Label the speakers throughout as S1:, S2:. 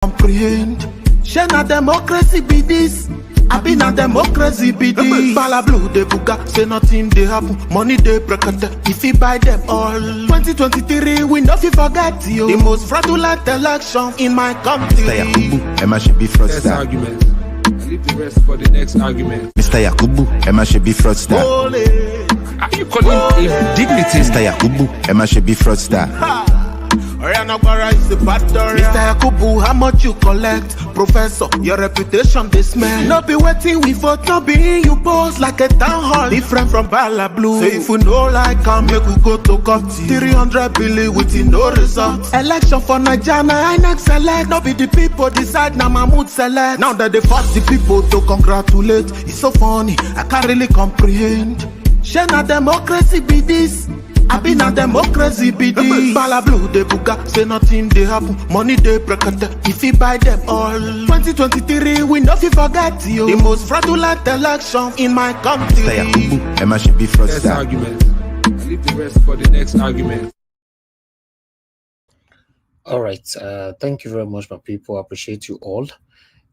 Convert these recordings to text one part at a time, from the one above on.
S1: comprehend. Share na democracy be this. I been a democracy be this. Bala blue de buga, say nothing they happen. Money they break if you buy them all. 2023 we no fi forget you. The most fraudulent election in my country.
S2: Mr. Yakubu, Emma should be fraudster.
S3: Next argument. Leave the rest for the next argument.
S2: Mr. Yakubu, Emma should be fraudster.
S3: Are you calling him dignity?
S2: Mr. Yakubu, Emma should be fraudster.
S1: Mr. Yakubu, how much you collect? Professor, your reputation they smell. No be waiting we vote, no be you boss like a town hall. Different from Bala Blue. Say if we know like come, make we go to court. 300 billion with no result. Election for Nigeria, I next select. No be the people decide, now Mahmoud select. Now that they force the people to congratulate. It's so funny, I can't really comprehend. Share na democracy be this. I been a democracy be this. Bala blue de buga, say nothing they happen. Money they break if you buy them all. 2023 we no fi forget you. The most fraudulent election in my country.
S2: Mr. Yakubu, Emma should be fraudster.
S3: Next argument. Leave the rest for the next argument.
S4: All right. Thank you very much, my people. I appreciate you all.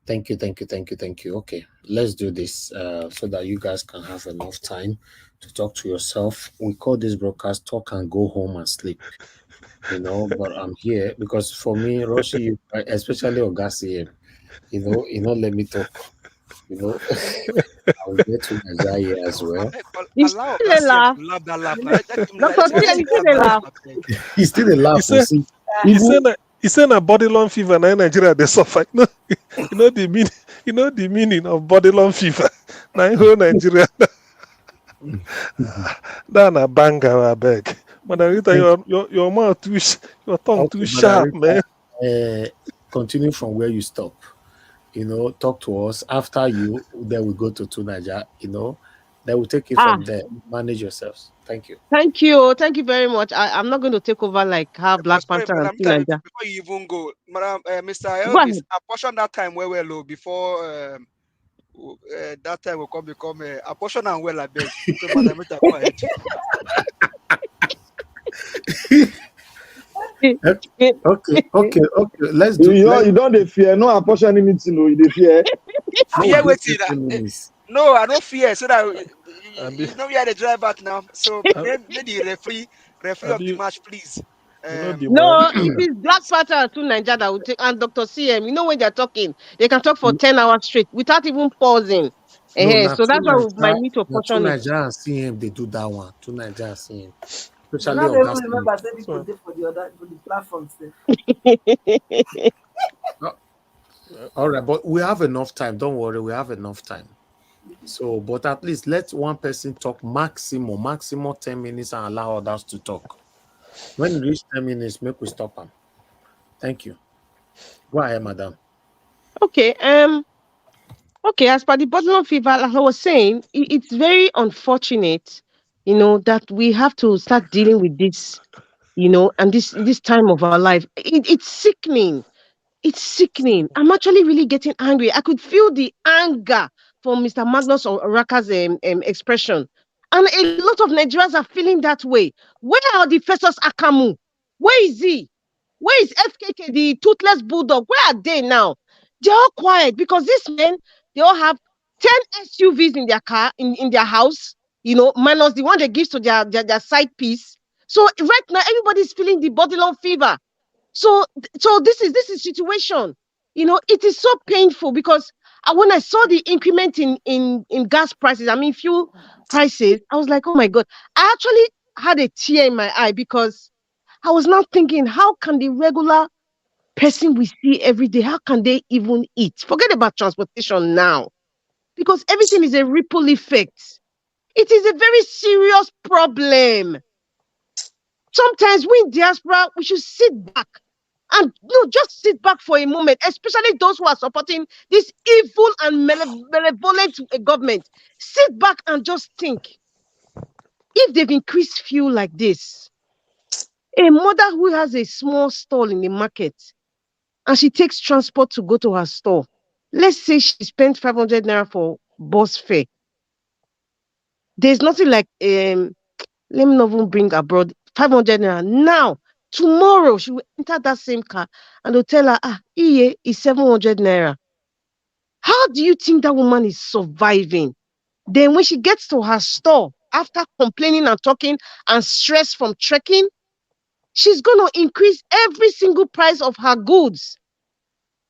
S4: Thank you. Okay, let's do this so that you guys can have enough time to talk to yourself. We call this broadcast talk and go home and sleep. But I'm here because for me, Roshi, especially Ogasi, let me talk. I'll get to Nigeria as well.
S5: He's still a laugh.
S4: He's still a laugh.
S6: He said a body long fever in Nigeria they suffer. You know the meaning of body long fever. Now in Nigeria. That's a banger, I beg. Madam, your mouth too, your tongue too sharp, man.
S4: Continue from where you stop. Talk to us. After you, then we go to Nigeria. Then we'll take it from there. Manage yourselves. Thank you.
S5: Thank you very much. I'm not going to take over like how Black Panther and Nigeria.
S7: Before you even go, Madam, Mr. Elvis, apportion that time where we're low before that time will become apportion and well, I beg. So, Madam,
S4: Okay. Let's do.
S8: You don't fear no apportioning it. You fear.
S7: Fear waiting. No, I don't fear. So that you know we are the driver now. So maybe referee of the match, please.
S5: No, it is Black Panther to Nigeria that will take, and Dr. CM. When they're talking, they can talk for 10 hours straight without even pausing. So that's why we might need to portion it.
S4: Nigeria and CM, they do that one. To Nigeria and CM.
S9: I don't even remember saying people did for the platforms.
S4: All right, but we have enough time. Don't worry, we have enough time. So, but at least let one person talk maximum 10 minutes and allow others to talk. When we reach 10 minutes, make we stop them. Thank you. Go ahead, madam.
S5: Okay. Okay. As per the bottom fever, like I was saying, it's very unfortunate, that we have to start dealing with this, and this time of our life. It's sickening. It's sickening. I'm actually really getting angry. I could feel the anger from Mr. Magnus Oraka's expression. And a lot of Nigerians are feeling that way. Where are the Festus Akamu? Where is he? Where is FKK, the toothless bulldog? Where are they now? They're all quiet because these men, they all have 10 SUVs in their car, in their house, minus the one they give to their side piece. So right now, everybody's feeling the body long fever. So this is situation. It is so painful because when I saw the increment in gas prices, fuel prices, I was like, oh my God. I actually had a tear in my eye because I was now thinking, how can the regular person we see every day, how can they even eat? Forget about transportation now, because everything is a ripple effect. It is a very serious problem. Sometimes we in diaspora, we should sit back and just sit back for a moment, especially those who are supporting this evil and malevolent government. Sit back and just think. If they've increased fuel like this, a mother who has a small stall in the market and she takes transport to go to her store, let's say she spent 500 naira for bus fare. There's nothing like, let me not even bring abroad 500 naira. Now, Tomorrow she will enter that same car and they'll tell her, Iye is 700 naira. How do you think that woman is surviving? Then when she gets to her store, after complaining and talking and stress from trekking, she's going to increase every single price of her goods.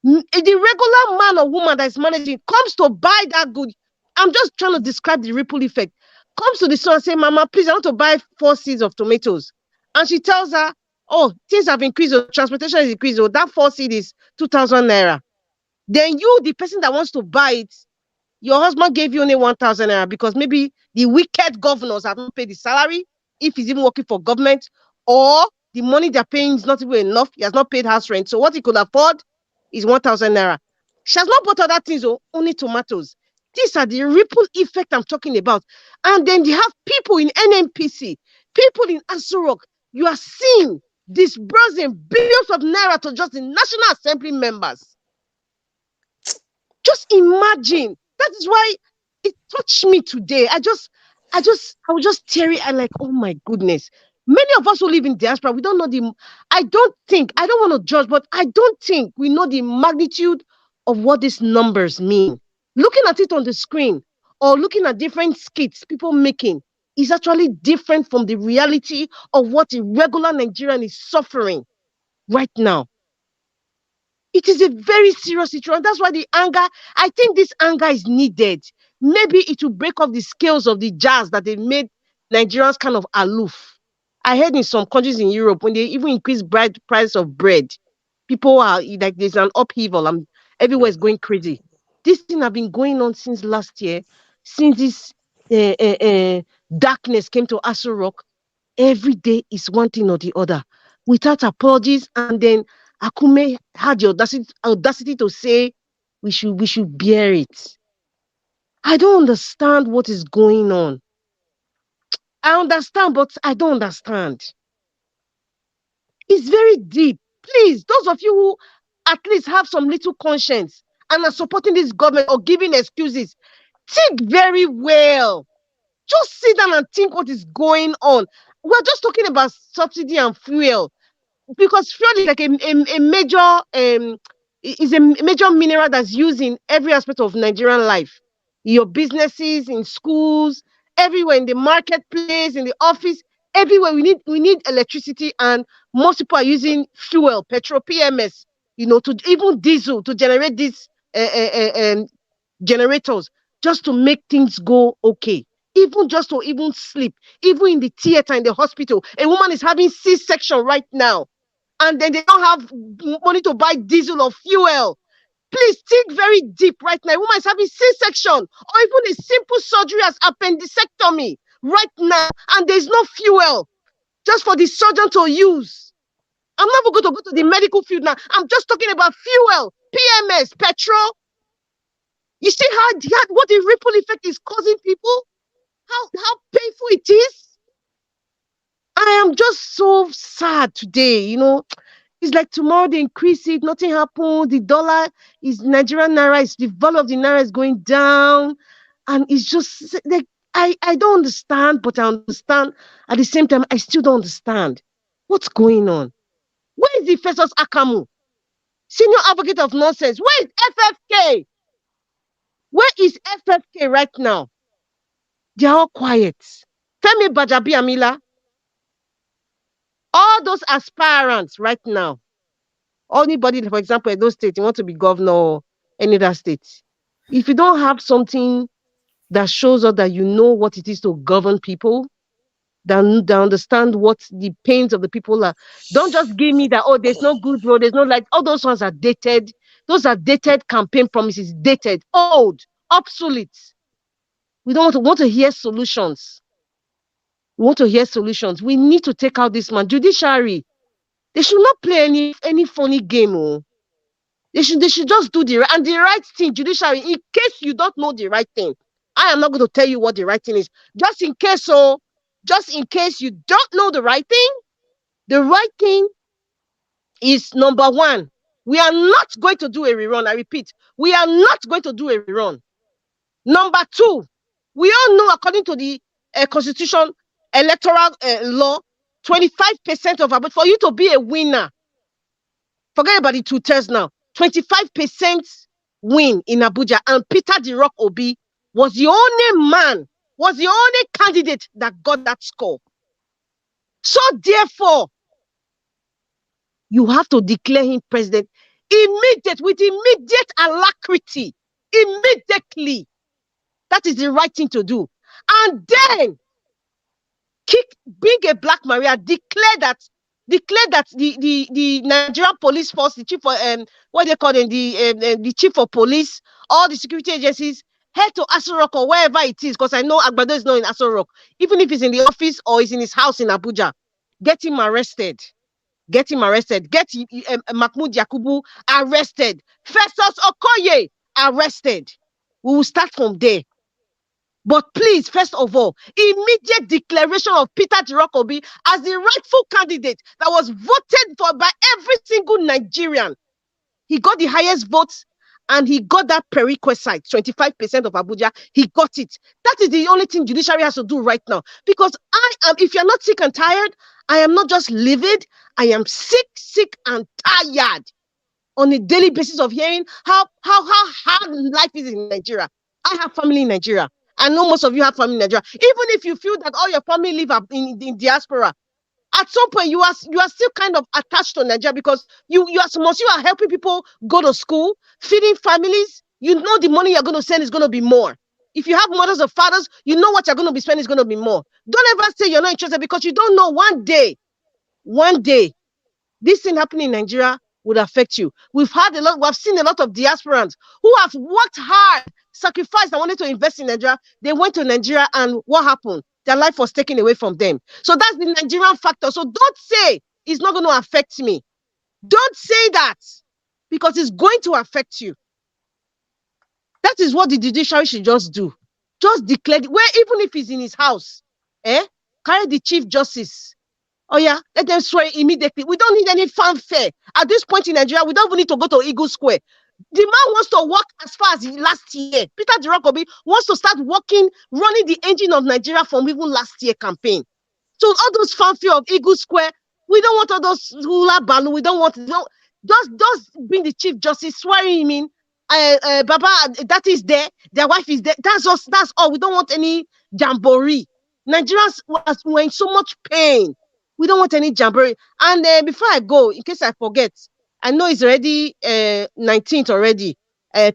S5: The regular man or woman that is managing comes to buy that good. I'm just trying to describe the ripple effect. Comes to the store and say, Mama, please, I want to buy 4 seeds of tomatoes. And she tells her, oh, things have increased, or transportation is increased, or that 4 seed is 2,000 naira. Then you, the person that wants to buy it, your husband gave you only 1,000 naira because maybe the wicked governors have not paid the salary, if he's even working for government, or the money they're paying is not even enough. He has not paid house rent. So what he could afford is 1,000 naira. She has not bought other things, only tomatoes. These are the ripple effect I'm talking about. And then you have people in NNPC, people in Asurok. You are seeing disbursing billions of naira to just the National Assembly members. Just imagine. That is why it touched me today. I was just teary and like, oh my goodness. Many of us who live in diaspora, we don't know I don't want to judge, but I don't think we know the magnitude of what these numbers mean. Looking at it on the screen or looking at different skits people making is actually different from the reality of what a regular Nigerian is suffering right now. It is a very serious situation. That's why I think this anger is needed. Maybe it will break off the scales of the jazz that they made Nigerians kind of aloof. I heard in some countries in Europe, when they even increase price of bread, people are like, there's an upheaval. Everywhere is going crazy. This thing has been going on since last year, since this darkness came to Aso Rock. Every day is one thing or the other, without apologies. And then Akume had the audacity to say we should bear it. I don't understand what is going on. I understand, but I don't understand. It's very deep. Please, those of you who at least have some little conscience and are supporting this government or giving excuses, think very well. Just sit down and think what is going on. We're just talking about subsidy and fuel, because fuel is like a major mineral that's used in every aspect of Nigerian life. Your businesses, in schools, everywhere, in the marketplace, in the office, everywhere. We need electricity, and most people are using fuel, petrol, PMS, to even diesel to generate these generators just to make things go okay. Even just to even sleep, even in the theater, in the hospital. A woman is having C-section right now, and then they don't have money to buy diesel or fuel. Please think very deep right now. A woman is having C-section or even a simple surgery as appendectomy right now, and there's no fuel just for the surgeon to use. I'm not going to go to the medical field now. I'm just talking about fuel, PMS, petrol. You see what the ripple effect is causing people? How painful it is. I am just so sad today. It's like tomorrow they increase it, nothing happened. The dollar is Nigerian naira, the value of the naira is going down. And it's just like, I don't understand, but I understand. At the same time, I still don't understand what's going on. Where is the Festus Akamu, senior advocate of nonsense? Where is FFK? Where is FFK right now? They're all quiet. Femi Bajabi Amila, all those aspirants right now, anybody, for example, in those states, you want to be governor or any other state. If you don't have something that shows us that you know what it is to govern people, then they understand what the pains of the people are. Don't just give me that, there's no good road, there's no light. All those ones are dated. Those are dated campaign promises, dated, old, obsolete. We don't want to hear solutions. We want to hear solutions. We need to take out this man. Judiciary, they should not play any funny game. They should just do the right thing. Judiciary, in case you don't know the right thing, I am not going to tell you what the right thing is. Just in case you don't know the right thing is number one. We are not going to do a rerun. I repeat, we are not going to do a rerun. Number two, we all know, according to the Constitution, electoral law, 25% of Abuja, for you to be a winner, forget about the 2/3 now, 25% win in Abuja, and Peter the Rock Obi was the only man, was the only candidate that got that score. So therefore, you have to declare him president with immediate alacrity, immediately. That is the right thing to do. And then bring a Black Maria, declare that the Nigerian police force, the chief of what they call them, the chief of police, all the security agencies, head to Aso Rock or wherever it is, because I know Agbado is not in Aso Rock. Even if he's in the office or he's in his house in Abuja, get him arrested. Get him arrested. Get Mahmoud Yakubu arrested. Festus Okoye arrested. We will start from there. But please, first of all, immediate declaration of Peter the Obi as the rightful candidate that was voted for by every single Nigerian. He got the highest votes and he got that prerequisite, 25% of Abuja. He got it. That is the only thing Judiciary has to do right now. Because if you're not sick and tired, I am not just livid, I am sick and tired on a daily basis of hearing how hard life is in Nigeria. I have family in Nigeria. I know most of you have family in Nigeria. Even if you feel that all your family live in diaspora, at some point you are still kind of attached to Nigeria, because you are helping people go to school, feeding families. You know the money you're going to send is going to be more. If you have mothers or fathers, you know what you're going to be spending is going to be more. Don't ever say you're not interested, because you don't know one day, this thing happening in Nigeria would affect you. We've seen a lot of diasporans who have worked hard, sacrificed, and wanted to invest in Nigeria. They went to Nigeria, and what happened? Their life was taken away from them. So that's the Nigerian factor. So don't say it's not going to affect me. Don't say that, because it's going to affect you. That is what the judiciary should just do. Just declare, even if he's in his house, carry the Chief Justice. Oh yeah, let them swear immediately. We don't need any fanfare. At this point in Nigeria, we don't even need to go to Eagle Square. The man wants to work as far as last year. Peter the Obi wants to start running the engine of Nigeria from even last year campaign. So all those fanfare of Eagle Square, we don't want all those hula balloon. We don't want just bring the Chief Justice, swearing him in. Baba, that is there. Their wife is there. That's all. We don't want any jamboree. Nigerians were in so much pain. We don't want any jamboree. And before I go, in case I forget, I know it's already 19th already.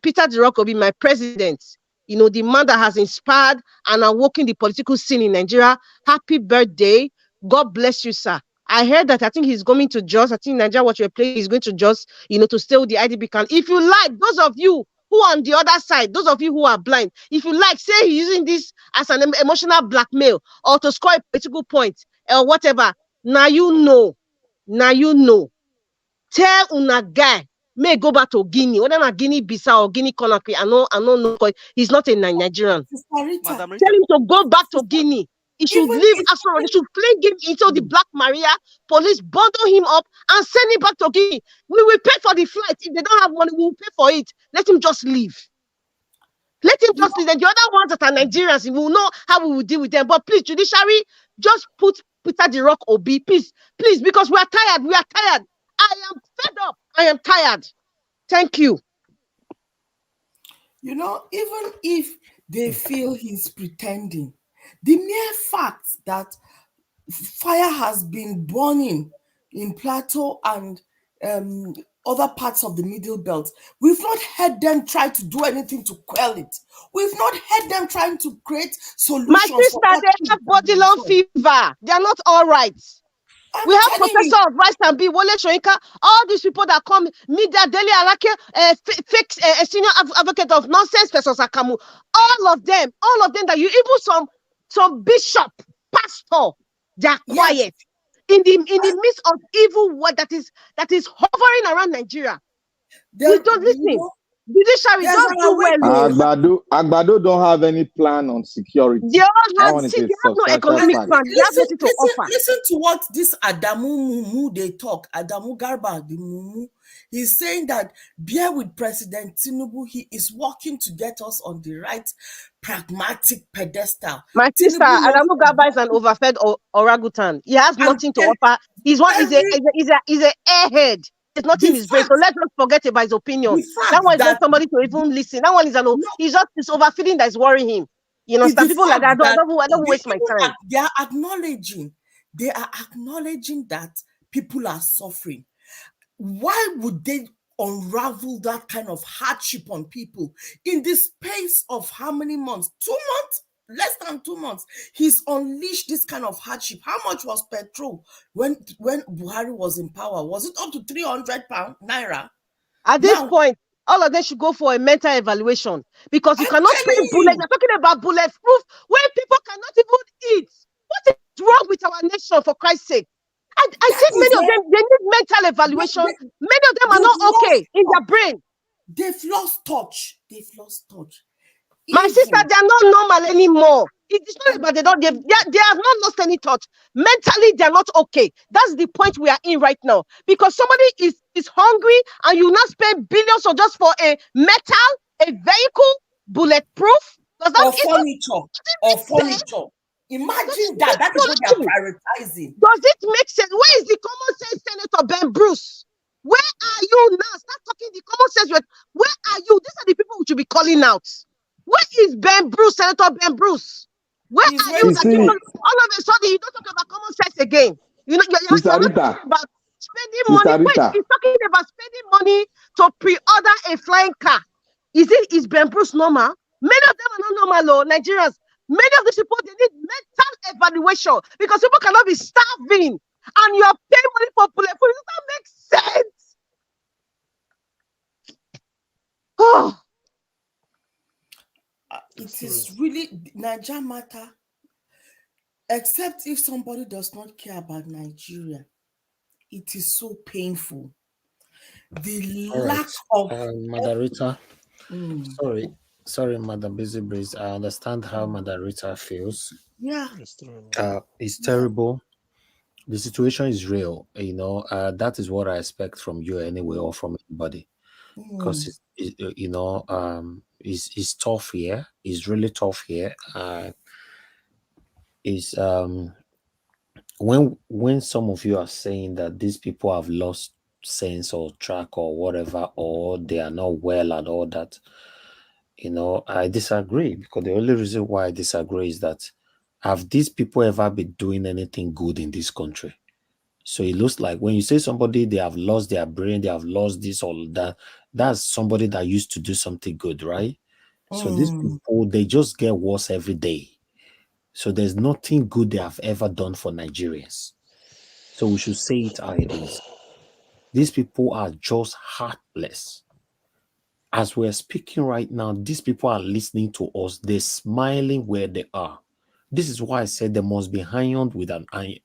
S5: Peter the Obi, my president, the man that has inspired and awoken the political scene in Nigeria. Happy birthday. God bless you, sir. I heard that I think he's going to Jos. I think Nigeria, what you're playing, is going to Jos, to stay with the IDP camp. If you like, those of you who are on the other side, those of you who are blind, if you like, say he's using this as an emotional blackmail or to score a political point or whatever. Now you know. Tell una guy may go back to Guinea, whether not Guinea-Bissau or Guinea-Conakry. I know, he's not a Nigerian. Tell him to go back to Guinea. He should leave Aso. They should fling him into the Black Maria. Police bundle him up and send him back to Guinea. We will pay for the flight. If they don't have money, we will pay for it. Let him just leave. Let him just leave. And the other ones that are Nigerians, we will know how we will deal with them. But please, Judiciary, just put Peter the Obi, please, because we are tired. We are tired. I am fed up. I am tired. Thank you.
S9: Even if they feel he's pretending, the mere fact that fire has been burning in Plateau and other parts of the Middle Belt, we've not heard them try to do anything to quell it. We've not heard them trying to create solutions.
S5: My sister, they have body lung fever. They are not all right. We have Professor of Rice and B, Wole Soyinka, all these people that come, Media Daily Alake, fake senior advocate of nonsense, Professor Sakamu, all of them that you even some bishop, pastor, they are quiet. In the midst of evil word that is hovering around Nigeria. We don't listen. Judiciary don't do well.
S8: Agbado don't have any plan on security.
S5: They all have no economic plan.
S9: Listen to what this Adamu Mumu they talk. Adamu Garba, the Mumu. He's saying that bear with President Tinubu. He is working to get us on the right pragmatic pedestal.
S5: My sister,
S9: Tinubu knows
S5: Adamu Gaba is an overfed orangutan. He has nothing to offer. He's a airhead. There's nothing in his brain. So let's not forget about his opinion. That one is not somebody to even listen. That one is he's just this overfeeding that is worrying him. You know, some people like that. I don't waste my time.
S9: They are acknowledging that people are suffering. Why would they unravel that kind of hardship on people in the space of how many months? 2 months? Less than 2 months. He's unleashed this kind of hardship. How much was petrol when Buhari was in power? Was it up to 300 naira?
S5: At this point, all of them should go for a mental evaluation, because you cannot spend bullets. You're talking about bulletproof when people cannot even eat. What is wrong with our nation, for Christ's sake? I think many of them, they need mental evaluation. Many of them are not okay in their brain.
S9: They've lost touch.
S5: My sister, they are not normal anymore. It's not about they have not lost any touch. Mentally, they're not okay. That's the point we are in right now. Because somebody is hungry and you not spend billions or just for a metal, a vehicle, bulletproof.
S9: Or furniture. Imagine that. That is what they are prioritizing.
S5: Does it make sense? Where is the common sense Senator Ben Bruce? Where are you now? Start talking the common sense. Where are you? These are the people we should be calling out. Where is Ben Bruce, Senator Ben Bruce? Where are you? All of a sudden, you don't talk about common sense again. You know, you're not talking about spending money. Wait, he's talking about spending money to pre-order a flying car. Is Ben Bruce normal? Many of them are not normal, Nigerians. Many of these people, they need mental evaluation, because people cannot be starving and you are paying money for bulletproof. Does that make sense? Oh.
S9: It is really Niger matter, except if somebody does not care about Nigeria. It is so painful. The lack of
S4: Mother Rita. Sorry, Madam Busy Breeze. I understand how Mother Rita feels.
S9: Yeah.
S4: It's terrible. The situation is real. You know, that is what I expect from you anyway, or from anybody. Because it's tough here. It's really tough here. When some of you are saying that these people have lost sense or track or whatever, or they are not well and all that, you know, I disagree, because the only reason why I disagree is that have these people ever been doing anything good in this country? So it looks like when you say somebody, they have lost their brain, they have lost this or that, that's somebody that used to do something good, right? So these people, they just get worse every day. So there's nothing good they have ever done for Nigerians. So we should say it how it is. These people are just heartless. As we're speaking right now, these people are listening to us. They're smiling where they are. This is why I said they must be handled with an iron.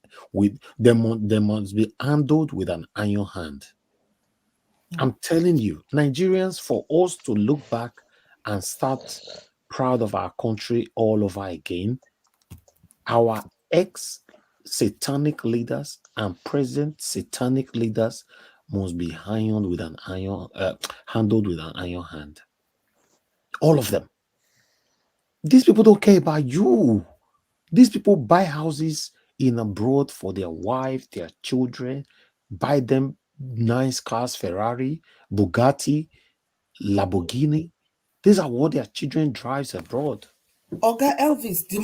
S4: They must be handled with an iron hand. I'm telling you, Nigerians, for us to look back and start proud of our country all over again, our ex-satanic leaders and present satanic leaders must be handled with an iron hand. All of them. These people don't care about you. These people buy houses in abroad for their wife, their children, buy them nice cars, Ferrari, Bugatti, Lamborghini. These are what their children drives abroad.
S9: Oga Elvis, the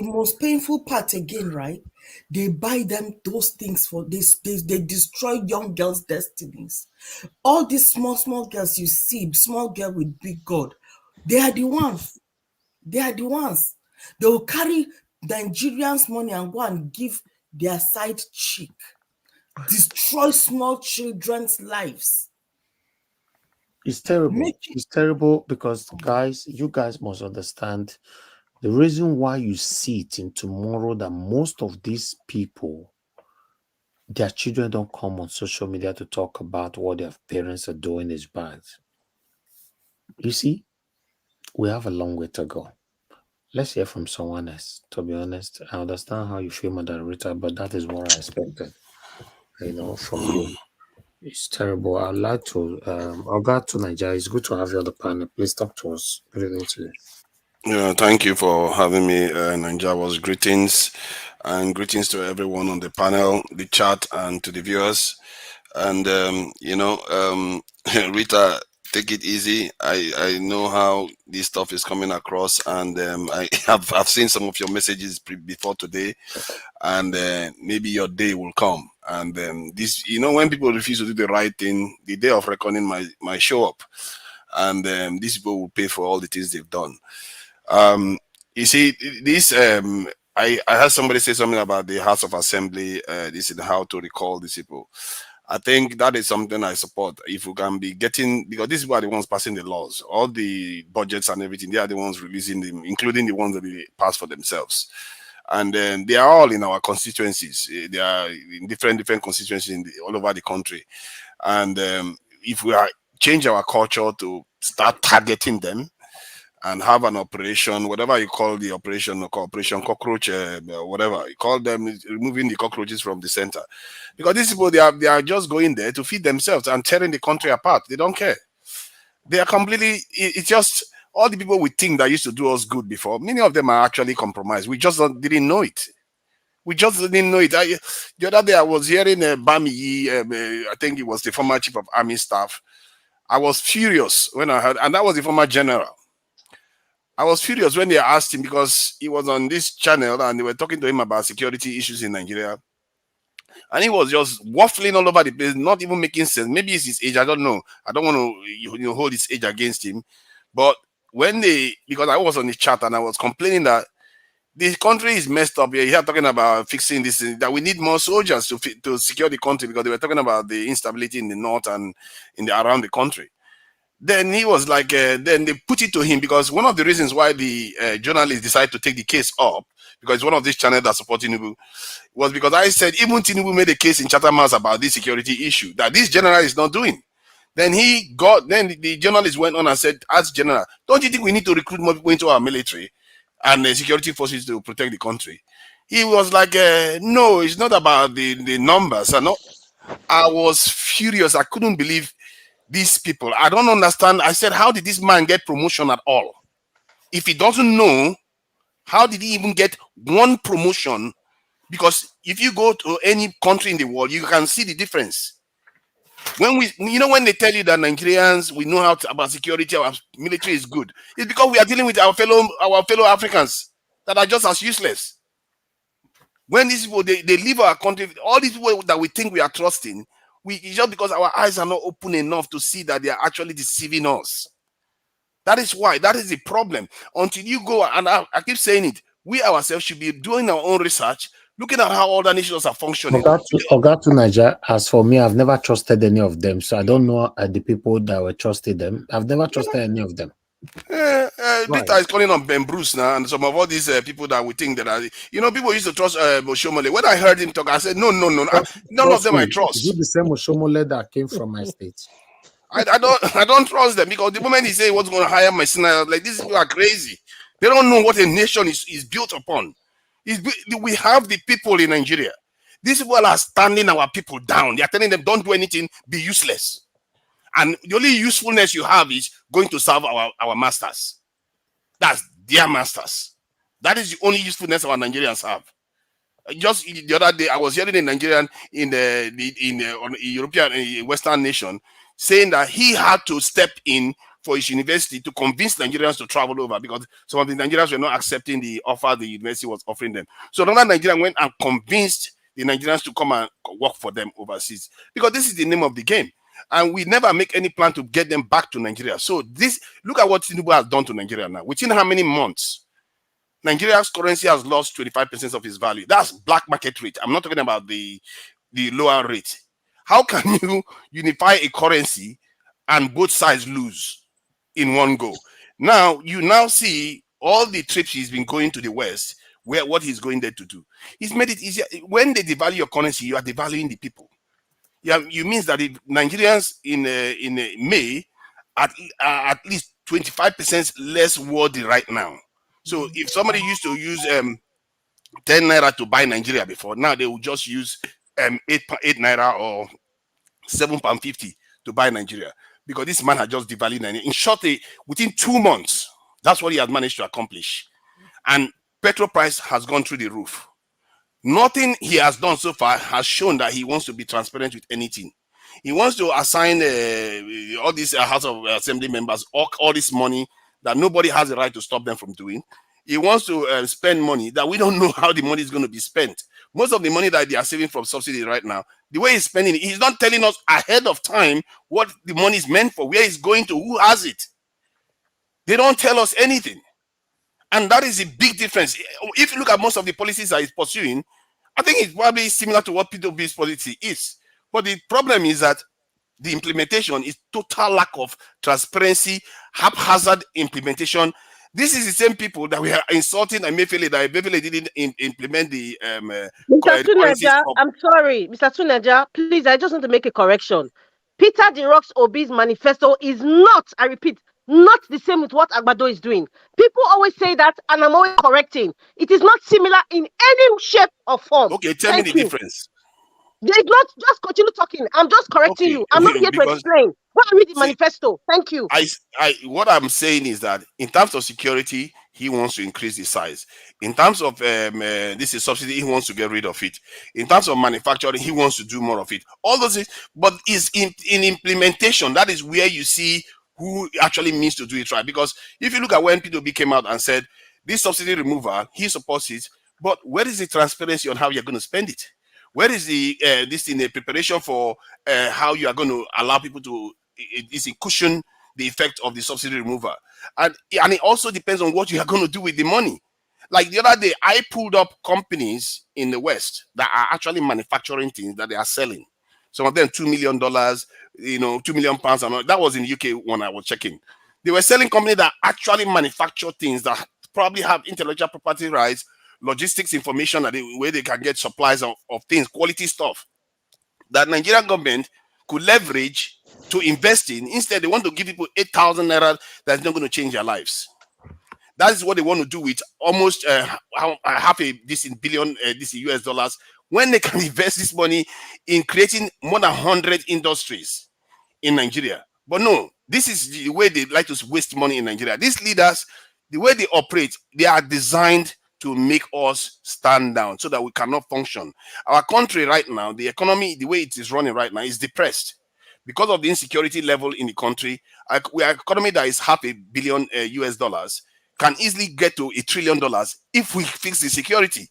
S9: most painful part again, right? They buy them those things for this. They destroy young girls' destinies. All these small girls you see, small girl with big God, they are the ones. They will carry Nigerians' money and go and give their side chick. Destroy small children's lives.
S4: It's terrible. It's terrible because, guys, you guys must understand the reason why you see it in tomorrow that most of these people, their children don't come on social media to talk about what their parents are doing is bad. You see, we have a long way to go. Let's hear from someone else. To be honest, I understand how you feel, Madam Rita, but that is what I expected, you know, from you. It's terrible. I'd like to I'll go to Nigeria. It's good to have you on the panel. Please talk to us. Good evening to you.
S10: Yeah, thank you for having me. Ninja was greetings and greetings to everyone on the panel, the chat, and to the viewers. And Rita, take it easy. I know how this stuff is coming across, and I I've seen some of your messages before today, and maybe your day will come. And this, when people refuse to do the right thing, the day of reckoning might show up, and these people will pay for all the things they've done. Um, you see, this I heard somebody say something about the House of Assembly. This is how to recall these people. I think that is something I support. If we can be getting, because these people are the ones passing the laws, all the budgets and everything, they are the ones releasing them, including the ones that they pass for themselves. And they are all in our constituencies. They are in different constituencies all over the country. And if we are change our culture to start targeting them, and have an operation, whatever you call the operation, operation cockroach, whatever you call them, removing the cockroaches from the center. Because these people, they are just going there to feed themselves and tearing the country apart. They don't care. They are completely. It's just all the people we think that used to do us good before. Many of them are actually compromised. We just didn't know it. We just didn't know it. The other day I was hearing Bami, I think it was the former chief of army staff. I was furious when I heard, and that was the former general. I was furious when they asked him because he was on this channel and they were talking to him about security issues in Nigeria. And he was just waffling all over the place, not even making sense. Maybe it's his age. I don't know. I don't want to hold his age against him. But because I was on the chat and I was complaining that the country is messed up here. He had talking about fixing this, that we need more soldiers to secure the country because they were talking about the instability in the north and around the country. Then he was like, then they put it to him because one of the reasons why the journalists decided to take the case up, because one of these channels that support Tinubu, was because I said even Tinubu made a case in Chatham House about this security issue that this general is not doing. Then the journalist went on and said, as general, don't you think we need to recruit more people into our military and the security forces to protect the country? He was like, no, it's not about the numbers. I was furious. I couldn't believe these people. I don't understand. I said, how did this man get promotion at all? If he doesn't know, how did he even get one promotion? Because if you go to any country in the world, you can see the difference. When when they tell you that Nigerians, we know about security, our military is good, it's because we are dealing with our fellow Africans that are just as useless. When these people they leave our country, all these people that we think we are trusting, it's just because our eyes are not open enough to see that they are actually deceiving us. That is why. That is the problem. Until you go, and I keep saying it, we ourselves should be doing our own research, looking at how other nations are functioning.
S4: Oga to Nigeria, as for me, I've never trusted any of them. So I don't know the people that were trusted them. I've never trusted any of them.
S10: Litre is calling on Ben Bruce now, and some of all these people that we think that are, people used to trust Oshomole. When I heard him talk, I said, no, none of them I trust.
S4: Is it the same Oshomole that came from my state?
S10: I don't trust them because the moment he say he was going to hire my son, like these people are crazy. They don't know what a nation is built upon. We have the people in Nigeria. These people are standing our people down. They are telling them, don't do anything, be useless. And the only usefulness you have is going to serve our masters. That's their masters. That is the only usefulness our Nigerians have. Just the other day, I was hearing a Nigerian in a European Western nation saying that he had to step in for his university to convince Nigerians to travel over because some of the Nigerians were not accepting the offer the university was offering them. So another Nigerian went and convinced the Nigerians to come and work for them overseas because this is the name of the game. And we never make any plan to get them back to Nigeria. So look at what Tinubu has done to Nigeria now. Within how many months? Nigeria's currency has lost 25% of its value. That's black market rate. I'm not talking about the lower rate. How can you unify a currency and both sides lose in one go? Now, you now see all the trips he's been going to the West, what he's going there to do. He's made it easier. When they devalue your currency, you are devaluing the people. Yeah, you means that if Nigerians in May are at least 25% less worthy right now. So if somebody used to use 10 naira to buy Nigeria before, now they will just use 8 naira or £7.50 to buy Nigeria, because this man had just devalued Nigeria. In short, within 2 months, that's what he has managed to accomplish. And petrol price has gone through the roof. Nothing he has done so far has shown that he wants to be transparent with anything. He wants to assign all these House of Assembly members all this money that nobody has the right to stop them from doing. He wants to spend money that we don't know how the money is going to be spent. Most of the money that they are saving from subsidy right now, the way he's spending it, he's not telling us ahead of time what the money is meant for, where it's going to, who has it. They don't tell us anything. And that is a big difference. If you look at most of the policies that he's pursuing, I think it's probably similar to what Peter Obi's policy is. But the problem is that the implementation is total lack of transparency, haphazard implementation. This is the same people that we are insulting and Emefiele, that Emefiele didn't implement the
S5: Mr. Tuneja, I'm sorry, Mr. Tuneja, please, I just want to make a correction. Peter Obi's manifesto is not, I repeat, not the same with what Agbado is doing. People always say that, and I'm always correcting. It is not similar in any shape or form.
S10: Okay, tell me the difference.
S5: They not just continue talking. I'm just correcting you. I'm not here to explain. Go and read the manifesto. Thank you.
S10: What I'm saying is that in terms of security, he wants to increase the size. In terms of this is subsidy, he wants to get rid of it. In terms of manufacturing, he wants to do more of it. All those things, but is in implementation. That is where you see who actually means to do it right. Because if you look at when Peter Obi came out and said this subsidy removal, he supports it, but where is the transparency on how you're going to spend it? Where is the preparation for how you are going to allow people to cushion the effect of the subsidy removal? And it also depends on what you are going to do with the money. Like the other day, I pulled up companies in the West that are actually manufacturing things that they are selling. Some of them $2 million, £2 million. And that was in the UK when I was checking. They were selling companies that actually manufacture things that probably have intellectual property rights, logistics information, where they can get supplies of things, quality stuff that Nigerian government could leverage to invest in. Instead, they want to give people 8,000 naira that's not going to change their lives. That is what they want to do with almost half a billion US dollars, when they can invest this money in creating more than 100 industries in Nigeria. But no, this is the way they like to waste money in Nigeria. These leaders, the way they operate, they are designed to make us stand down so that we cannot function. Our country right now, the economy, the way it is running right now, is depressed because of the insecurity level in the country. We are an economy that is $500 billion US dollars, can easily get to $1 trillion if we fix the security.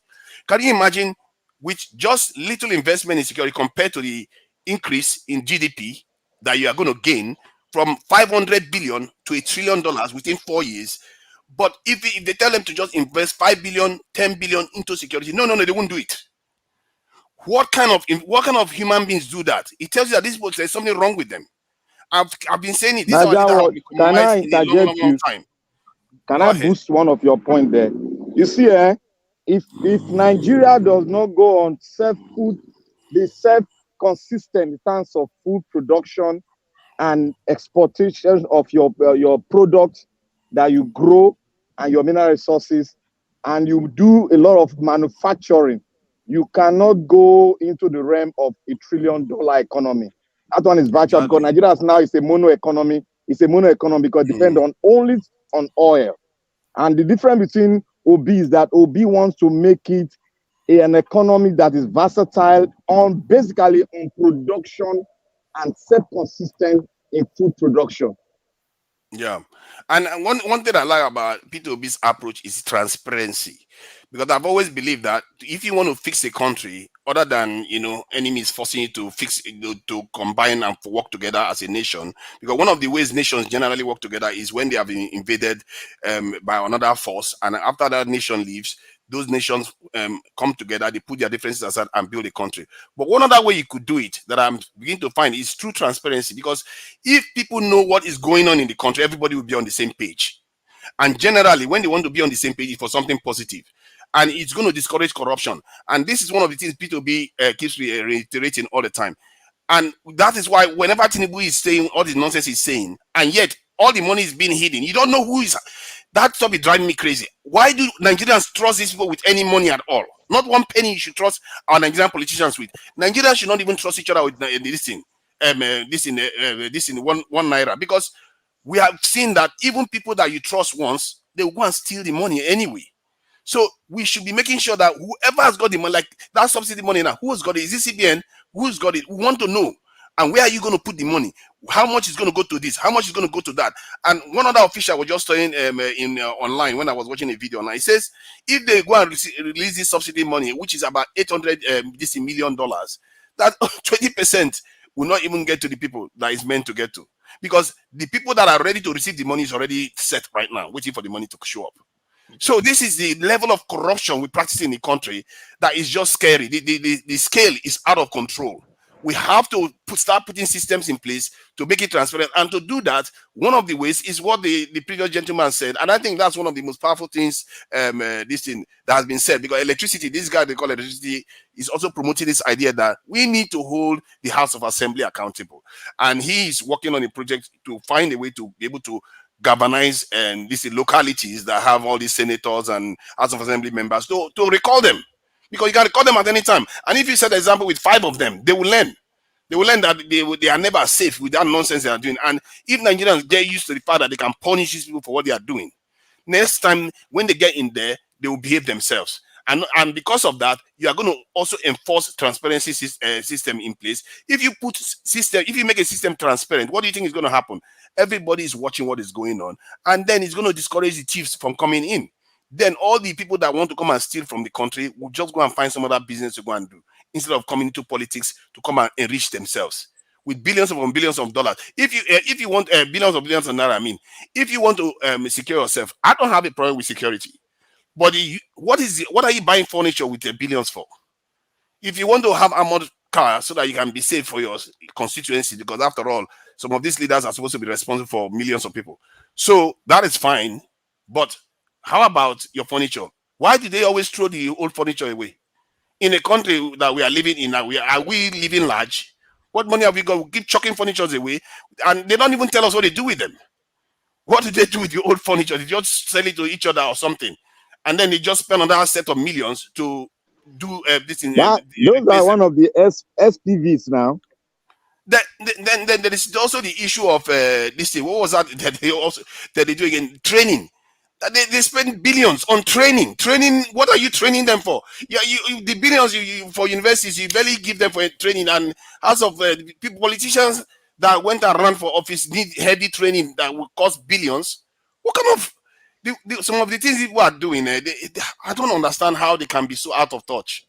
S10: Can you imagine, with just little investment in security compared to the increase in GDP that you are going to gain from 500 billion to $1 trillion within 4 years? But if they tell them to just invest 5 billion, 10 billion into security, no, they won't do it. What kind of human beings do that? It tells you that these people, there's something wrong with them. I've been saying it. These are the
S8: can I interject you?
S10: Time.
S8: Can I boost one of your point there? You see, if Nigeria does not go on self-consistent in terms of food production and exportation of your products that you grow and your mineral resources, and you do a lot of manufacturing, you cannot go into the realm of $1 trillion economy. That one is virtual, because Nigeria now is a mono economy. It's a mono economy because it depends only on oil. And the difference between Obi is that Obi wants to make it an economy that is versatile basically on production and self-consistent in food production.
S10: Yeah, and one thing I like about Peter Obi's approach is transparency, because I've always believed that if you want to fix a country, other than enemies forcing you to fix, to combine and work together as a nation, because one of the ways nations generally work together is when they have been invaded by another force, and after that nation leaves, those nations come together, they put their differences aside and build a country. But one other way you could do it that I'm beginning to find is through transparency, because if people know what is going on in the country, everybody will be on the same page. And generally, when they want to be on the same page, it's for something positive. And it's going to discourage corruption. And this is one of the things Peter Obi keeps reiterating all the time. And that is why whenever Tinubu is saying all the nonsense he's saying, and yet all the money is being hidden, you don't know who is. That stuff is driving me crazy. Why do Nigerians trust these people with any money at all? Not one penny you should trust our Nigerian politicians with. Nigerians should not even trust each other with this thing. this in one naira, because we have seen that even people that you trust once, they will go and steal the money anyway. So we should be making sure that whoever has got the money, like that subsidy money now, who's got it? Is it CBN? Who's got it? We want to know. And where are you going to put the money? How much is going to go to this? How much is going to go to that? And one other official was just saying online when I was watching a video online. He says if they go and release this subsidy money, which is about $800 million, that 20% will not even get to the people that is meant to get to, because the people that are ready to receive the money is already set right now, waiting for the money to show up. So this is the level of corruption we practice in the country that is just scary. The scale is out of control. We have to start putting systems in place to make it transparent. And to do that, one of the ways is what the previous gentleman said. And I think that's one of the most powerful things this thing that has been said, because electricity, this guy they call electricity, is also promoting this idea that we need to hold the House of Assembly accountable. And he is working on a project to find a way to be able to galvanize and these localities that have all these senators and House of Assembly members to recall them. Because you can recall them at any time. And if you set an example with 5 of them, they will learn. They will learn that they are never safe with that nonsense they are doing. And if Nigerians get used to the fact that they can punish these people for what they are doing, next time when they get in there, they will behave themselves. And because of that, you are going to also enforce transparency system in place. If you make a system transparent, what do you think is going to happen? Everybody is watching what is going on, and then it's going to discourage the thieves from coming in. Then all the people that want to come and steal from the country will just go and find some other business to go and do, instead of coming into politics to come and enrich themselves with billions upon billions of dollars. If you want billions of billions of naira, I mean, if you want to secure yourself, I don't have a problem with security. But what are you buying furniture with billions for? If you want to have armored cars so that you can be safe for your constituency, because after all, some of these leaders are supposed to be responsible for millions of people. So that is fine. But how about your furniture? Why do they always throw the old furniture away? In a country that we are living in, are we living large? What money have we got? We keep chucking furniture away, and they don't even tell us what they do with them. What do they do with the old furniture? They just sell it to each other or something, and then they just spend another set of millions to do this.
S8: Those are one of the SPVs now.
S10: Then there is also the issue of this thing. What was that they do again? Training. They spend billions on training. What are you training them for? Yeah, the billions for universities, you barely give them for training. And as of politicians that went and ran for office need heavy training that will cost billions. What kind of some of the things people are doing? I don't understand how they can be so out of touch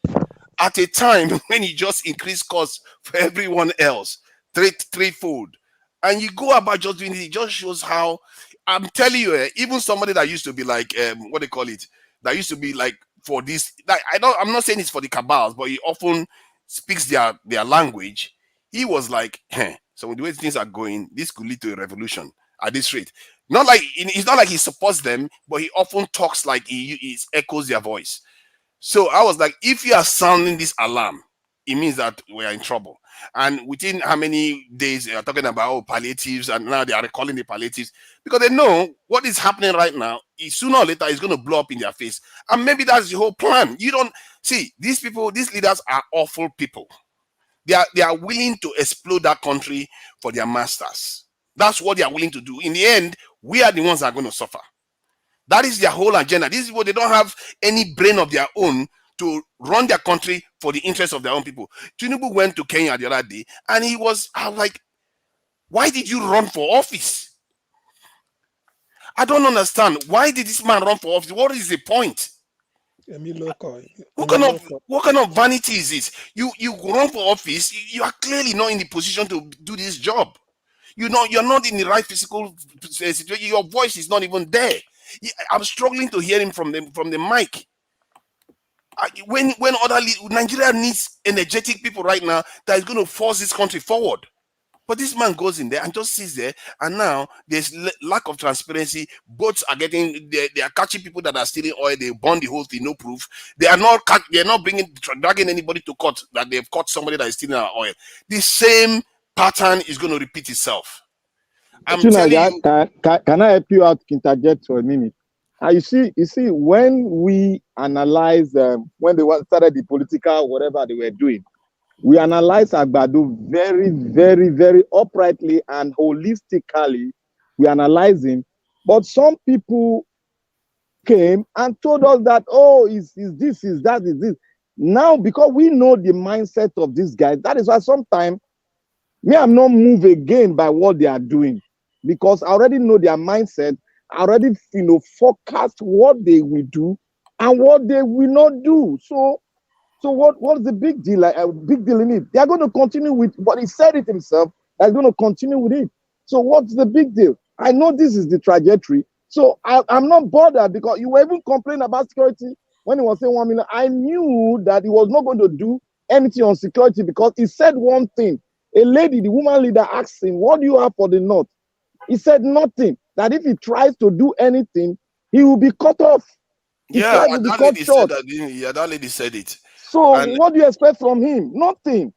S10: at a time when you just increase costs for everyone else threefold, and you go about just doing it. It just shows how. I'm telling you, even somebody that used to be like, what they call it, that used to be like for this, like, I'm not saying it's for the cabals, but he often speaks their language. He was like, so the way things are going, this could lead to a revolution at this rate. It's not like he supports them, but he often talks like he echoes their voice. So I was like, if you are sounding this alarm, it means that we are in trouble. And within how many days they are talking about palliatives, and now they are recalling the palliatives because they know what is happening right now is sooner or later is going to blow up in their face. And maybe that's the whole plan. You don't see these people, these leaders are awful people. They are willing to explode that country for their masters. That's what they are willing to do. In the end, we are the ones that are going to suffer. That is their whole agenda. These people, they don't have any brain of their own to run their country for the interest of their own people. Tinubu went to Kenya the other day, and I was like, why did you run for office? I don't understand. Why did this man run for office? What is the point? What kind of vanity is this? You run for office, you are clearly not in the position to do this job. You're not in the right physical situation. Your voice is not even there. I'm struggling to hear him from the mic. When other Nigeria needs energetic people right now that is going to force this country forward. But this man goes in there and just sits there, and now there's lack of transparency. Boats are they are catching people that are stealing oil. They burn the whole thing, no proof. They are not dragging anybody to court that they've caught somebody that is stealing our oil. The same pattern is going to repeat itself.
S8: Can I help you out, interject for a minute? You see, when we analyze when they started the political whatever they were doing, We analyze Agbado very, very, very uprightly and holistically. We analyze him. But some people came and told us that, oh, is this, is that, is this. Now, because we know the mindset of these guys, that is why sometimes me, I'm not moved again by what they are doing, because I already know their mindset. I already, forecast what they will do and what they will not do. So what's the big deal? Like a big deal in it? They are going to continue with what he said it himself. They're going to continue with it. So what's the big deal? I know this is the trajectory. So I'm not bothered, because you were even complaining about security when he was saying 1 million. I knew that he was not going to do anything on security, because he said one thing. A lady, the woman leader, asked him, "What do you have for the North?" He said nothing. That if he tries to do anything, he will be cut off. His life will be cut short.
S10: That lady said it.
S8: So
S10: And
S8: what do you expect from him? Nothing.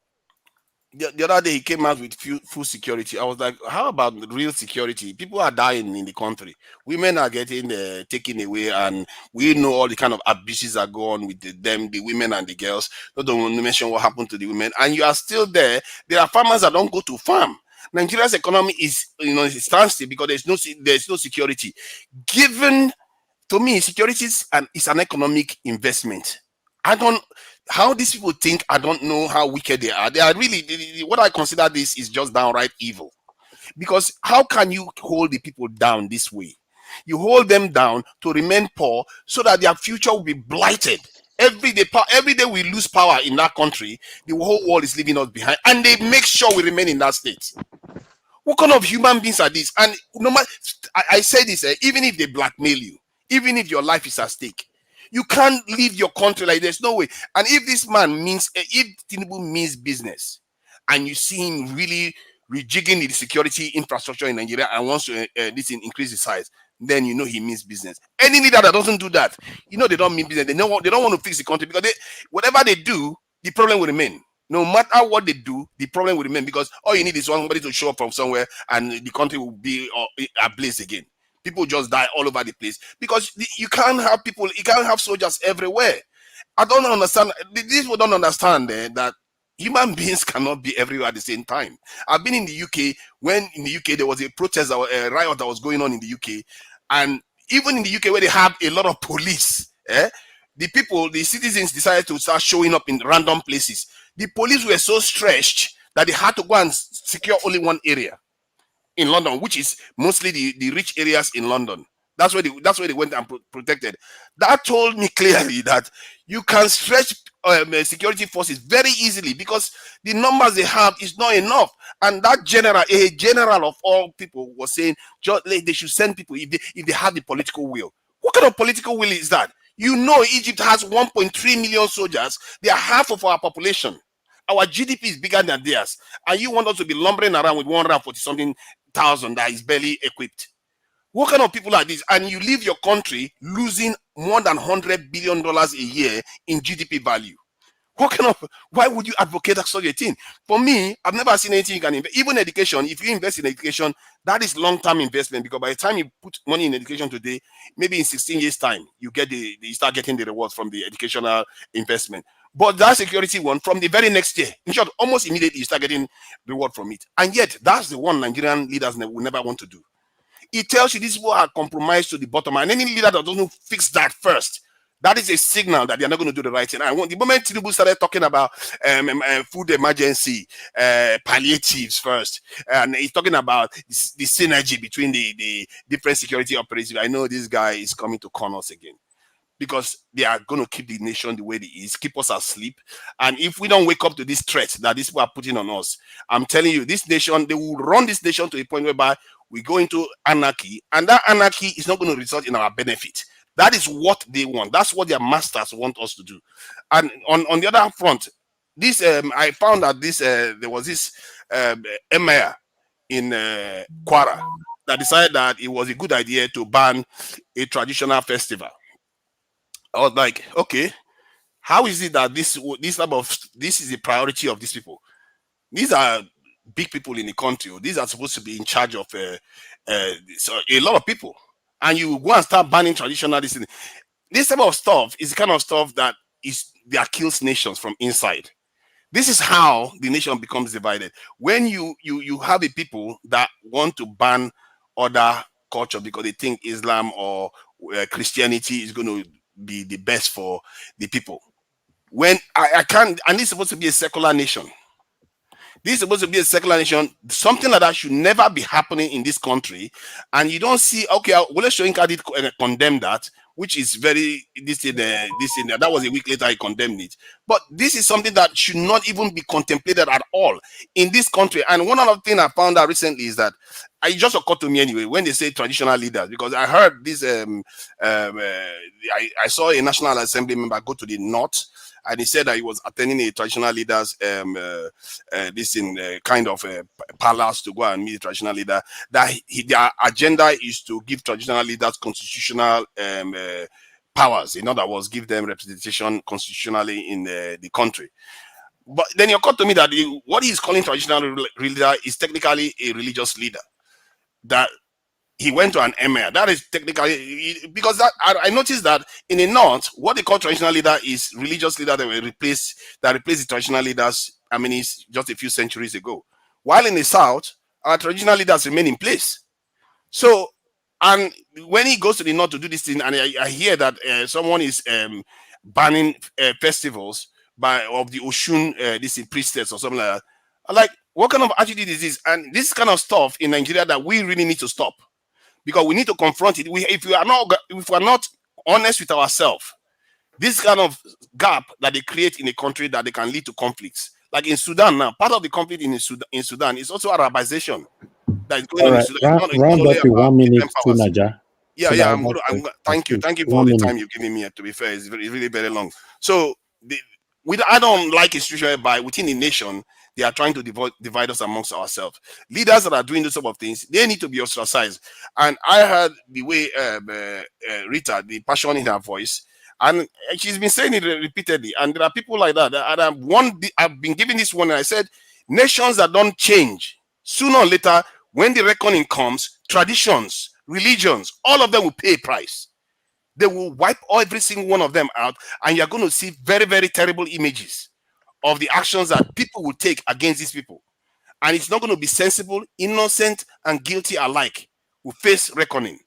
S10: the other day he came out with full security. I was like, how about real security? People are dying in the country. Women are getting taken away, and we know all the kind of abuses that go on with the women and the girls. Don't want to mention what happened to the women. And you are still there. There are farmers that don't go to farm. Nigeria's economy is, it stands still because there's no security. Given, to me, security is an economic investment. How these people think, I don't know how wicked they are. They are really, what I consider this is just downright evil. Because how can you hold the people down this way? You hold them down to remain poor so that their future will be blighted. Every day we lose power in that country, the whole world is leaving us behind, and they make sure we remain in that state. What kind of human beings are these? And no matter, I say this, even if they blackmail you, even if your life is at stake, you can't leave your country like there's no way. And if this man means, if Tinubu means business, and you see him really rejigging the security infrastructure in Nigeria and wants to increase the size, then you know he means business. Any leader that doesn't do that, they don't mean business. They don't want to fix the country, because whatever they do, the problem will remain. No matter what they do, the problem will remain, because all you need is somebody to show up from somewhere and the country will be ablaze again. People just die all over the place, because you can't have soldiers everywhere. I don't understand. These people don't understand that human beings cannot be everywhere at the same time. I've been in the UK, when in the UK there was a protest, a riot that was going on in the UK. And even in the UK, where they have a lot of police, the citizens decided to start showing up in random places. The police were so stretched that they had to go and secure only one area in London, which is mostly the rich areas in London. That's where they went and protected. That told me clearly that you can stretch security forces very easily, because the numbers they have is not enough. And that a general of all people, was saying just they should send people if they have the political will. What kind of political will is that? Egypt has 1.3 million soldiers. They are half of our population. Our GDP is bigger than theirs, and you want us to be lumbering around with 140-something thousand that is barely equipped. What kind of people are these? And you leave your country losing more than $100 billion a year in GDP value. Why would you advocate such a thing? For me, I've never seen anything you can invest. Even education, if you invest in education, that is long-term investment, because by the time you put money in education today, maybe in 16 years' time, you start getting the rewards from the educational investment. But that security one, from the very next year, in short, almost immediately, you start getting reward from it. And yet, that's the one Nigerian leaders will never want to do. It tells you these people are compromised to the bottom, and any leader that doesn't fix that first, that is a signal that they're not going to do the right thing. And the moment Tinubu started talking about food emergency, palliatives first, and he's talking about the synergy between the different security operations, I know this guy is coming to con us again, because they are going to keep the nation the way it is, keep us asleep. And if we don't wake up to this threat that these people are putting on us, I'm telling you, this nation, they will run this nation to a point whereby we go into anarchy, and that anarchy is not going to result in our benefit. That is what they want. That's what their masters want us to do. And on the other front, this I found that there was this emir in Kwara that decided that it was a good idea to ban a traditional festival. I was like, okay, how is it that this is the priority of these people? These are big people in the country. These are supposed to be in charge of a lot of people, and you go and start banning traditional. This type of stuff is the kind of stuff that kills nations from inside. This is how the nation becomes divided. When you have a people that want to ban other culture because they think Islam or Christianity is going to be the best for the people. When I can't, and this is supposed to be a secular nation. This is supposed to be a secular nation. Something like that should never be happening in this country. And you don't see, okay, Wole Soyinka did condemn that, which is very, this in that was a week later he condemned it. But this is something that should not even be contemplated at all in this country. And one other thing I found out recently is that it just occurred to me anyway when they say traditional leaders, because I heard this, I saw a National Assembly member go to the north, and he said that he was attending a traditional leaders this in kind of a palace to go and meet the traditional leader. That their agenda is to give traditional leaders constitutional powers. In other words, give them representation constitutionally in the country. But then it occurred to me that what he's calling traditional leader is technically a religious leader. That he went to an emir. That is technically, because that I noticed that in the north, what they call traditional leader is religious leader that replaced the traditional leaders. I mean, it's just a few centuries ago. While in the south, our traditional leaders remain in place. So, and when he goes to the north to do this thing, and I hear that someone is banning festivals of the Oshun, this priestess or something like that. I'm like, what kind of attitude is this? And this kind of stuff in Nigeria that we really need to stop, because we need to confront it. If we are not honest with ourselves, this kind of gap that they create in a country that they can lead to conflicts. Like in Sudan now, part of the conflict in Sudan is also Arabization that is going
S4: All
S10: on in
S4: right,
S10: Sudan. It's not
S4: round
S10: only
S4: up in
S10: about
S4: 1 minute
S10: different
S4: to
S10: powers.
S4: Naja.
S10: Yeah,
S4: So
S10: yeah.
S4: that
S10: Thank you for all
S4: 1
S10: the
S4: minute.
S10: time you've given me. To be fair, it's really very long. So I don't like a situation whereby within the nation they are trying to divide us amongst ourselves. Leaders that are doing those sort of things, they need to be ostracized. And I heard the way Rita, the passion in her voice, and she's been saying it repeatedly. And there are people like that. And I've been giving this one, and I said, nations that don't change, sooner or later, when the reckoning comes, traditions, religions, all of them will pay a price. They will wipe every single one of them out, and you're going to see very, very terrible images of the actions that people will take against these people. And it's not going to be sensible. Innocent and guilty alike will face reckoning.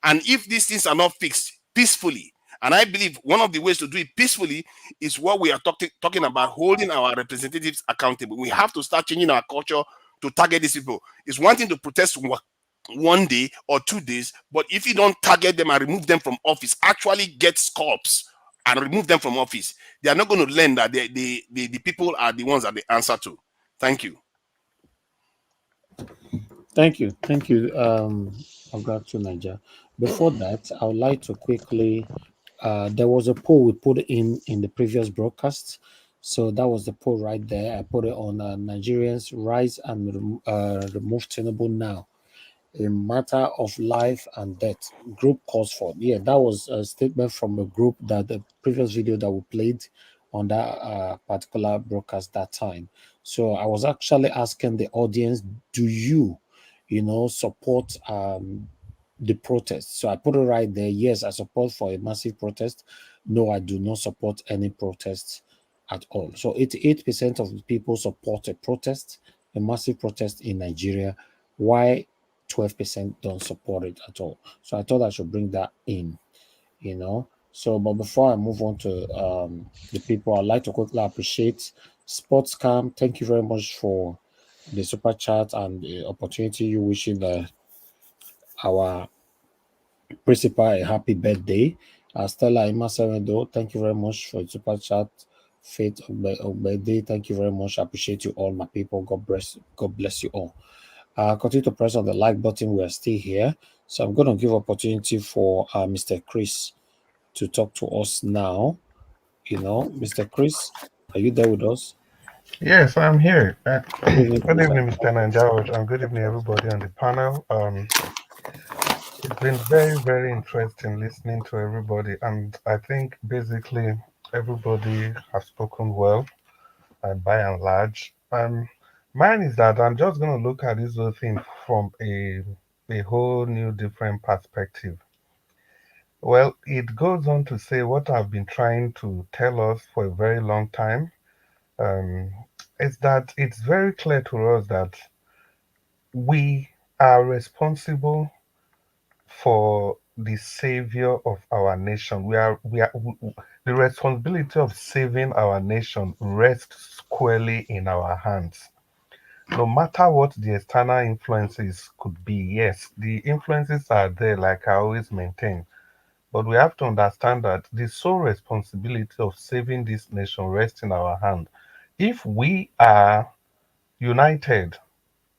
S10: And if these things are not fixed peacefully, and I believe one of the ways to do it peacefully is what we are talking about, holding our representatives accountable. We have to start changing our culture to target these people. It's one thing to protest one day or 2 days, but if you don't target them and remove them from office, actually get scalps and remove them from office, they are not going to learn that the people are the ones that they answer to. Thank you.
S4: Thank you. I've got to Naja. Before that, I would like to quickly. There was a poll we put in the previous broadcast. So that was the poll right there. I put it on Nigerians rise and remove Tinubu now. A matter of life and death. Group calls for. Yeah, that was a statement from a group that the previous video that we played on that particular broadcast that time. So I was actually asking the audience, do you, support the protest? So I put it right there. Yes, I support for a massive protest. No, I do not support any protest at all. So 88% of the people support a protest, a massive protest in Nigeria. Why 12% don't support it at all? So I thought I should bring that in, So, but before I move on to the people, I'd like to quickly appreciate Sportscam. Thank you very much for the super chat and the opportunity you wishing our principal a happy birthday. Stella Ima thank you very much for the super chat. Faith of birthday, thank you very much. I appreciate you all, my people. God bless you all. Continue to press on the like button. We are still here. So I'm going to give opportunity for Mr. Chris to talk to us now. Mr. Chris, are you there with us?
S11: Yes, I'm here.
S4: Good evening,
S11: Good
S4: Chris.
S11: evening, Mr. Nanjawaj, and good evening, everybody on the panel. It's been very, very interesting listening to everybody, and I think basically everybody has spoken well, and by and large. Mine is that I'm just going to look at this whole thing from a whole new, different perspective. Well, it goes on to say what I've been trying to tell us for a very long time, um, is that it's very clear to us that we are responsible for the savior of our nation. The responsibility of saving our nation rests squarely in our hands. No matter what the external influences could be, yes, the influences are there, like I always maintain. But we have to understand that the sole responsibility of saving this nation rests in our hand. If we are united,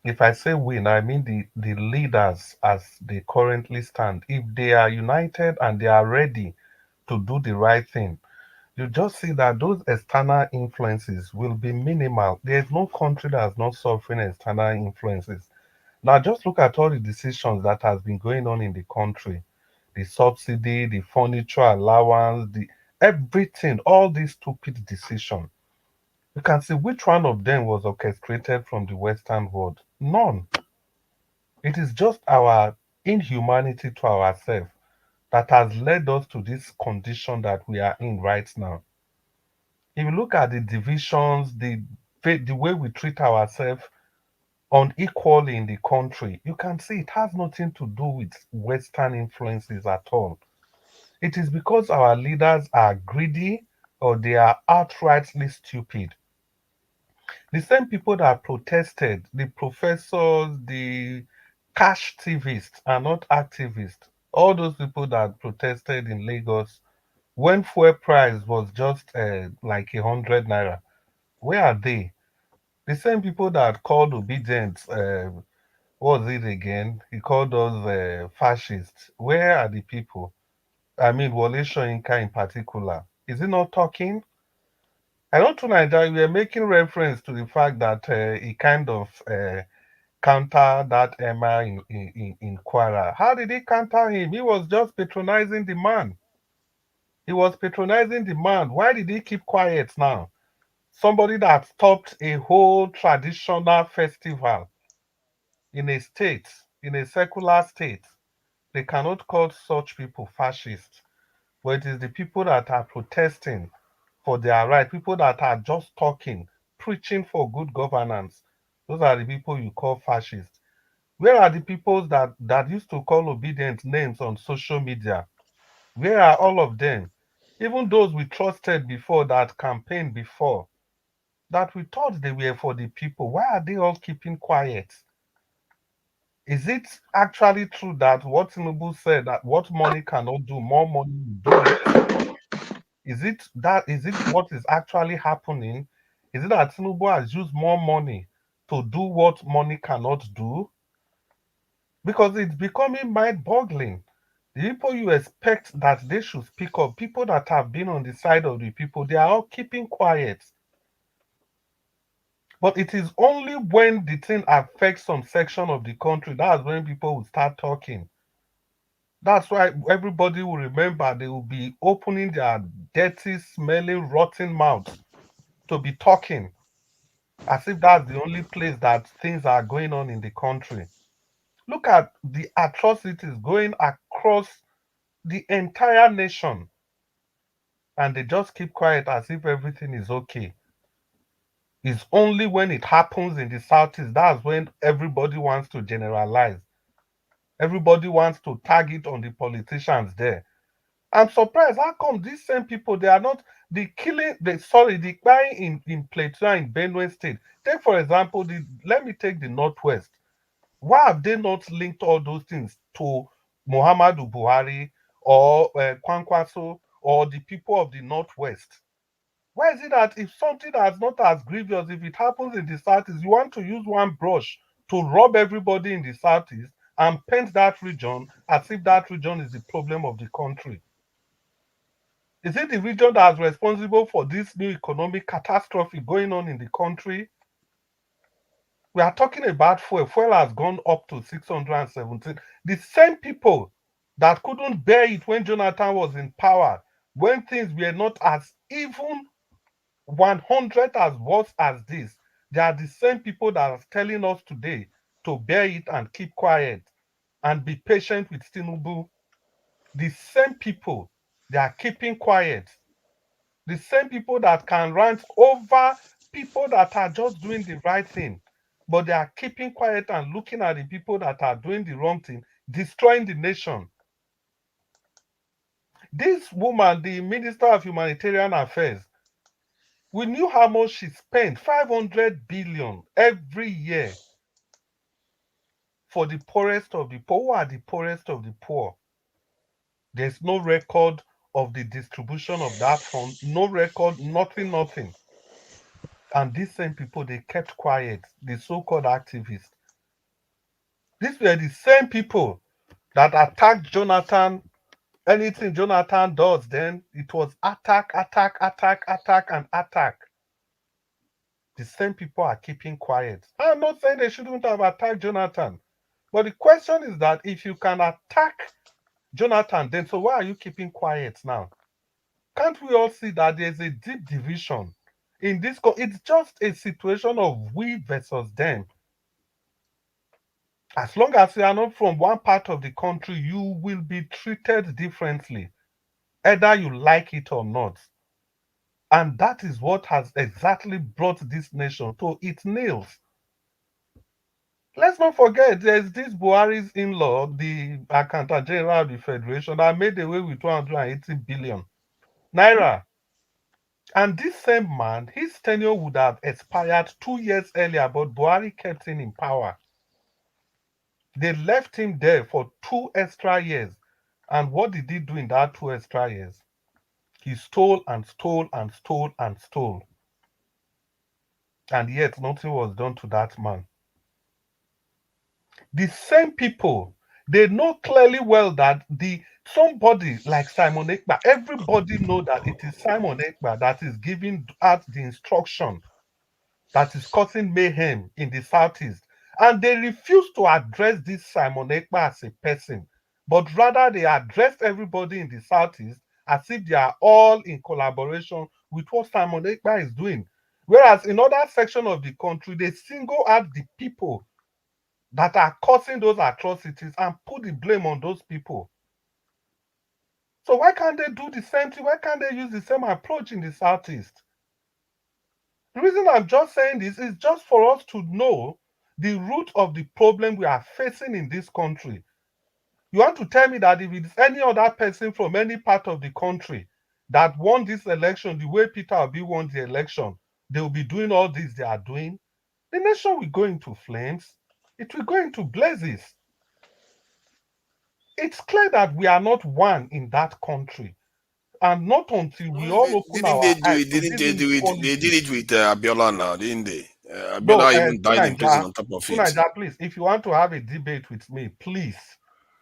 S11: if I say we, now I mean the leaders as they currently stand, if they are united and they are ready to do the right thing, you just see that those external influences will be minimal. There is no country that is not suffering external influences. Now just look at all the decisions that has been going on in the country. The subsidy, the furniture allowance, the everything, all these stupid decisions. You can see which one of them was orchestrated from the Western world. None. It is just our inhumanity to ourselves that has led us to this condition that we are in right now. If you look at the divisions, the way we treat ourselves unequally in the country, you can see it has nothing to do with Western influences at all. It is because our leaders are greedy or they are outrightly stupid. The same people that protested, the professors, the cash activists are not activists. All those people that protested in Lagos when fuel price was just like 100 naira, where are they? The same people that called obedient, what was it again? He called us fascists. Where are the people? I mean, Wole Soyinka in particular. Is he not talking? I don't know that we are making reference to the fact that he kind of counter that Emma in Kwara. How did he counter him? He was just patronizing the man. He was patronizing the man. Why did he keep quiet now? Somebody that stopped a whole traditional festival in a state, in a secular state. They cannot call such people fascists, but it is the people that are protesting for their right, people that are just talking, preaching for good governance. Those are the people you call fascists. Where are the people that used to call obedient names on social media? Where are all of them? Even those we trusted before, that campaigned before, that we thought they were for the people. Why are they all keeping quiet? Is it actually true that what Tinubu said, that what money cannot do, more money will do it? Is it what is actually happening? Is it that Tinubu has used more money to do what money cannot do? Because it's becoming mind-boggling. The people you expect that they should speak up, people that have been on the side of the people, they are all keeping quiet. But it is only when the thing affects some section of the country, that's when people will start talking. That's why everybody will remember they will be opening their dirty, smelling, rotten mouths to be talking as if that's the only place that things are going on in the country. Look at the atrocities going across the entire nation, and they just keep quiet as if everything is okay. It's only when it happens in the southeast that's when everybody wants to generalize. Everybody wants to tag it on the politicians there. I'm surprised. How come these same people they are not the killing? The guy in Plateau in Benue State. Take for example let me take the Northwest. Why have they not linked all those things to Muhammadu Buhari or Kwankwaso or the people of the Northwest? Why is it that if something that's not as grievous, if it happens in the Southeast, you want to use one brush to rub everybody in the Southeast and paint that region as if that region is the problem of the country? Is it the region that's responsible for this new economic catastrophe going on in the country? We are talking about fuel. Fuel has gone up to 617. The same people that couldn't bear it when Jonathan was in power, when things were not as even 100 as worse as this, they are the same people that are telling us today to bear it and keep quiet and be patient with Tinubu. The same people, they are keeping quiet. The same people that can rant over people that are just doing the right thing, but they are keeping quiet and looking at the people that are doing the wrong thing, destroying the nation. This woman, the Minister of Humanitarian Affairs, we knew how much she spent, 500 billion every year for the poorest of the poor. Who are the poorest of the poor? There's no record of the distribution of that fund, no record, nothing. And these same people, they kept quiet, the so-called activists. These were the same people that attacked Jonathan. Anything Jonathan does, then it was attack, and attack. The same people are keeping quiet. I'm not saying they shouldn't have attacked Jonathan. But the question is that if you can attack Jonathan, then so why are you keeping quiet now? Can't we all see that there's a deep division in this? It's just a situation of we versus them. As long as you are not from one part of the country, you will be treated differently, either you like it or not. And that is what has exactly brought this nation to its knees. Let's not forget, there's this Buhari's in-law, the Accountant General of the Federation, that made away with 280 billion naira. And this same man, his tenure would have expired 2 years earlier, but Buhari kept him in power. They left him there for 2 extra years. And what did he do in that 2 extra years? He stole and stole and stole and stole. And yet nothing was done to that man. The same people, they know clearly well that somebody like Simon Ekpa, everybody know that it is Simon Ekpa that is giving out the instruction that is causing mayhem in the Southeast. And they refuse to address this Simon Ekpa as a person, but rather they address everybody in the Southeast as if they are all in collaboration with what Simon Ekpa is doing. Whereas in other sections of the country, they single out the people that are causing those atrocities and put the blame on those people. So why can't they do the same thing? Why can't they use the same approach in the Southeast? The reason I'm just saying this is just for us to know the root of the problem we are facing in this country. You want to tell me that if it's any other person from any part of the country that won this election the way Peter Obi won the election, they will be doing all this they are doing? The nation will go into flames. It will go into blazes. It's clear that we are not one in that country. And not until we all open our eyes.
S10: They did it with Abiola now, didn't they? Abiola even died in prison on top of it.
S11: Naija, please, if you want to have a debate with me, please,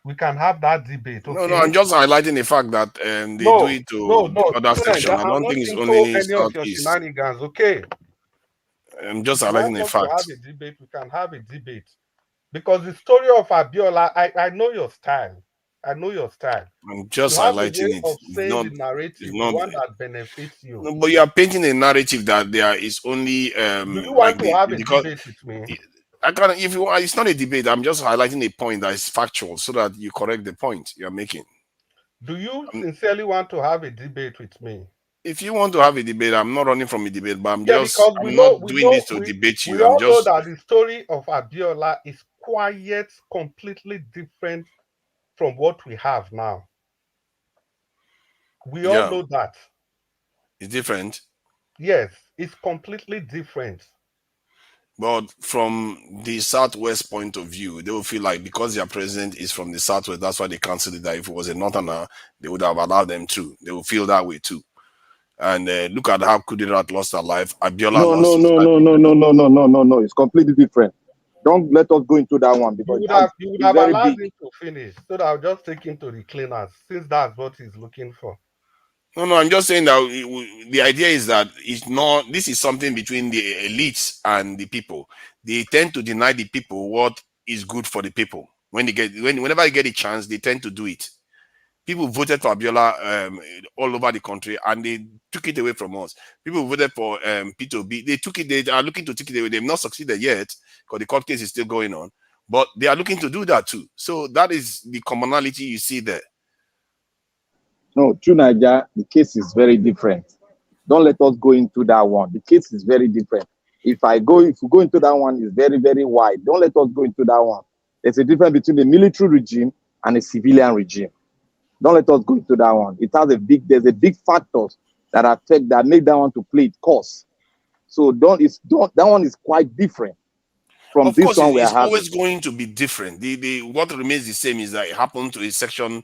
S11: we can have that debate. Okay?
S10: No, I'm just highlighting the fact that they do it to other section. I don't think it's only
S11: any of your shenanigans, okay?
S10: I'm just highlighting the fact.
S11: Have a debate, we can have a debate. Because the story of Abiola, I know your style. I'm
S10: just highlighting it.
S11: The narrative, the one that benefits you.
S10: No, but you are painting a narrative that there is only.
S11: Do you want to have a debate with me?
S10: I can't. If you want, it's not a debate. I'm just highlighting a point that is factual, so that you correct the point you are making.
S11: Do you sincerely want to have a debate with me?
S10: If you want to have a debate, I'm not running from a debate, but I'm not doing this to debate you.
S11: We all know that the story of Abiola is completely different from what we have now. We all know that.
S10: It's different?
S11: Yes, it's completely different.
S10: But from the Southwest point of view, they will feel like because their president is from the Southwest, that's why they cancelled it. That if it was a Northerner, they would have allowed them to. They will feel that way too. And look at how Kudirat lost her life. Abiola
S8: No. It's completely different. Don't let us go into that one because
S11: you would have allowed him to finish. So that I'll just take him to the cleaners since that's what he's looking for.
S10: No, I'm just saying that the idea is that it's not. This is something between the elites and the people. They tend to deny the people what is good for the people. Whenever they get a chance, they tend to do it. People voted for Abiola all over the country, and they took it away from us. People voted for Peter Obi. They took it. They are looking to take it away. They've not succeeded yet because the court case is still going on. But they are looking to do that too. So that is the commonality you see there.
S8: No, true Naija, the case is very different. Don't let us go into that one. The case is very different. If we go into that one, it's very, very wide. Don't let us go into that one. There's a difference between a military regime and a civilian regime. Don't let us go into that one. There's a big factors that make that one to play its course. So that one is quite different from
S10: Of
S8: this
S10: course,
S8: one we are
S10: it's
S8: having.
S10: always going to be different. The what remains the same is that it happened to a section.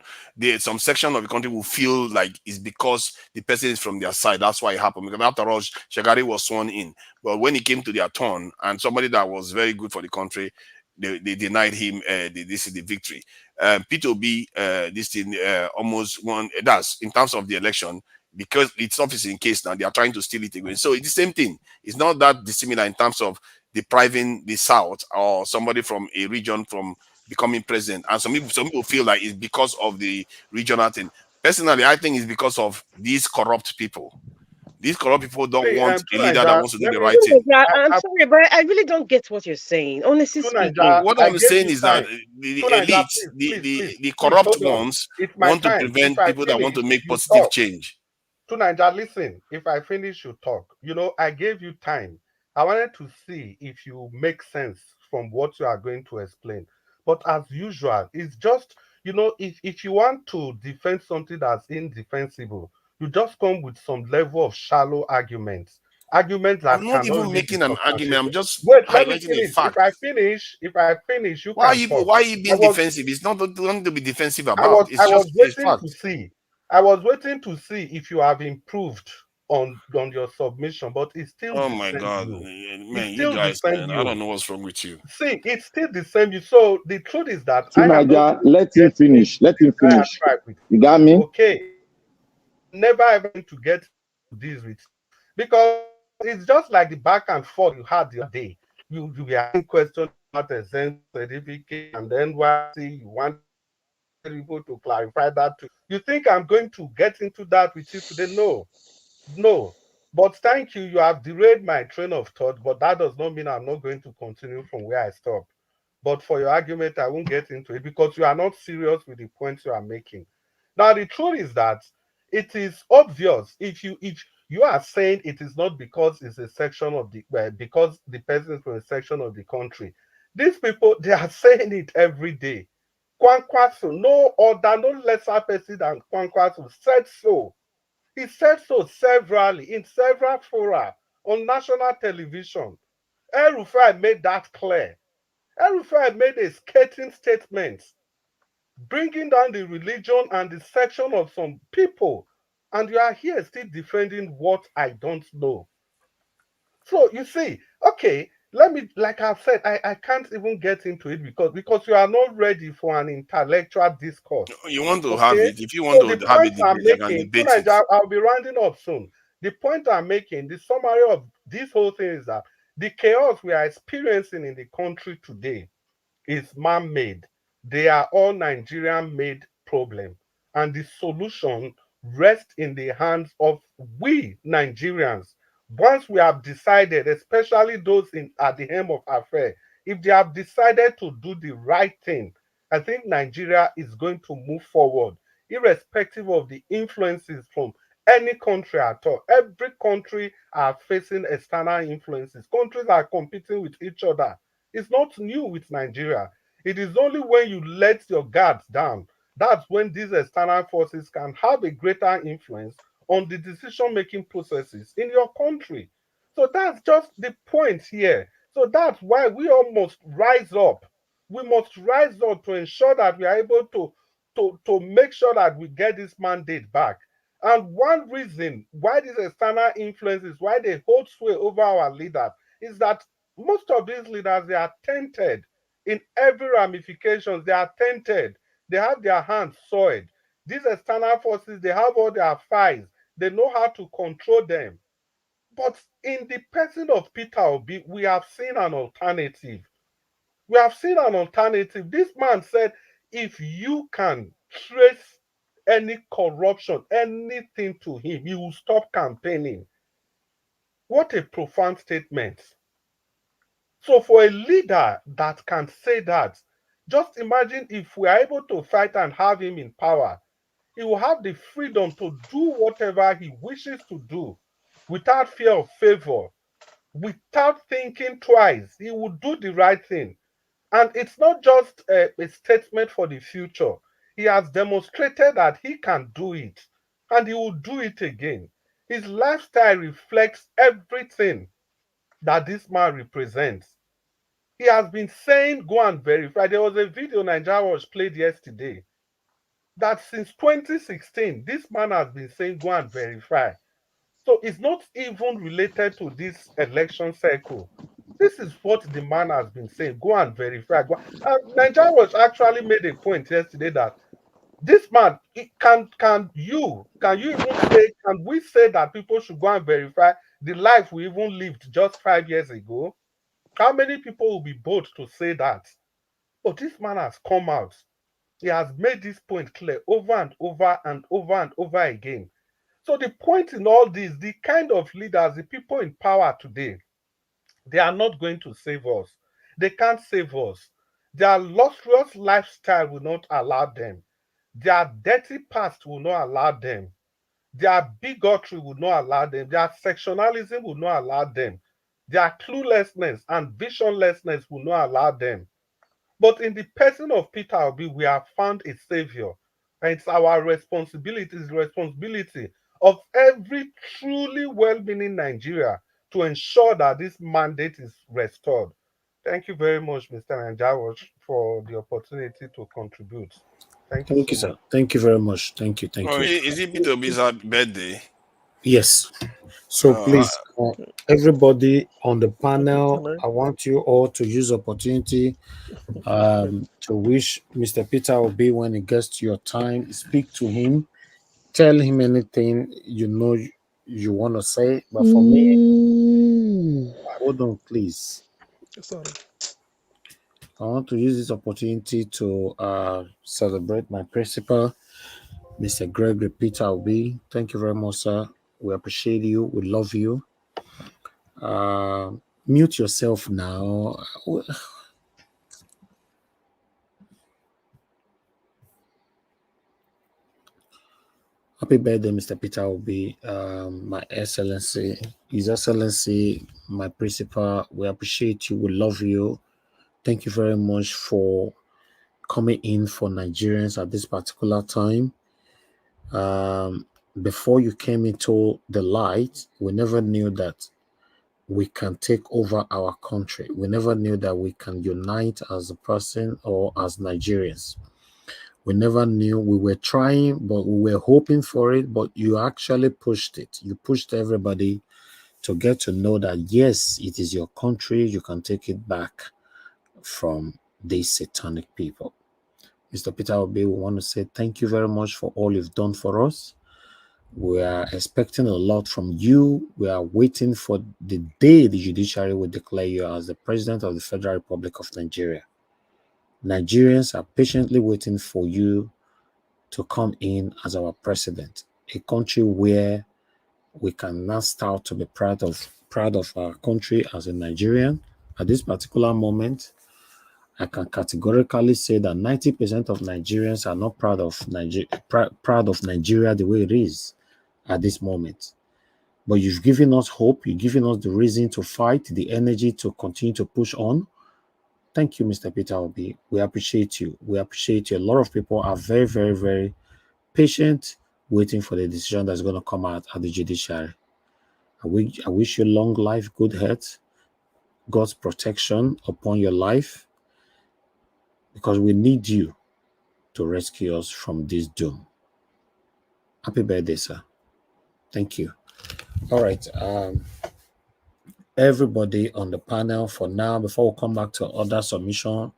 S10: Some section of the country will feel like it's because the person is from their side. That's why it happened. Because after all, Shagari was sworn in, but when it came to their turn, and somebody that was very good for the country, they denied him. This is the victory. Peter Obi, this thing almost won. That's in terms of the election. Because it's obviously in case now they are trying to steal it again. So it's the same thing. It's not that dissimilar in terms of depriving the South or somebody from a region from becoming president. And some people feel like it's because of the regional thing. Personally, I think it's because of these corrupt people. These corrupt people don't want a leader that wants to do the right thing.
S5: I'm sorry, but I really don't get what you're saying. Honestly speaking,
S10: What I'm saying is that the elites, the corrupt ones,
S11: It's my
S10: want to
S11: time. If
S10: prevent
S11: I
S10: people that want
S11: finish,
S10: to make
S11: you
S10: positive
S11: talk.
S10: change.
S11: Naija, listen, if I finish, you talk. I gave you time. I wanted to see if you make sense from what you are going to explain. But as usual, it's just, if you want to defend something that's indefensible, you just come with some level of shallow arguments. Arguments
S10: I'm
S11: that
S10: not
S11: cannot
S10: even
S11: really be
S10: making an argument. I'm
S11: substantiated.
S10: just
S11: Wait, let me
S10: highlighting a
S11: finish.
S10: fact.
S11: If I finish, you can talk.
S10: Why are you being defensive? It's not nothing to be defensive about. It's
S11: I was
S10: just a
S11: waiting to
S10: fact.
S11: see. I was waiting to see if you have improved on your submission, but it's still
S10: Oh
S11: the
S10: my
S11: same
S10: God,
S11: you. It's
S10: man, you
S11: still the
S10: guys,
S11: same
S10: man, I
S11: you.
S10: don't know what's wrong with you.
S11: See, it's still the same you. So the truth is that
S8: So
S11: I am not
S8: Naija, let him
S11: getting
S8: finish. Let him finish.
S11: tribe with
S8: You got me?
S11: okay. Never ever going to get this with because it's just like the back and forth you had the other day. You were asking questions about the Zen certificate, and then you want people to clarify that too. You think I'm going to get into that with you today? No, no. But thank you. You have derailed my train of thought, but that does not mean I'm not going to continue from where I stopped. But for your argument, I won't get into it because you are not serious with the points you are making. Now, the truth is that it is obvious if you are saying it is not because it's a section of the because the person is from a section of the country. These people they are saying it every day. Kwankwaso, no other, no lesser person than Kwankwaso said so. He said so severally in several fora on national television. El-Rufai made that clear. El-Rufai made a scathing statement, bringing down the religion and the section of some people. And you are here still defending what I don't know. So you see, okay, let me, like I've said, I can't even get into it because you are not ready for an intellectual discourse.
S10: You want to have
S11: Okay?
S10: it. If you want
S11: So the
S10: to have a
S11: point I'm
S10: debate, I can
S11: making,
S10: debate it.
S11: I'll be rounding up soon. The point I'm making, the summary of this whole thing is that the chaos we are experiencing in the country today is man-made. They are all Nigerian-made problem. And the solution rests in the hands of we Nigerians. Once we have decided, especially those at the helm of affairs, if they have decided to do the right thing, I think Nigeria is going to move forward, irrespective of the influences from any country at all. Every country are facing external influences. Countries are competing with each other. It's not new with Nigeria. It is only when you let your guards down that's when these external forces can have a greater influence on the decision-making processes in your country. So that's just the point here. So that's why we all must rise up. We must rise up to ensure that we are able to make sure that we get this mandate back. And one reason why these external influences, why they hold sway over our leaders, is that most of these leaders, they are tainted in every ramifications. They are tainted. They have their hands soiled. These external forces, they have all their files. They know how to control them. But in the person of Peter Obi, we have seen an alternative. We have seen an alternative. This man said, if you can trace any corruption, anything to him, he will stop campaigning. What a profound statement. So for a leader that can say that, just imagine if we are able to fight and have him in power, he will have the freedom to do whatever he wishes to do. without fear of favor, without thinking twice. He will do the right thing. And it's not just a statement for the future. He has demonstrated that he can do it, and he will do it again. His lifestyle reflects everything that this man represents. He has been saying, go and verify. There was a video Nigeria was played yesterday that since 2016, this man has been saying, go and verify. So it's not even related to this election cycle. This is what the man has been saying. Go and verify. Nigeria was actually made a point yesterday that this man, can you even say, can we say that people should go and verify the life we even lived just 5 years ago? How many people will be bold to say that? But this man has come out. He has made this point clear over and over and over and over again. So the point in all this, the kind of leaders, the people in power today, they are not going to save us. They can't save us. Their luxurious lifestyle will not allow them. Their dirty past will not allow them. Their bigotry will not allow them. Their sectionalism will not allow them. Their cluelessness and visionlessness will not allow them. But in the person of Peter Obi, we have found a savior. And it's our responsibility, it's the responsibility of every truly well-meaning Nigeria to ensure that this mandate is restored. Thank you very much, Mr. Nanjawa, for the opportunity to contribute. Thank you so
S4: Sir.
S11: much.
S4: Thank you very much. Thank you. Thank
S10: Oh,
S4: you.
S10: is it Peter Obi's birthday?
S4: Yes. So please, everybody on the panel,
S6: Can
S4: I want you all to use opportunity to wish Mr. Peter Obi when it gets to your time. Speak to him. Tell him anything you want to say. But for me, hold on, please.
S6: Sorry.
S4: I want to use this opportunity to celebrate my principal, Mr. Gregory Peter Obi. Thank you very much, sir. We appreciate you. We love you. Mute yourself now. Happy birthday, Mr. Peter Obi, my excellency, His Excellency, my principal. We appreciate you. We love you. Thank you very much for coming in for Nigerians at this particular time. Before you came into the light, we never knew that we can take over our country. We never knew that we can unite as a person or as Nigerians. We never knew. We were trying, but we were hoping for it, but you actually pushed it. You pushed everybody to get to know that, yes, it is your country. You can take it back from these satanic people. Mr. Peter Obi, we want to say thank you very much for all you've done for us. We are expecting a lot from you. We are waiting for the day the judiciary will declare you as the President of the Federal Republic of Nigeria. Nigerians are patiently waiting for you to come in as our president, a country where we can now start to be proud of our country as a Nigerian. At this particular moment, I can categorically say that 90% of Nigerians are not proud of Nigeria the way it is at this moment. But you've given us hope. You've given us the reason to fight, the energy to continue to push on. Thank you, Mr. Peter Obi. We appreciate you. We appreciate you. A lot of people are very, very, very patient, waiting for the decision that's going to come out at the judiciary. I wish you long life, good health, God's protection upon your life, because we need you to rescue us from this doom. Happy birthday, sir. Thank you. All right. Everybody on the panel for now, before we come back to other submission,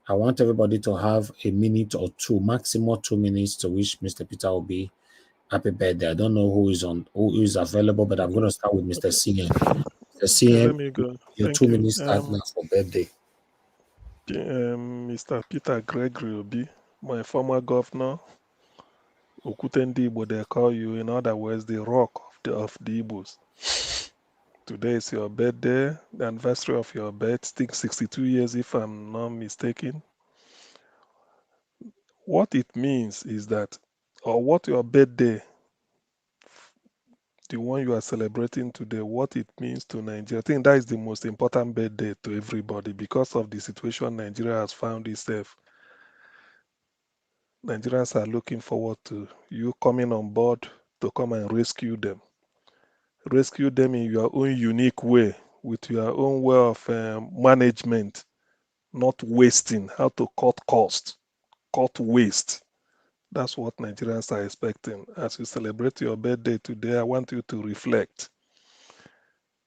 S4: I want everybody to have a minute or two, maximum 2 minutes, to wish Mr. Peter Obi happy birthday. I don't know who is available, but I'm going to start with Mr. CM. Mr. CM,
S6: Let me go.
S4: your
S6: Thank
S4: 2
S6: you.
S4: minutes start now for birthday.
S6: Mr. Peter Gregory Obi, my former governor, Okutendi Igbo, they call you, in other words, the rock of the Igbos. Today is your birthday, the anniversary of your birth, 62 years if I'm not mistaken. What it means is that, or what your birthday the one you are celebrating today, what it means to Nigeria. I think that is the most important birthday to everybody because of the situation Nigeria has found itself. Nigerians are looking forward to you coming on board to come and rescue them. Rescue them in your own unique way, with your own way of management, not wasting, how to cut costs, cut waste. That's what Nigerians are expecting. As you celebrate your birthday today, I want you to reflect.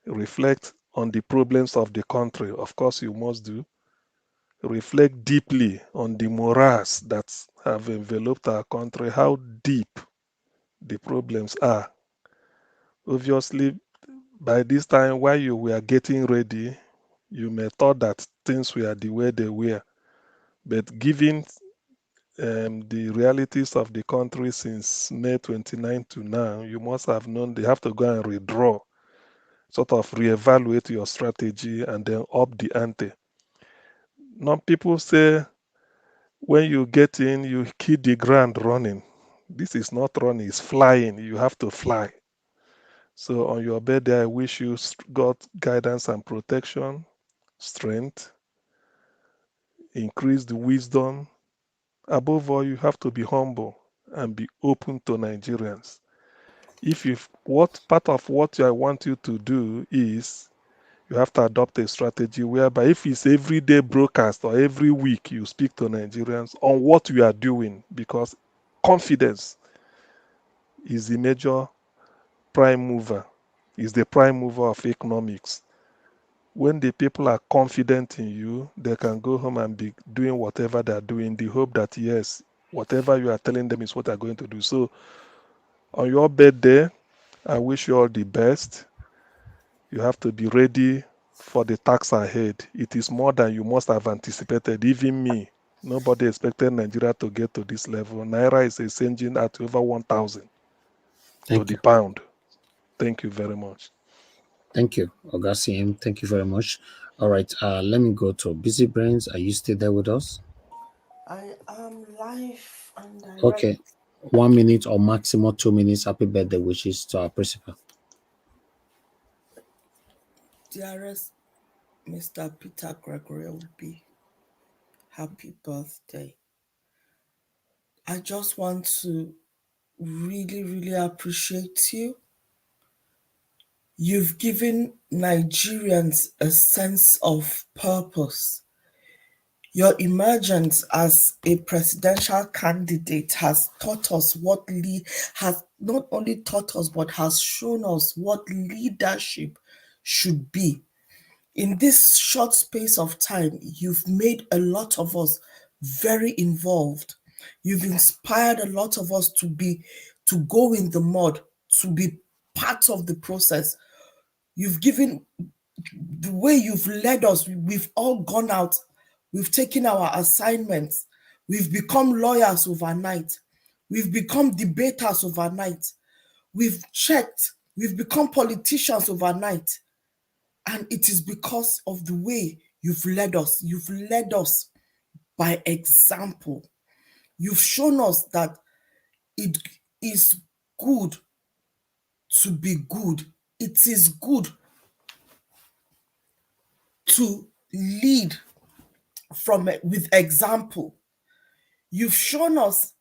S6: Reflect on the problems of the country. Of course, you must do. Reflect deeply on the morass that have enveloped our country, how deep the problems are. Obviously, by this time, while you were getting ready, you may thought that things were the way they were. But given the realities of the country since May 29 to now, you must have known they have to go and redraw, sort of reevaluate your strategy and then up the ante. Now, people say when you get in, you hit the ground running. This is not running, it's flying. You have to fly. So, on your birthday, I wish you God guidance and protection, strength, increased wisdom. Above all, you have to be humble and be open to Nigerians. If you what part of what I want you to do is you have to adopt a strategy whereby if it's everyday broadcast or every week you speak to Nigerians on what you are doing, because confidence is the major prime mover, is the prime mover of economics. When the people are confident in you, they can go home and be doing whatever they're doing, the hope that yes, whatever you are telling them is what they're going to do. So on your birthday, I wish you all the best. You have to be ready for the tax ahead. It is more than you must have anticipated. Even me, nobody expected Nigeria to get to this level. Naira is ascending at over 1,000 to the pound. Thank you very much.
S4: Thank you, Ogasiim. Thank you very much. All right, let me go to Busy Brains. Are you still there with us?
S9: I am live and direct.
S4: Okay, 1 minute or maximum 2 minutes. Happy birthday wishes to our principal.
S9: Dearest Mr. Peter Gregory Obi, happy birthday. I just want to really, really appreciate you. You've given Nigerians a sense of purpose. Your emergence as a presidential candidate has taught us has not only taught us, but has shown us what leadership should be. In this short space of time, you've made a lot of us very involved. You've inspired a lot of us to go in the mud, to be part of the process. You've given the way you've led us, we've all gone out, we've taken our assignments, we've become lawyers overnight, we've become debaters overnight, we've checked, we've become politicians overnight. And it is because of the way you've led us. You've led us by example. You've shown us that it is good to be good. It is good to lead with example. You've shown us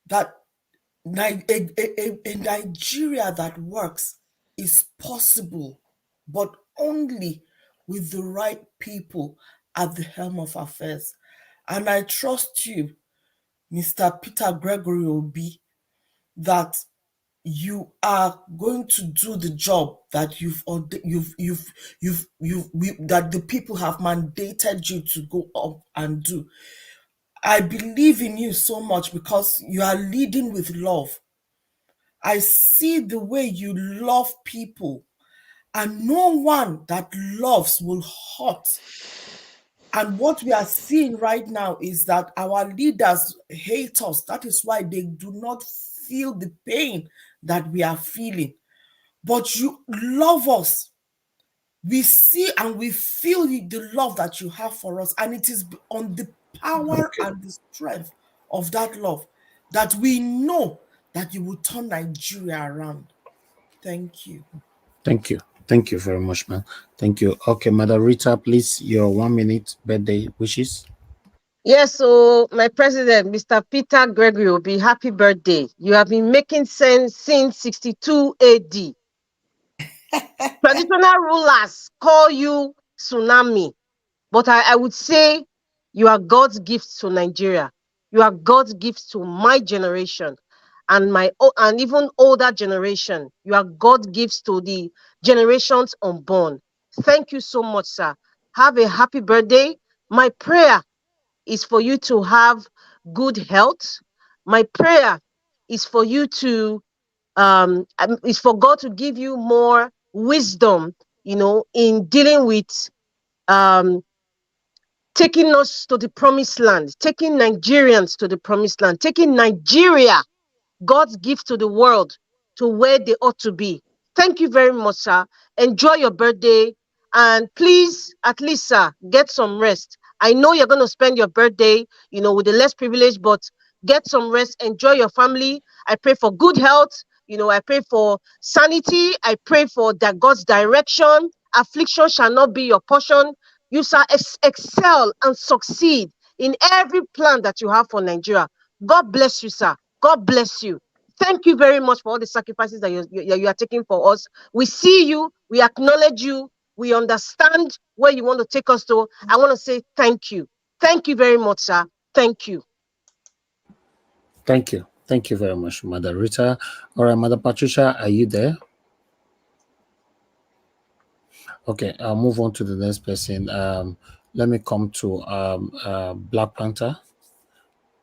S9: that a Nigeria that works is possible, but only with the right people at the helm of affairs. And I trust you, Mr. Peter Gregory Obi, that you are going to do the job that that the people have mandated you to go up and do. I believe in you so much because you are leading with love. I see the way you love people, and no one that loves will hurt. And what we are seeing right now is that our leaders hate us. That is why they do not feel the pain that we are feeling. But you love us. We see and we feel the love that you have for us. And it is on the power and the strength of that love that we know that you will turn Nigeria around. Thank you.
S4: Thank you. Thank you very much, man. Thank you. Okay, Madam Rita, please, your 1 minute birthday wishes.
S5: Yes, so my president, Mr. Peter Gregory Obi, happy birthday. You have been making sense since 62 AD. Traditional rulers call you tsunami, but I would say you are God's gift to Nigeria. You are God's gift to my generation and and even older generation. You are God's gifts to the generations unborn. Thank you so much, sir. Have a happy birthday. My prayer is for you to have good health. My prayer is for you to is for God to give you more wisdom, in dealing with um taking us to the promised land, taking Nigerians to the promised land, taking Nigeria, God's gift to the world, to where they ought to be. Thank you very much, sir. Enjoy your birthday. And please, at least, sir, get some rest. I know you're going to spend your birthday, with the less privilege, but get some rest. Enjoy your family. I pray for good health. I pray for sanity. I pray for that God's direction. Affliction shall not be your portion. You shall excel and succeed in every plan that you have for Nigeria. God bless you, sir. God bless you. Thank you very much for all the sacrifices that you are taking for us. We see you. We acknowledge you. We understand where you want to take us to. I want to say thank you. Thank you very much, sir. Thank you.
S4: Thank you. Thank you very much, Mother Rita. All right, Mother Patricia, are you there? Okay, I'll move on to the next person. Let me come to Black Panther.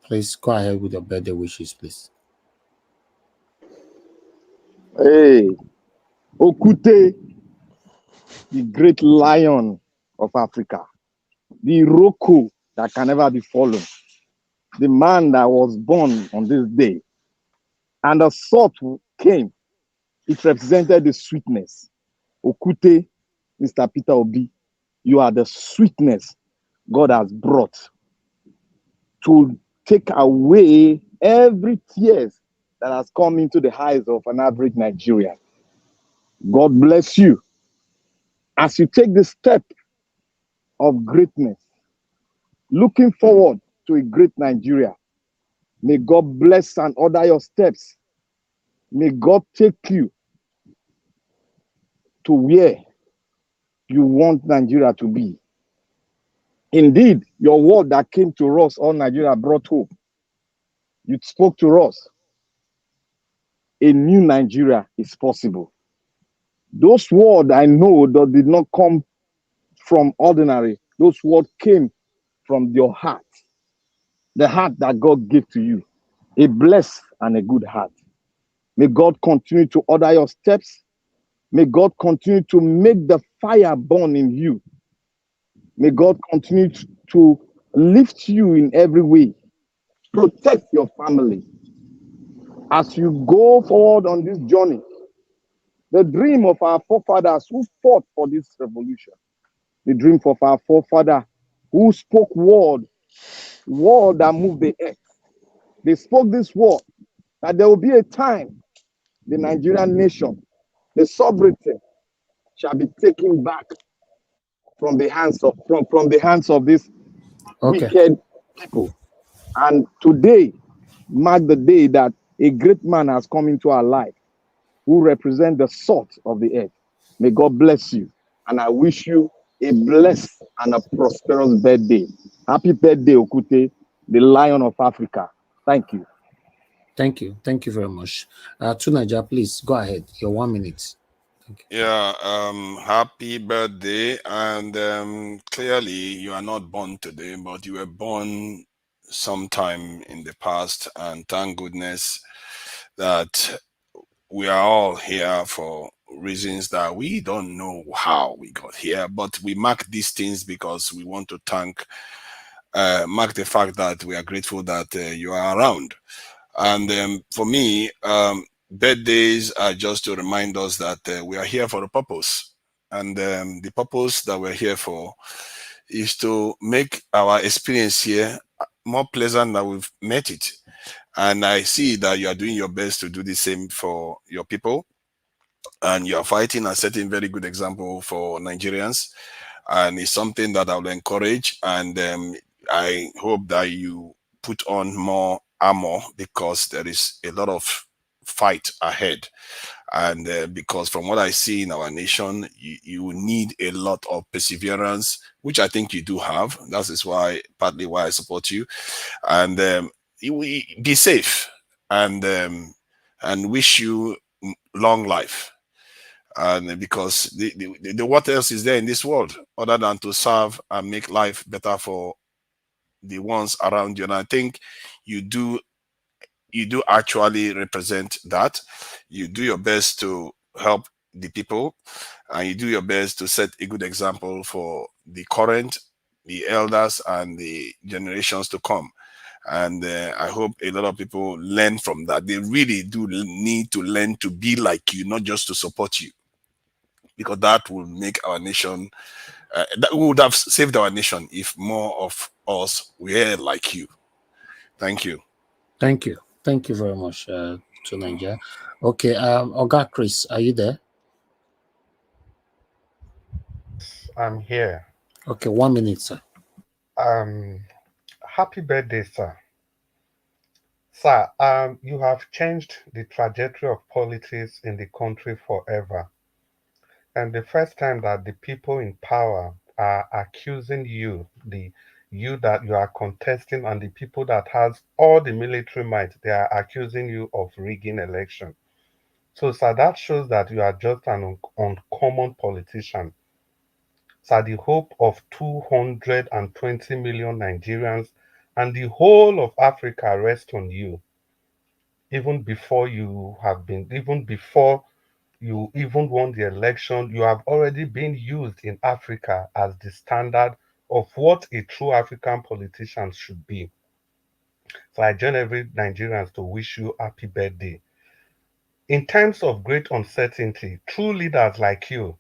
S4: Please go ahead with your birthday wishes, please.
S8: Hey, Okute, the great lion of Africa, the Roko that can never be followed, the man that was born on this day. And the salt came, it represented the sweetness. Okute, Mr. Peter Obi, you are the sweetness God has brought to take away every tears that has come into the eyes of an average Nigerian. God bless you as you take the step of greatness, looking forward to a great Nigeria. May God bless and order your steps. May God take you to where you want Nigeria to be. Indeed, your word that came to us, all Nigeria brought hope. You spoke to us. A new Nigeria is possible. Those words I know that did not come from ordinary. Those words came from your heart. The heart that God gave to you. A blessed and a good heart. May God continue to order your steps. May God continue to make the fire burn in you. May God continue to lift you in every way. Protect your family. As you go forward on this journey, the dream of our forefathers who fought for this revolution, the dream of our forefather who spoke word that moved the earth. They spoke this word that there will be a time the Nigerian nation, the sovereignty, shall be taken back from the hands of these wicked people. And today mark the day that a great man has come into our life who represents the salt of the earth. May God bless you. And I wish you a blessed and a prosperous birthday. Happy birthday, Okute, the Lion of Africa. Thank you.
S4: Thank you. Thank you very much. Tunaja, please go ahead. Your 1 minute.
S10: Yeah, happy birthday. And clearly you are not born today, but you were born sometime in the past. And thank goodness that we are all here for reasons that we don't know how we got here, but we mark these things because we want to mark the fact that we are grateful that you are around. And for me, birthdays are just to remind us that we are here for a purpose. And the purpose that we're here for is to make our experience here more pleasant than we've met it. And I see that you are doing your best to do the same for your people. and you are fighting and setting very good example for Nigerians, and it's something that I will encourage. And I hope that you put on more armor, because there is a lot of fight ahead. And because from what I see in our nation, you need a lot of perseverance, which I think you do have. That is why, partly why I support you. And be safe, and wish you long life. And because what else is there in this world other than to serve and make life better for the ones around you? And I think you do actually represent that. You do your best to help the people, and you do your best to set a good example for the current, the elders, and the generations to come. And I hope a lot of people learn from that. They really do need to learn to be like you, not just to support you, because that will make our nation, that would have saved our nation if more of us were like you. Thank you.
S4: Thank you. Thank you very much, to Nigeria. Okay, Oga Chris, are you there?
S11: I'm here.
S4: Okay, 1 minute, sir.
S11: Happy birthday, sir. Sir, you have changed the trajectory of politics in the country forever. And the first time that the people in power are accusing you, you that you are contesting, and the people that has all the military might, they are accusing you of rigging election. So, sir, that shows that you are just an uncommon politician. Sir, the hope of 220 million Nigerians and the whole of Africa rests on you. Even before even before you even won the election, you have already been used in Africa as the standard of what a true African politician should be. So I join every Nigerian to wish you happy birthday. In times of great uncertainty, true leaders like you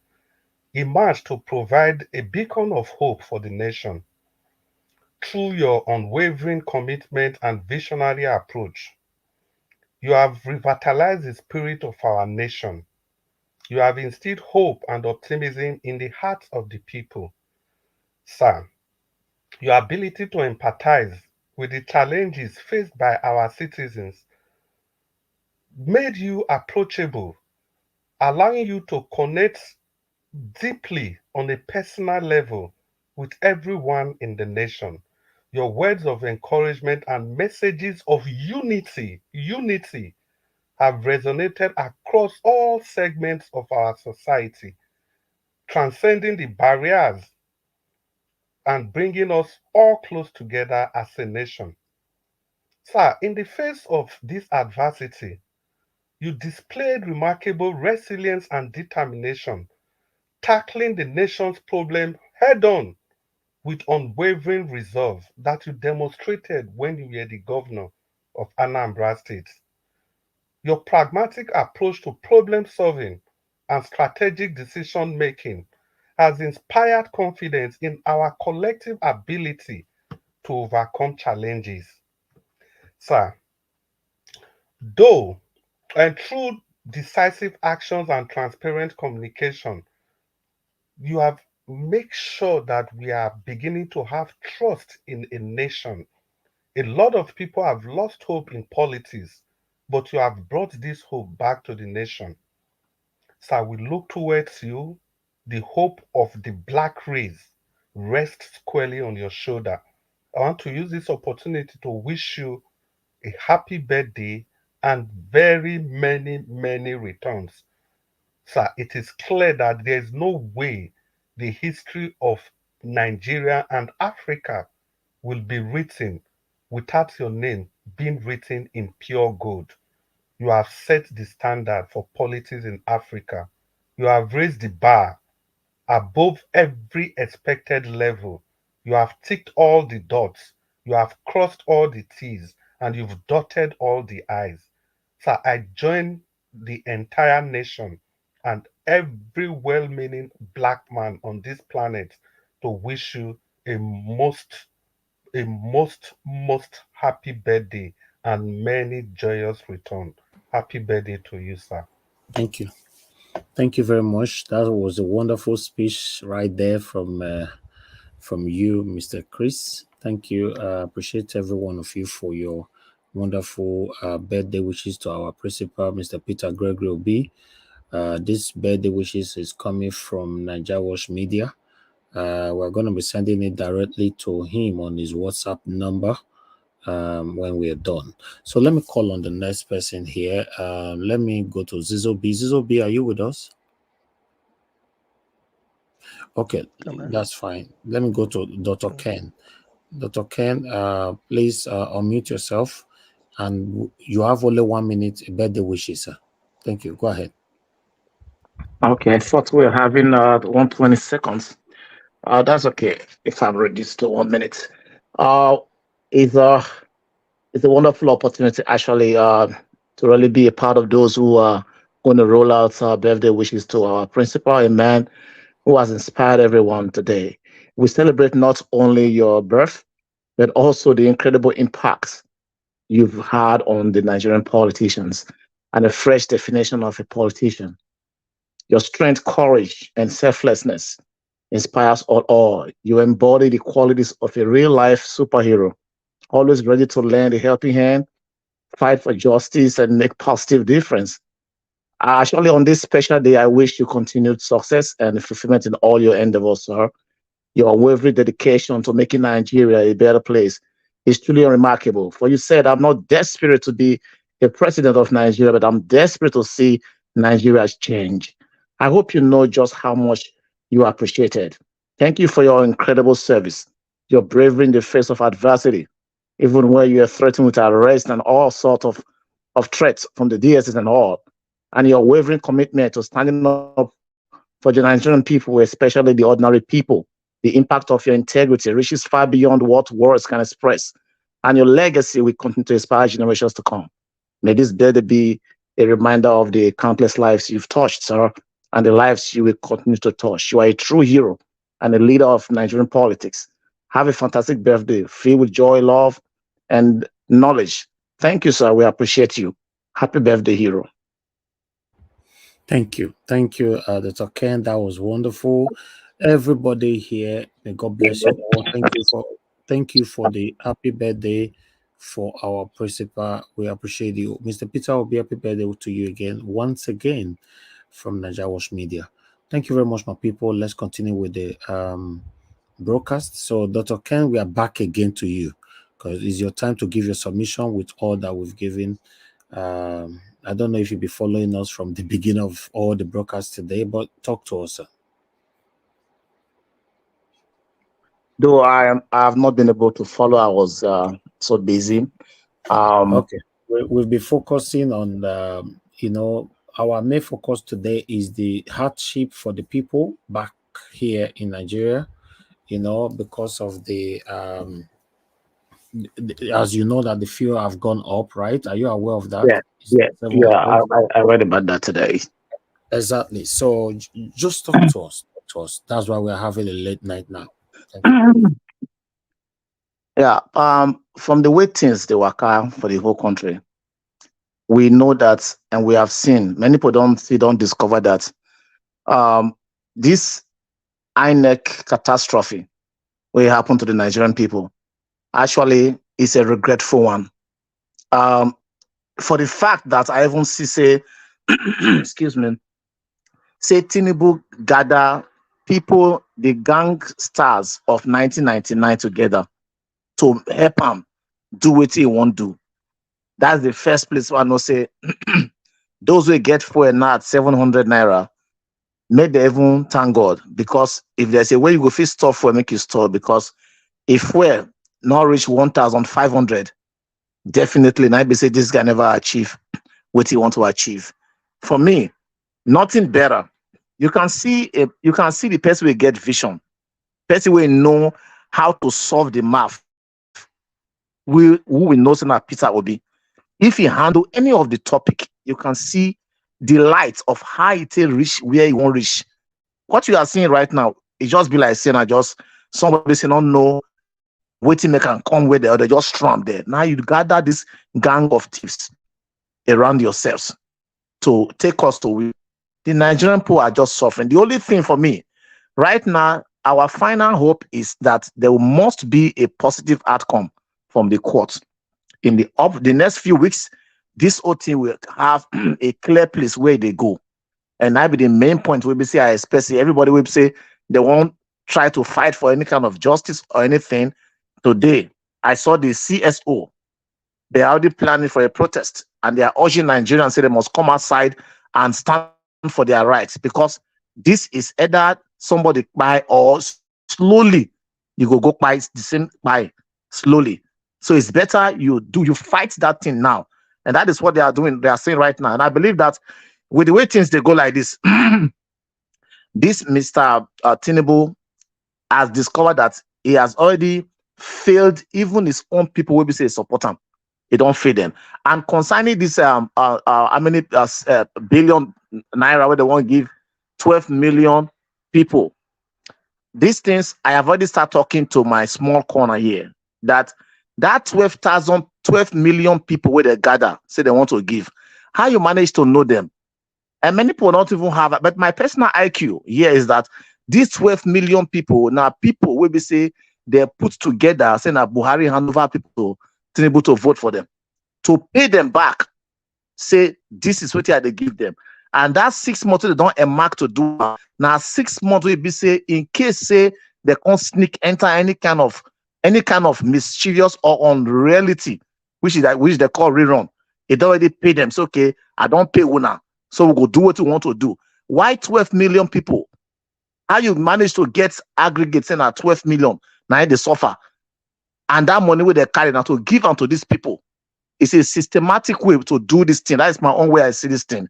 S11: emerge to provide a beacon of hope for the nation. Through your unwavering commitment and visionary approach, you have revitalized the spirit of our nation. You have instilled hope and optimism in the hearts of the people. Sir, your ability to empathize with the challenges faced by our citizens made you approachable, allowing you to connect deeply on a personal level with everyone in the nation. Your words of encouragement and messages of unity have resonated across all segments of our society, transcending the barriers and bringing us all close together as a nation. Sir, in the face of this adversity, you displayed remarkable resilience and determination, tackling the nation's problem head on with unwavering resolve that you demonstrated when you were the governor of Anambra State. Your pragmatic approach to problem solving and strategic decision making has inspired confidence in our collective ability to overcome challenges. Sir, though and through decisive actions and transparent communication, you have made sure that we are beginning to have trust in a nation. A lot of people have lost hope in politics, but you have brought this hope back to the nation. Sir, we look towards you. The hope of the black race rests squarely on your shoulder. I want to use this opportunity to wish you a happy birthday and very many, many returns. Sir, it is clear that there is no way the history of Nigeria and Africa will be written without your name being written in pure gold. You have set the standard for politics in Africa. You have raised the bar above every expected level. You have ticked all the dots, you have crossed all the T's, and you've dotted all the I's. So I join the entire nation and every well meaning black man on this planet to wish you a most happy birthday and many joyous return. Happy birthday to you, sir.
S4: Thank you. Thank you very much. That was a wonderful speech right there from you, Mr. Chris. Thank you. Appreciate every one of you for your wonderful birthday wishes to our principal, Mr. Peter Gregory Obi. This birthday wishes is coming from Niger Wash Media. We're going to be sending it directly to him on his WhatsApp number when we're done. So let me call on the next person here. Let me go to Zizo B. Zizo B, are you with us? Okay, that's fine. Let me go to Dr. Ken. Dr. Ken, please unmute yourself, and you have only 1 minute birthday wishes, sir. Thank you. Go ahead.
S12: Okay, I thought we were having 120 seconds. That's okay if I'm reduced to 1 minute. It's a it's a wonderful opportunity actually to really be a part of those who are going to roll out birthday wishes to our principal, a man who has inspired everyone today. We celebrate not only your birth, but also the incredible impacts you've had on the Nigerian politicians and a fresh definition of a politician. Your strength, courage, and selflessness inspires all. You embody the qualities of a real life superhero, always ready to lend a helping hand, fight for justice, and make positive difference. Actually, on this special day, I wish you continued success and fulfillment in all your endeavors, sir. Your unwavering dedication to making Nigeria a better place is truly remarkable. For you said, I'm not desperate to be a president of Nigeria, but I'm desperate to see Nigeria's change. I hope you know just how much you are appreciated. Thank you for your incredible service, your bravery in the face of adversity, even when you are threatened with arrest and all sorts of threats from the DSS and all, and your wavering commitment to standing up for the Nigerian people, especially the ordinary people. The impact of your integrity reaches far beyond what words can express, and your legacy will continue to inspire generations to come. May this day be a reminder of the countless lives you've touched, sir, and the lives you will continue to touch. You are a true hero and a leader of Nigerian politics. Have a fantastic birthday, filled with joy, love, and knowledge. Thank you, sir. We appreciate you. Happy birthday, hero.
S4: Thank you. Thank you, Dr. Ken. That was wonderful. Everybody here, may God bless you all. Thank you for the happy birthday for our principal. We appreciate you. Mr. Peter will be happy birthday to you again, once again, from Niger Wash Media. Thank you very much, my people. Let's continue with the broadcast. So, Dr. Ken, we are back again to you because it's your time to give your submission with all that we've given. I don't know if you'll be following us from the beginning of all the broadcasts today, but talk to us, sir.
S12: Though I have not been able to follow, I was so busy.
S4: Okay, we'll be focusing on, our main focus today is the hardship for the people back here in Nigeria, because of as you know that the fuel have gone up, right? Are you aware of that?
S12: Yeah. I read about that today.
S4: Exactly. So just talk to us. That's why we're having a late night now. Thank you.
S12: Yeah. From the way things they work out for the whole country, we know that, and we have seen many people don't discover that this INEC catastrophe will happen to the Nigerian people actually is a regretful one. For the fact that I even see say Tinubu gather people, the gangsters of 1999 together to help him do what he won't do. That's the first place where I know say those who get fuel now at 700 naira, make them even thank God, because if there's a way you go fit store fuel, make you store, because if fuel not reach 1,500, definitely not be say this guy never achieve what he want to achieve. For me, nothing better. You can see the person will get vision, person will know how to solve the math. Who will know say na Peter Obi. If he handle any of the topic, you can see the light of how it will reach where he won't reach. What you are seeing right now, it just be like saying, I just somebody say don't know waiting they can come where they are, they just strong there. Now you gather this gang of thieves around yourselves to take us to The Nigerian people are just suffering. The only thing for me right now, our final hope is that there must be a positive outcome from the court. In the next few weeks, this whole thing will have a clear place where they go. And I be the main point will be say, especially everybody will say they won't try to fight for any kind of justice or anything. Today, I saw the CSO. They are already planning for a protest, and they are urging Nigerians say they must come outside and stand for their rights, because this is either somebody buy or slowly you go buy the same buy slowly. So it's better you fight that thing now. And that is what they are doing. They are saying right now. And I believe that with the way things they go like this, this Mr. Tinubu has discovered that he has already failed even his own people will be say support him. He don't fail them. And concerning this how many billion naira where they want to give 12 million people, these things I have already started talking to my small corner here that 12 million people where they gather say they want to give. How you manage to know them? And many people don't even have it. But my personal IQ here is that these 12 million people now people will be say they're put together saying that Buhari hand over people to able to vote for them, to pay them back, say this is what they give them. And that 6 months they don't mark to do now 6 months will be say in case say they can't sneak enter any kind of mischievous or unreality, which they call rerun. It already paid them. So okay, I don't pay una, so we go do what you want to do. Why 12 million people? How you manage to get aggregates in at 12 million? Now they suffer. And that money where they carry now to give unto these people. It's a systematic way to do this thing. That is my own way I see this thing.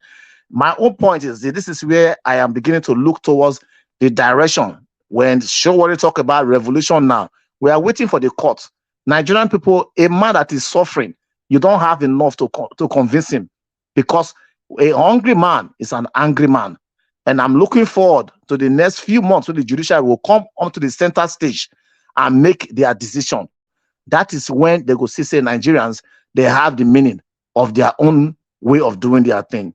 S12: My own point is that this is where I am beginning to look towards the direction. When Showore talk about revolution now, we are waiting for the court. Nigerian people, a man that is suffering, you don't have enough to convince him, because a hungry man is an angry man. And I'm looking forward to the next few months when the judiciary will come onto the center stage and make their decision. That is when they go see, say, Nigerians, they have the meaning of their own way of doing their thing.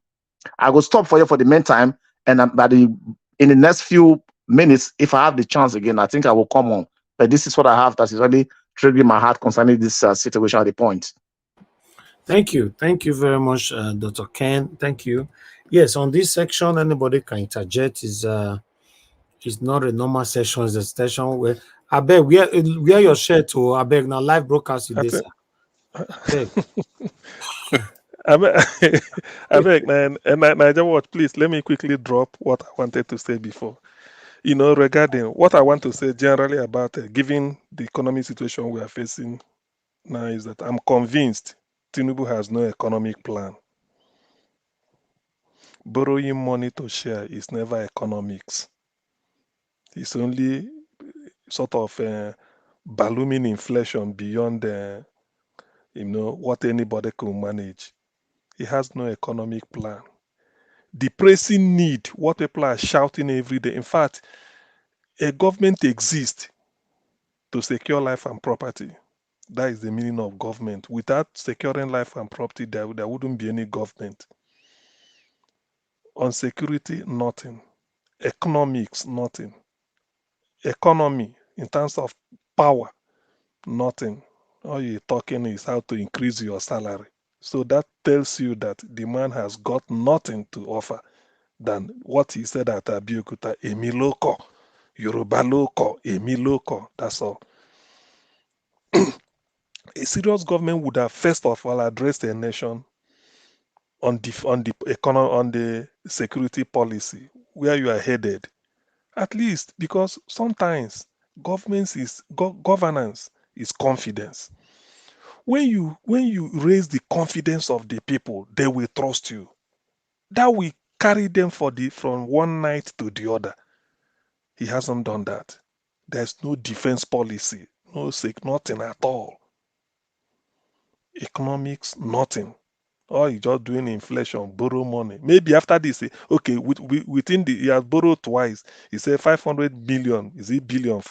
S12: I will stop for you for the meantime, and in the next few minutes, if I have the chance again, I think I will come on. But this is what I have that is really triggering my heart concerning this situation at the point.
S4: Thank you very much, Dr. Ken. Thank you. Yes, on this section, anybody can interject. It's not a normal session; it's a session where I beg wear your shirt to I beg now live broadcast with this.
S6: I beg, man, and what? Please let me quickly drop what I wanted to say before. Regarding what I want to say generally about given the economic situation we are facing now, is that I'm convinced Tinubu has no economic plan. Borrowing money to share is never economics. It's only sort of ballooning inflation beyond what anybody can manage. He has no economic plan. The pressing need, what people are shouting every day. In fact, a government exists to secure life and property. That is the meaning of government. Without securing life and property, there wouldn't be any government. On security, nothing. Economics, nothing. Economy, in terms of power, nothing. All you're talking is how to increase your salary. So that tells you that the man has got nothing to offer than what he said at Abiyokuta, Emi Loko, Yoruba Loko, Emi Loko. That's all. A serious government would have first of all addressed the nation on the security policy, where you are headed. At least, because sometimes governance is confidence. When you raise the confidence of the people, they will trust you. That will carry them from one night to the other. He hasn't done that. There's no defense policy, nothing at all. Economics, nothing. All he's just doing inflation, borrow money. Maybe after this, okay, within he has borrowed twice. He said 500 billion, is it billion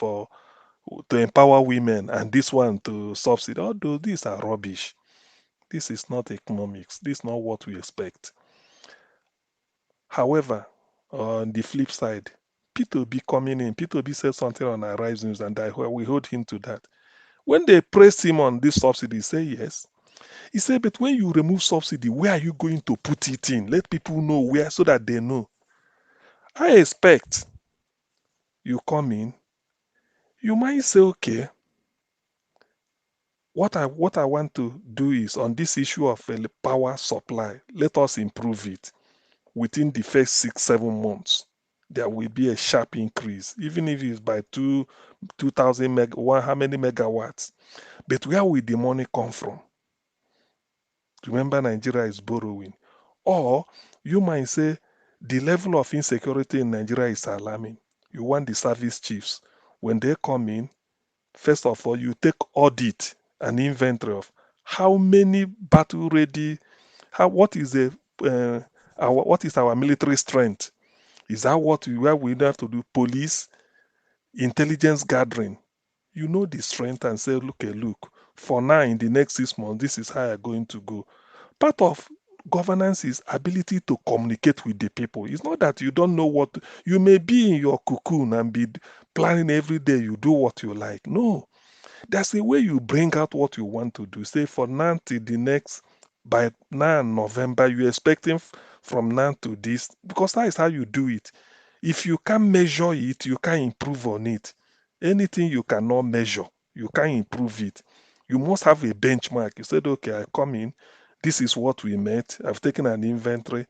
S6: to empower women, and this one to subsidy. Although these are rubbish. This is not economics. This is not what we expect. However, On the flip side, Peter Obi coming in, Peter Obi said something on Arise News, and we hold him to that. When they pressed him on this subsidy, he said yes. He said, but when you remove subsidy, where are you going to put it in? Let people know where so that they know. I expect you come in, you might say, okay, what I want to do is on this issue of power supply, let us improve it. Within the first 6-7 months, there will be a sharp increase, even if it's by 2,000 how many megawatts. But where will the money come from? Remember, Nigeria is borrowing. Or you might say the level of insecurity in Nigeria is alarming. You want the service chiefs, when they come in, first of all, you take audit and inventory of how many battle ready, what is our military strength? Is that where we have to do police, intelligence gathering? You know the strength and say, look, for now, in the next 6 months, this is how you're going to go. Part of governance is ability to communicate with the people. It's not that you don't know what, you may be in your cocoon and be planning every day, you do what you like. No, there's a way you bring out what you want to do. Say for now till the next, by now November, you're expecting from now to this, because that is how you do it. If you can't measure it, you can't improve on it. Anything you cannot measure, you can't improve it. You must have a benchmark. You said, okay, I come in, this is what we met. I've taken an inventory.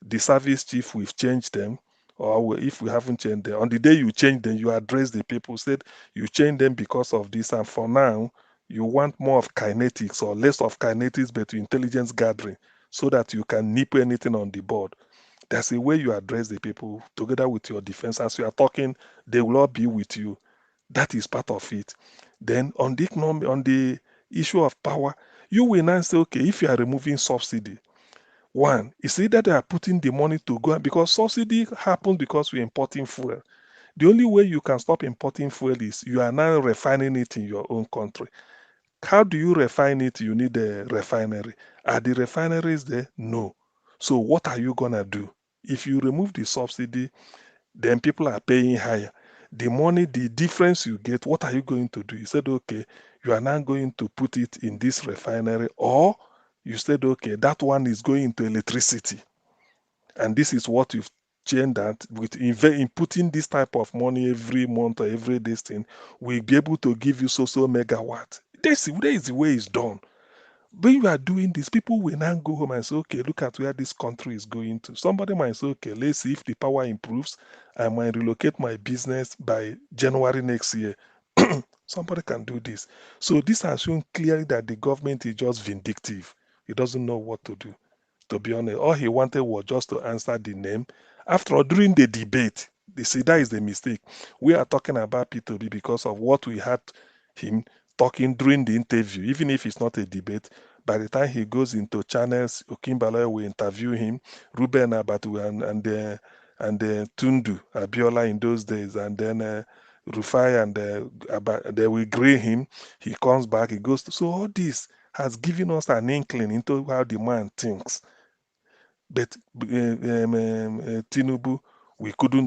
S6: The service chief, we've changed them. Or if we haven't changed them, on the day you change them, you address the people, said you change them because of this. And for now, you want more of kinetics or less of kinetics, but intelligence gathering so that you can nip anything on the board. There's a way you address the people together with your defense. As you are talking, they will all be with you. That is part of it. Then on the issue of power, you will now say, okay, if you are removing subsidy, one, it's either they are putting the money to go, because subsidy happens because we're importing fuel. The only way you can stop importing fuel is you are now refining it in your own country. How do you refine it? You need a refinery. Are the refineries there? No. So what are you going to do? If you remove the subsidy, then people are paying higher. The money, the difference you get, what are you going to do? You said, okay, you are now going to put it in this refinery, or you said, okay, that one is going into electricity. And this is what you've changed that with in putting this type of money every month or every day thing, we'll be able to give you so megawatt. There is the way it's done. When you are doing this, people will now go home and say, okay, look at where this country is going to. Somebody might say, okay, let's see if the power improves. I might relocate my business by January next year. Somebody can do this. So this has shown clearly that the government is just vindictive. It doesn't know what to do. To be honest, all he wanted was just to answer the name. After all, during the debate, they see that is the mistake. We are talking about Peter Obi because of what we had him talking during the interview, even if it's not a debate. By the time he goes into channels, Okimbalo will interview him, Ruben Abatu and Tundu Abiola in those days, and then Rufai and they will grey him. He comes back, he goes to, so all this has given us an inkling into how the man thinks. But Tinubu,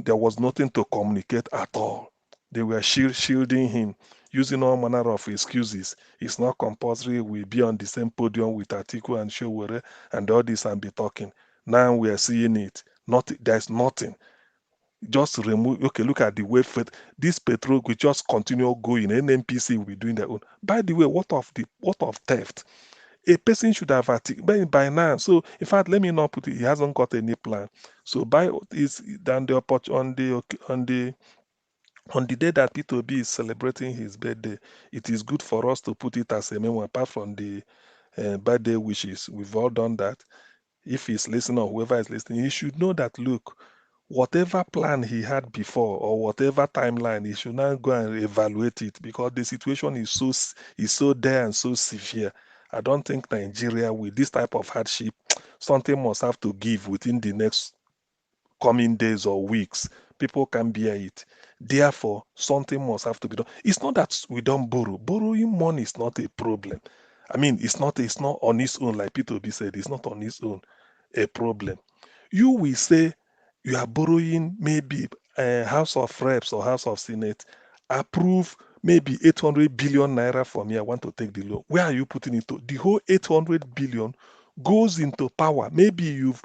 S6: there was nothing to communicate at all. They were shielding him, using all manner of excuses. It's not compulsory. We'll be on the same podium with Atiku and Showore and all this and be talking. Now we are seeing it. There's nothing. Just remove, okay, look at the way this petrol will just continue going. NNPC will be doing their own. By the way, what of theft? A person should have by now. So in fact, let me not put it. He hasn't got any plan. So by is on the day that Peter Obi is celebrating his birthday, it is good for us to put it as a memo. Apart from the birthday wishes, we've all done that. If he's listening or whoever is listening, he should know that look, whatever plan he had before or whatever timeline, he should now go and evaluate it, because the situation is so dire and so severe. I don't think Nigeria, with this type of hardship, something must have to give within the next coming days or weeks. People can bear it. Therefore, something must have to be done. It's not that we don't borrow. Borrowing money is not a problem. I mean, it's not on its own, like Peter Obi said, it's not on its own a problem. You will say You are borrowing maybe House of Reps or House of Senate approve maybe 800 billion naira for me. I want to take the loan. Where are you putting it to? The whole 800 billion goes into power. Maybe you've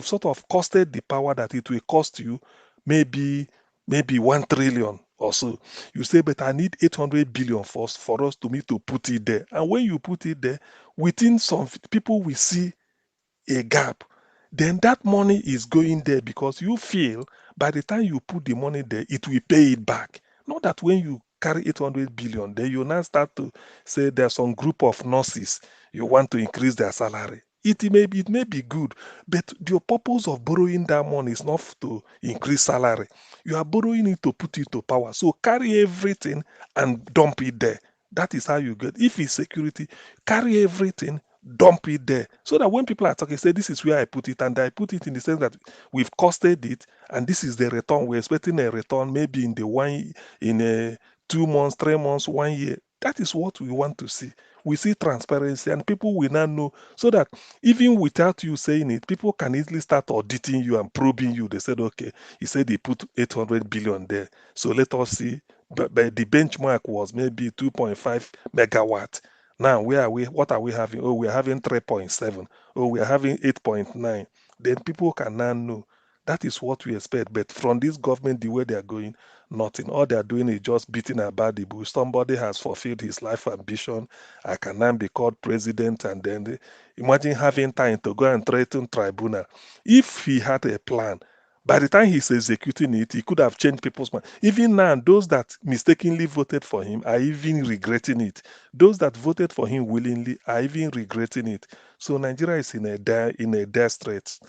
S6: sort of costed the power that it will cost you maybe 1 trillion or so. You say, but I need 800 billion first for us to me to put it there. And when you put it there, within some people will see a gap, then that money is going there because you feel by the time you put the money there, it will pay it back. Not that when you carry 800 billion, then you now start to say there's some group of nurses you want to increase their salary. It may be good, but your purpose of borrowing that money is not to increase salary. You are borrowing it to put it to power. So carry everything and dump it there. That is how you get. If it's security, carry everything, dump it there. So that when people are talking, say, this is where I put it, and I put it in the sense that we've costed it, and this is the return. We're expecting a return maybe in 2 months, 3 months, 1 year. That is what we want to see. We see transparency, and people will now know, so that even without you saying it, people can easily start auditing you and probing you. They said, okay, he said he put 800 billion there. So let us see. But the benchmark was maybe 2.5 megawatt. Now, where are we? What are we having? Oh, we are having 3.7. Oh, we are having 8.9. Then people can now know. That is what we expect. But from this government, the way they are going, nothing. All they are doing is just beating about the bush. Somebody has fulfilled his life ambition. I can now be called president, and then imagine having time to go and threaten tribunal. If he had a plan, by the time he's executing it, he could have changed people's mind. Even now, those that mistakenly voted for him are even regretting it. Those that voted for him willingly are even regretting it. So Nigeria is in a dire straits.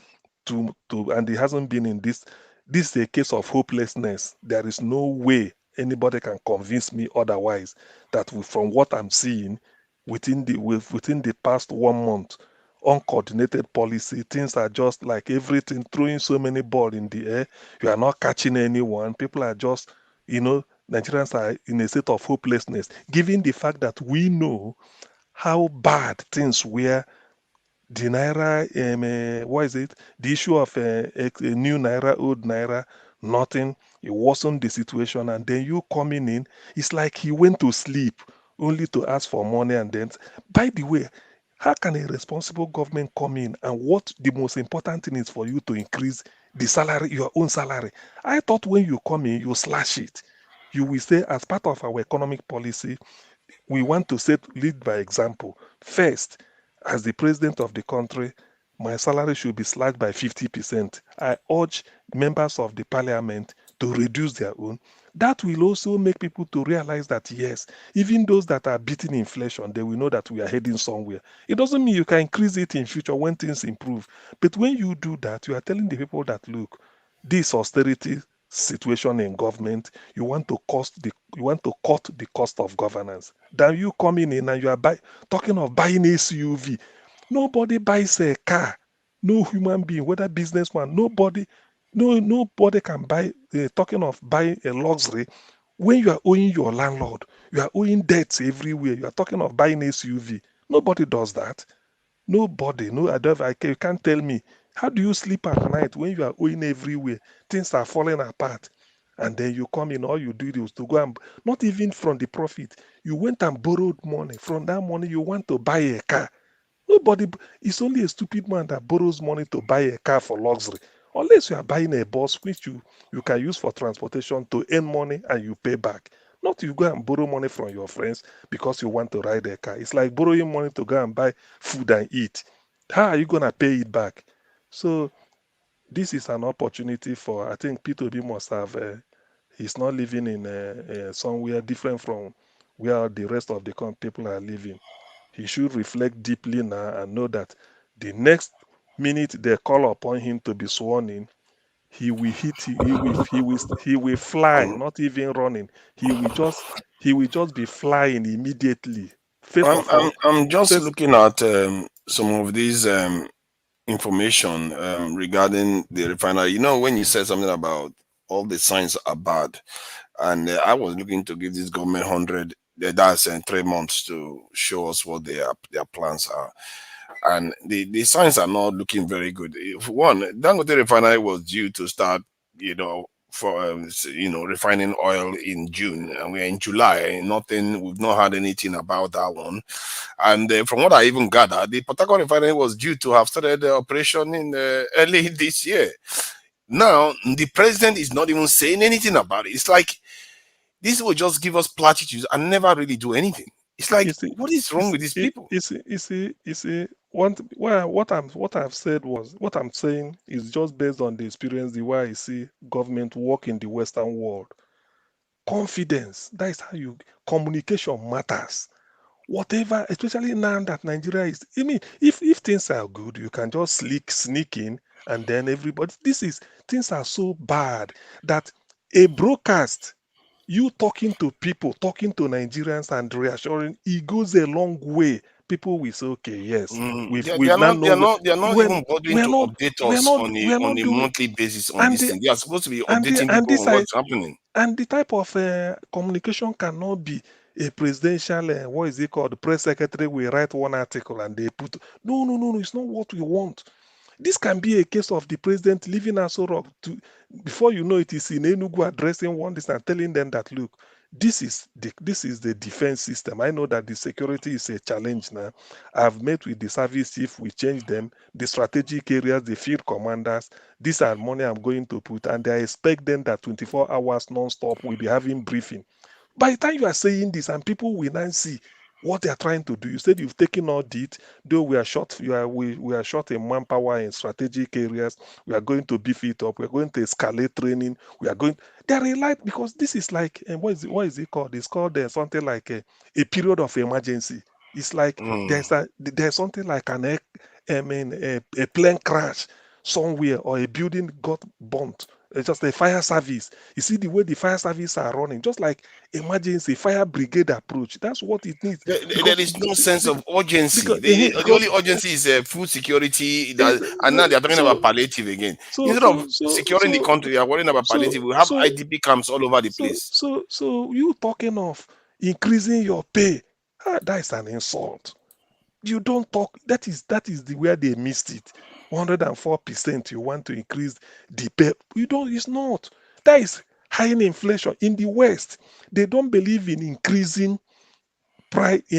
S6: And it hasn't been in this. This is a case of hopelessness. There is no way anybody can convince me otherwise. That from what I'm seeing within the past 1 month, uncoordinated policy, things are just like everything, throwing so many balls in the air. You are not catching anyone. People are just, Nigerians are in a state of hopelessness, given the fact that we know how bad things were. The naira, what is it? The issue of a new naira, old naira, nothing. It wasn't the situation, and then you coming in, it's like he went to sleep only to ask for money. And then, by the way, how can a responsible government come in and what the most important thing is for you to increase the salary, your own salary? I thought when you come in, you slash it. You will say, as part of our economic policy, we want to lead by example. First, as the president of the country, my salary should be slashed by 50%. I urge members of the parliament to reduce their own. That will also make people to realize that, yes, even those that are beating inflation, they will know that we are heading somewhere. It doesn't mean you can increase it in future when things improve. But when you do that, you are telling the people that, look, this austerity situation in government, you want to cut the cost of governance. Then you coming in and you are talking of buying SUV. Nobody buys a car. No human being, whether businessman, nobody can buy. Talking of buying a luxury, when you are owing your landlord, you are owing debts everywhere. You are talking of buying SUV. Nobody does that. Nobody. No, you can't tell me. How do you sleep at night when you are owing everywhere? Things are falling apart. And then you come in, all you do is to go and, not even from the profit, you went and borrowed money. From that money, you want to buy a car. Nobody, it's only a stupid man that borrows money to buy a car for luxury. Unless you are buying a bus, which you can use for transportation to earn money and you pay back. Not you go and borrow money from your friends because you want to ride a car. It's like borrowing money to go and buy food and eat. How are you going to pay it back? So this is an opportunity for, I think Peter Obi must have, he's not living in somewhere different from where the rest of the people are living. He should reflect deeply now and know that the next minute they call upon him to be sworn in, he will he will fly, not even running. He will just be flying immediately. First of all,
S10: I'm just looking at some of these information regarding the refinery. When you said something about all the signs are bad, and I was looking to give this government 100, that's 3 months to show us what their plans are. and the signs are not looking very good. For one, Dangote refinery was due to start, for refining oil in June, and we're in July. We've not had anything about that one. And from what I even gathered, the Port Harcourt refinery was due to have started the operation in early this year. Now the president is not even saying anything about it. It's like this will just give us platitudes and never really do anything. It's like, what is wrong with these people?
S6: What I'm saying is just based on the experience, the way I see government work in the Western world. Confidence, that is how communication matters. Whatever, especially now that Nigeria is, I mean, if things are good, you can just sneak in, and then everybody, things are so bad that a broadcast, you talking to people, talking to Nigerians and reassuring, it goes a long way. People will say, okay, yes,
S10: They're not even bothering to update us on a monthly basis on this thing. They are supposed to be updating people on what's happening.
S6: And the type of communication cannot be a presidential, what is it called? The press secretary will write one article and they put, no, it's not what we want. This can be a case of the president leaving Aso Rock before you know it is in Enugu addressing one this and telling them that, look, this is the defense system. I know that the security is a challenge now. I've met with the service chief. We change them, the strategic areas, the field commanders. These are money I'm going to put, and I expect them that 24 hours non-stop we'll be having briefing. By the time you are saying this, and people will now see what they are trying to do. You said you've taken audit, though we are short. We are short in manpower in strategic areas. We are going to beef it up. We are going to escalate training. We are going. They are relied because this is like what is it called? It's called something like a period of emergency. It's like there's something like a plane crash somewhere or a building got burnt. It's just a fire service. You see the way the fire service are running, just like emergency fire brigade approach. That's what it needs.
S10: There is no sense of urgency. The only urgency is food security, and now they are talking about palliative again. Instead of securing the country, they are worrying about palliative. We have IDP camps all over the place.
S6: So you talking of increasing your pay? That is an insult. You don't talk. That is the where they missed it. 104% you want to increase the pay. You don't, it's not. That is high inflation. In the West, they don't believe in increasing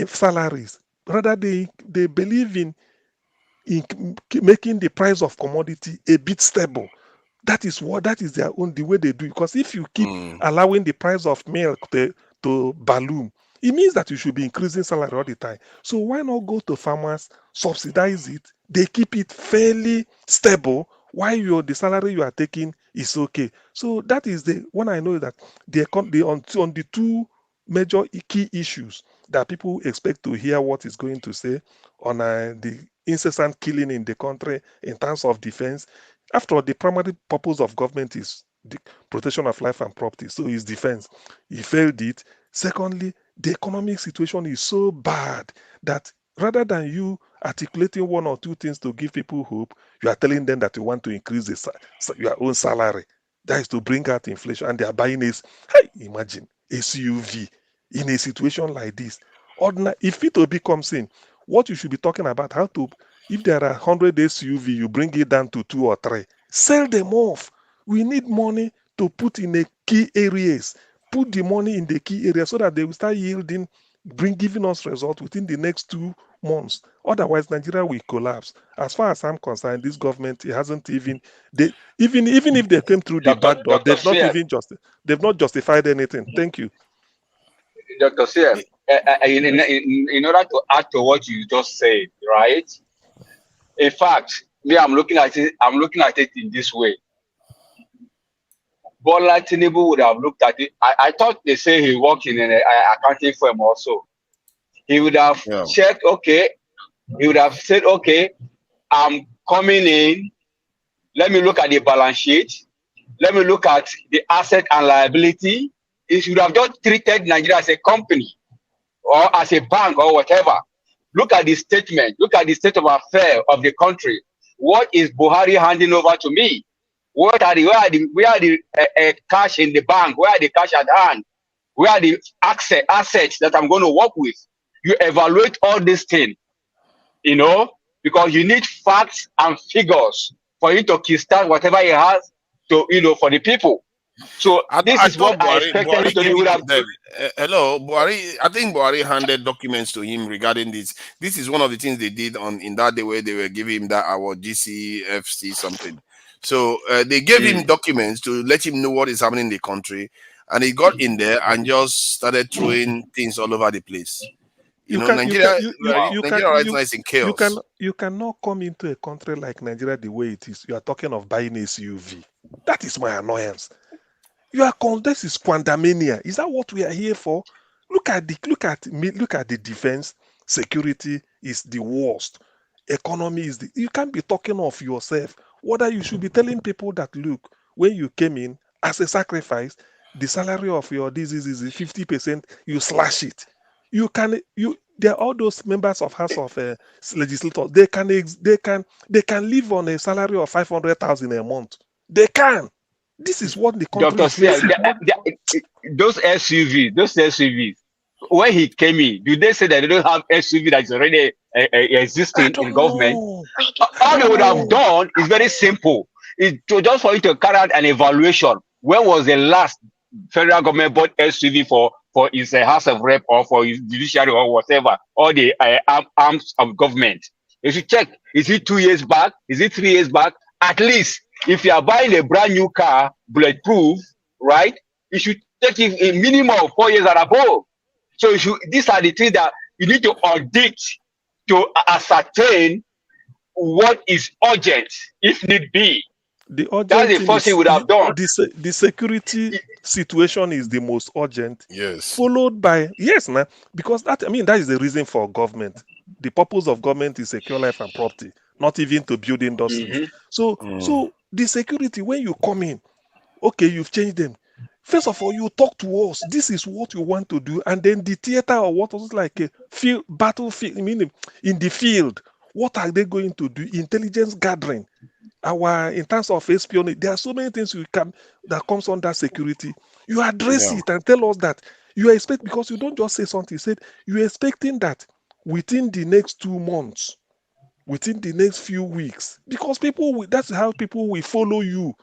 S6: salaries. Rather, they believe in making the price of commodity a bit stable. That is their own, the way they do it. Because if you keep allowing the price of milk to balloon, it means that you should be increasing salary all the time. So why not go to farmers, subsidize it? They keep it fairly stable while the salary you are taking is okay. So that is when I know that on the two major key issues that people expect to hear what is going to say on the incessant killing in the country in terms of defense. After all, the primary purpose of government is the protection of life and property. So it's defense. He failed it. Secondly, the economic situation is so bad that rather than you articulating one or two things to give people hope, you are telling them that you want to increase your own salary. That is to bring out inflation, and they are buying imagine SUV in a situation like this. If Peter Obi comes in, what you should be talking about, if there are 100 SUV, you bring it down to 2 or 3. Sell them off. We need money to put in the key areas. Put the money in the key areas so that they will start yielding, giving us results within the next 2 months. Otherwise, Nigeria will collapse. As far as I'm concerned, this government, it hasn't even if they came through the back door, they've not justified anything. Thank you.
S13: Dr. Sir, in order to add to what you just said, right? In fact, I'm looking at it in this way. Bola Tinubu would have looked at it. I thought they say he worked in an accounting firm also. He would have checked, okay. He would have said, okay, I'm coming in. Let me look at the balance sheet. Let me look at the asset and liability. He should have just treated Nigeria as a company or as a bank or whatever. Look at the statement. Look at the state of affairs of the country. What is Buhari handing over to me? Where are the cash in the bank? Where are the cash at hand? Where are the assets that I'm going to work with? You evaluate all these things, because you need facts and figures for you to kickstart whatever he has to, for the people. So this is what I expected him to do.
S10: Hello, Buhari. I think Buhari handed documents to him regarding this. This is one of the things they did in that day where they were giving him that award, GCFC something. So they gave him documents to let him know what is happening in the country, and he got in there and just started throwing things all over the place. Nigeria right now is in chaos.
S6: You cannot come into a country like Nigeria the way it is. You are talking of buying SUV. That is my annoyance. This is quandamania. Is that what we are here for? Look at the defense. Security is the worst. Economy is you can't be talking of yourself. Whether you should be telling people that, look, when you came in as a sacrifice, the salary of your disease is 50%, you slash it. There are all those members of House of Legislators. They can live on a salary of 500,000 a month. They can. This is what the country
S13: those SUVs, when he came in, do they say that they don't have SUV that is already existing in government? All they would have done is very simple. It's just for you to carry out an evaluation. When was the last federal government bought SUV for his House of Rep or for his Judiciary or whatever, or the arms of government? If you check, is it 2 years back? Is it 3 years back? At least, if you are buying a brand new car, bulletproof, right, you should take it a minimum of 4 years and above. So these are the things that you need to audit to ascertain what is urgent, if need be. That's the first thing we would have done.
S6: The security situation is the most urgent.
S10: Yes.
S6: Followed by, because that is the reason for government. The purpose of government is secure life and property, not even to build industries. So the security, when you come in, okay, you've changed them. First of all, you talk to us. This is what you want to do, and then the theater or what was like a battlefield. In the field, what are they going to do? Intelligence gathering. In terms of espionage, there are so many things that comes under security. You address it and tell us that you expect, because you don't just say something. You said you're expecting that within the next 2 months, within the next few weeks, because that's how people will follow you.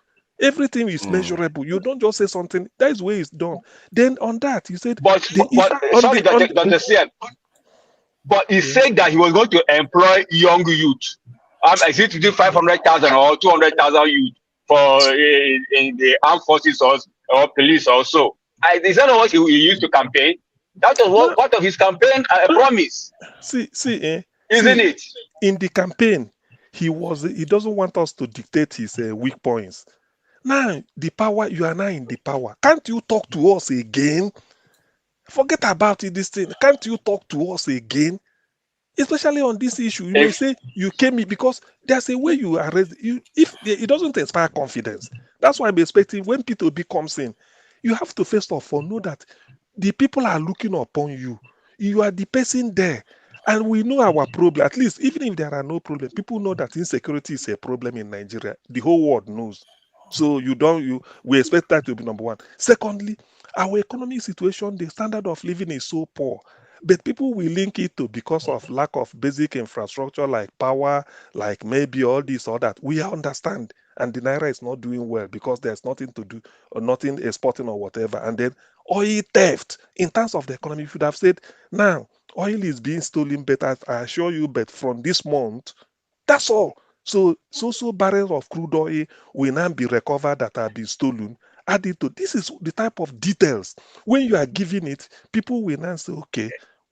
S6: Everything is measurable. You don't just say something. That is the way it's done. Then on that, you said,
S13: but he said that he was going to employ young youth. Is it to do 500,000 or 200,000 youth for in the armed forces or police also? Is that what he used to campaign? That was part of his campaign promise.
S6: Isn't
S13: it?
S6: In the campaign, he doesn't want us to dictate his weak points. Now, you are now in the power. Can't you talk to us again? Forget about it, this thing. Can't you talk to us again? Especially on this issue, you may say you came in because there's a way you arrest you. If it doesn't inspire confidence, that's why I'm expecting when Peter Obi comes in, you have to first of all know that the people are looking upon you. You are the person there, and we know our problem. At least, even if there are no problem, people know that insecurity is a problem in Nigeria. The whole world knows. So we expect that to be number one. Secondly, our economic situation, the standard of living is so poor. But people will link it to because of lack of basic infrastructure like power, like maybe all this or that. We understand. And the Naira is not doing well because there's nothing to do or nothing exporting or whatever. And then oil theft in terms of the economy, you should have said, now oil is being stolen, but I assure you, but from this month, that's all. So barrels of crude oil will now be recovered that have been stolen. Added to this is the type of details. When you are giving it, people will now say, okay,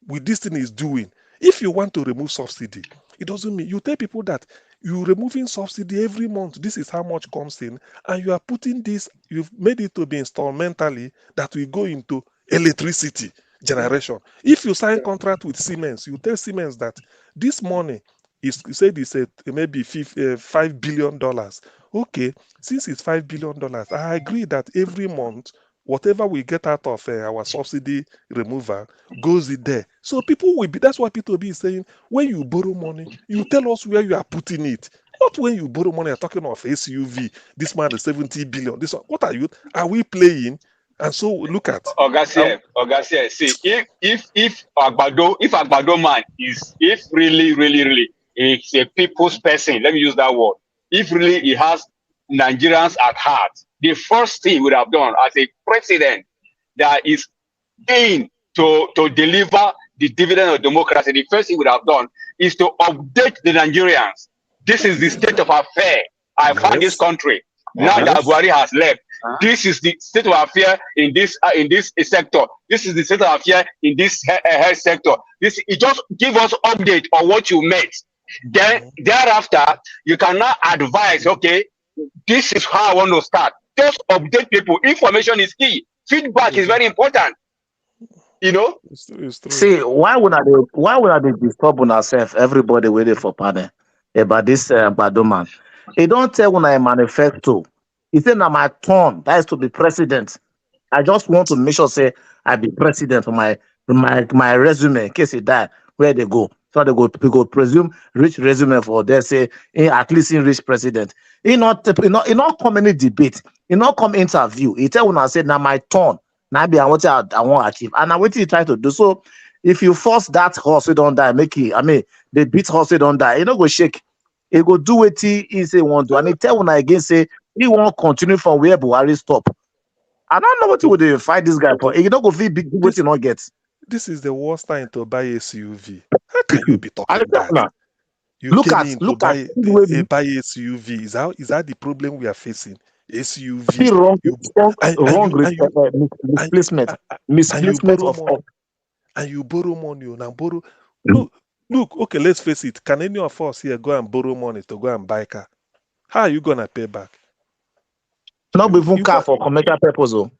S6: with this thing is doing. If you want to remove subsidy, it doesn't mean you tell people that you're removing subsidy every month. This is how much comes in, and you are putting this, you've made it to be instrumentally that will go into electricity generation. If you sign contract with Siemens, you tell Siemens that this money is, you said it's maybe $5 billion. Okay, since it's $5 billion, I agree that every month, whatever we get out of our subsidy removal goes in there. So people will be, that's what Peter Obi is saying. When you borrow money, you tell us where you are putting it. Not when you borrow money, you're talking of SUV. This man is 70 billion. This one, what are we playing? And so look at
S13: Auguste, see, if Agbado man is, if really is a people's person, let me use that word, if really he has Nigerians at heart, the first thing he would have done as a president that is in to deliver the dividend of democracy, the first thing he would have done is to update the Nigerians. This is the state of affair I found this country. Now that Buhari has left, this is the state of affair in this sector. This is the state of affair in this health sector. It just give us update on what you made. Then thereafter, you can now advise, okay, this is how I want to start. Just update people. Information is key. Feedback is very important. You know.
S12: See, why would I disturb on ourselves? Everybody waiting for panel about this Badoman. He don't tell when I manifesto. He said, "Now my turn. That is to be president. I just want to make sure say I be president for my resume in case he die. Where they go? So they go presume rich resume for they say at least in rich president. He not come any debate. He not come interview. He tell when I said now my turn. Now be I want to achieve. And now what he try to do. So if you force that horse, you don't die. Make it. I mean, they beat horse, you don't die. You know go shake. He go do what he say want to. And he tell when I again say he won't continue from where Buhari stop. I don't know what you would fight this guy for. You don't go feel big what you not get.
S6: This is the worst time to buy SUV. How can you be talking that?
S12: Now.
S6: You
S12: look
S6: came
S12: at
S6: in
S12: look
S6: to
S12: at
S6: buy SUV. Is that the problem we are facing? SUV.
S12: Misplacement of
S6: money. And you borrow money and borrow. Look, okay, let's face it. Can any of us here go and borrow money to go and buy a car? How are you gonna pay back?
S12: Not even car for commercial purpose.
S6: Car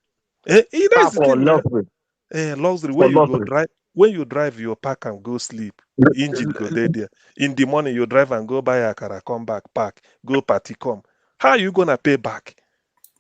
S12: for luxury.
S6: Luxury. When you drive your park and go sleep, engine go there. In the morning you drive and go buy a car, come back, park, go party, come. How are you gonna pay back?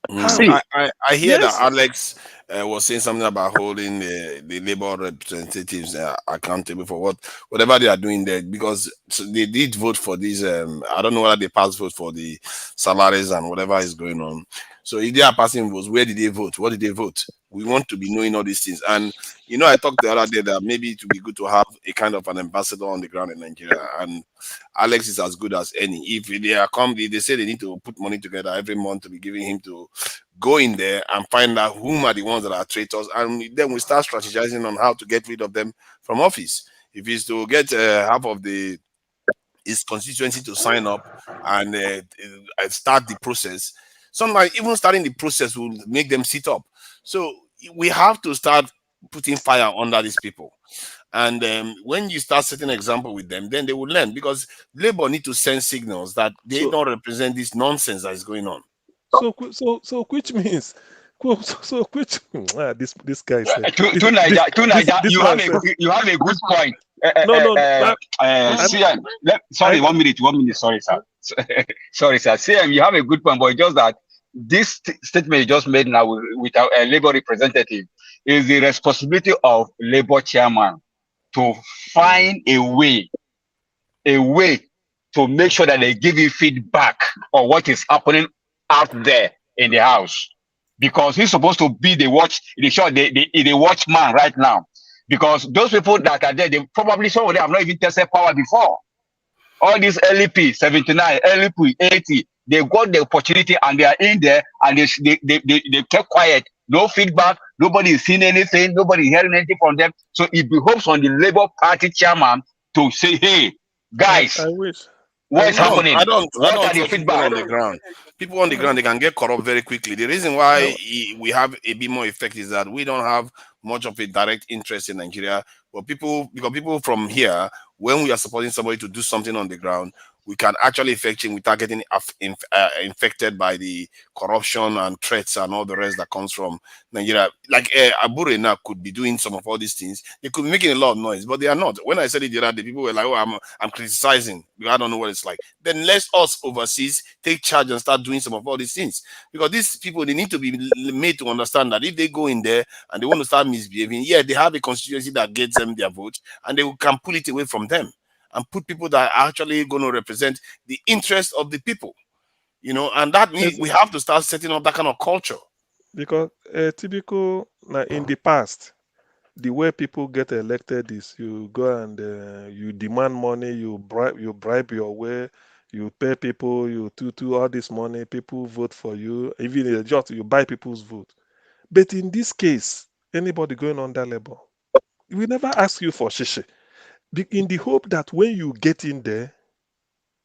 S10: I hear that Alex was saying something about holding the labor representatives accountable for whatever they are doing there, because they did vote for these. I don't know whether they passed vote for the salaries and whatever is going on. So if they are passing votes, where did they vote? What did they vote? We want to be knowing all these things. And you know, I talked the other day that maybe it would be good to have a kind of an ambassador on the ground in Nigeria. And Alex is as good as any. If they say they need to put money together every month to be giving him to go in there and find out whom are the ones that are traitors, and then we start strategizing on how to get rid of them from office. If he's to get half of his constituency to sign up and start the process, sometimes even starting the process will make them sit up. So we have to start putting fire under these people. And when you start setting an example with them, then they will learn, because Labour need to send signals that they don't represent this nonsense that is going on.
S6: So which means, this guy said
S13: to Niger, you have a good point. CM, sorry, 1 minute, sorry, sir. Sorry, sir. CM, you have a good point, but it's just that this statement you just made now with our Labour representative is the responsibility of Labour chairman to find a way to make sure that they give you feedback on what is happening out there in the house, because he's supposed to be the watchman right now, because those people that are there, they probably, some of them have not even tested power before. All these LEP 79, LEP 80, they got the opportunity and they are in there and they kept quiet. No feedback, nobody is seeing anything, nobody hearing anything from them. So it behoves on the Labour Party chairman to say, hey, guys, what's happening?
S10: I don't trust people on the ground. People on the ground, they can get corrupt very quickly. The reason why we have a bit more effect is that we don't have much of a direct interest in Nigeria. But because people from here, when we are supporting somebody to do something on the ground, we can actually affect him without getting infected by the corruption and threats and all the rest that comes from Nigeria. Like Abure now could be doing some of all these things. They could be making a lot of noise, but they are not. When I said it the other day, people were like, oh, I'm criticizing. I don't know what it's like. Then let us overseas take charge and start doing some of all these things. Because these people, they need to be made to understand that if they go in there and they want to start misbehaving, yeah, they have a constituency that gets them their vote, and they can pull it away from them and put people that are actually going to represent the interest of the people, you know, and that means we have to start setting up that kind of culture.
S6: Because typical in the past, the way people get elected is you go and you demand money, you bribe your way, you pay people, you do all this money, people vote for you, even just you buy people's vote. But in this case, anybody going under labor, we never ask you for shishi. In the hope that when you get in there,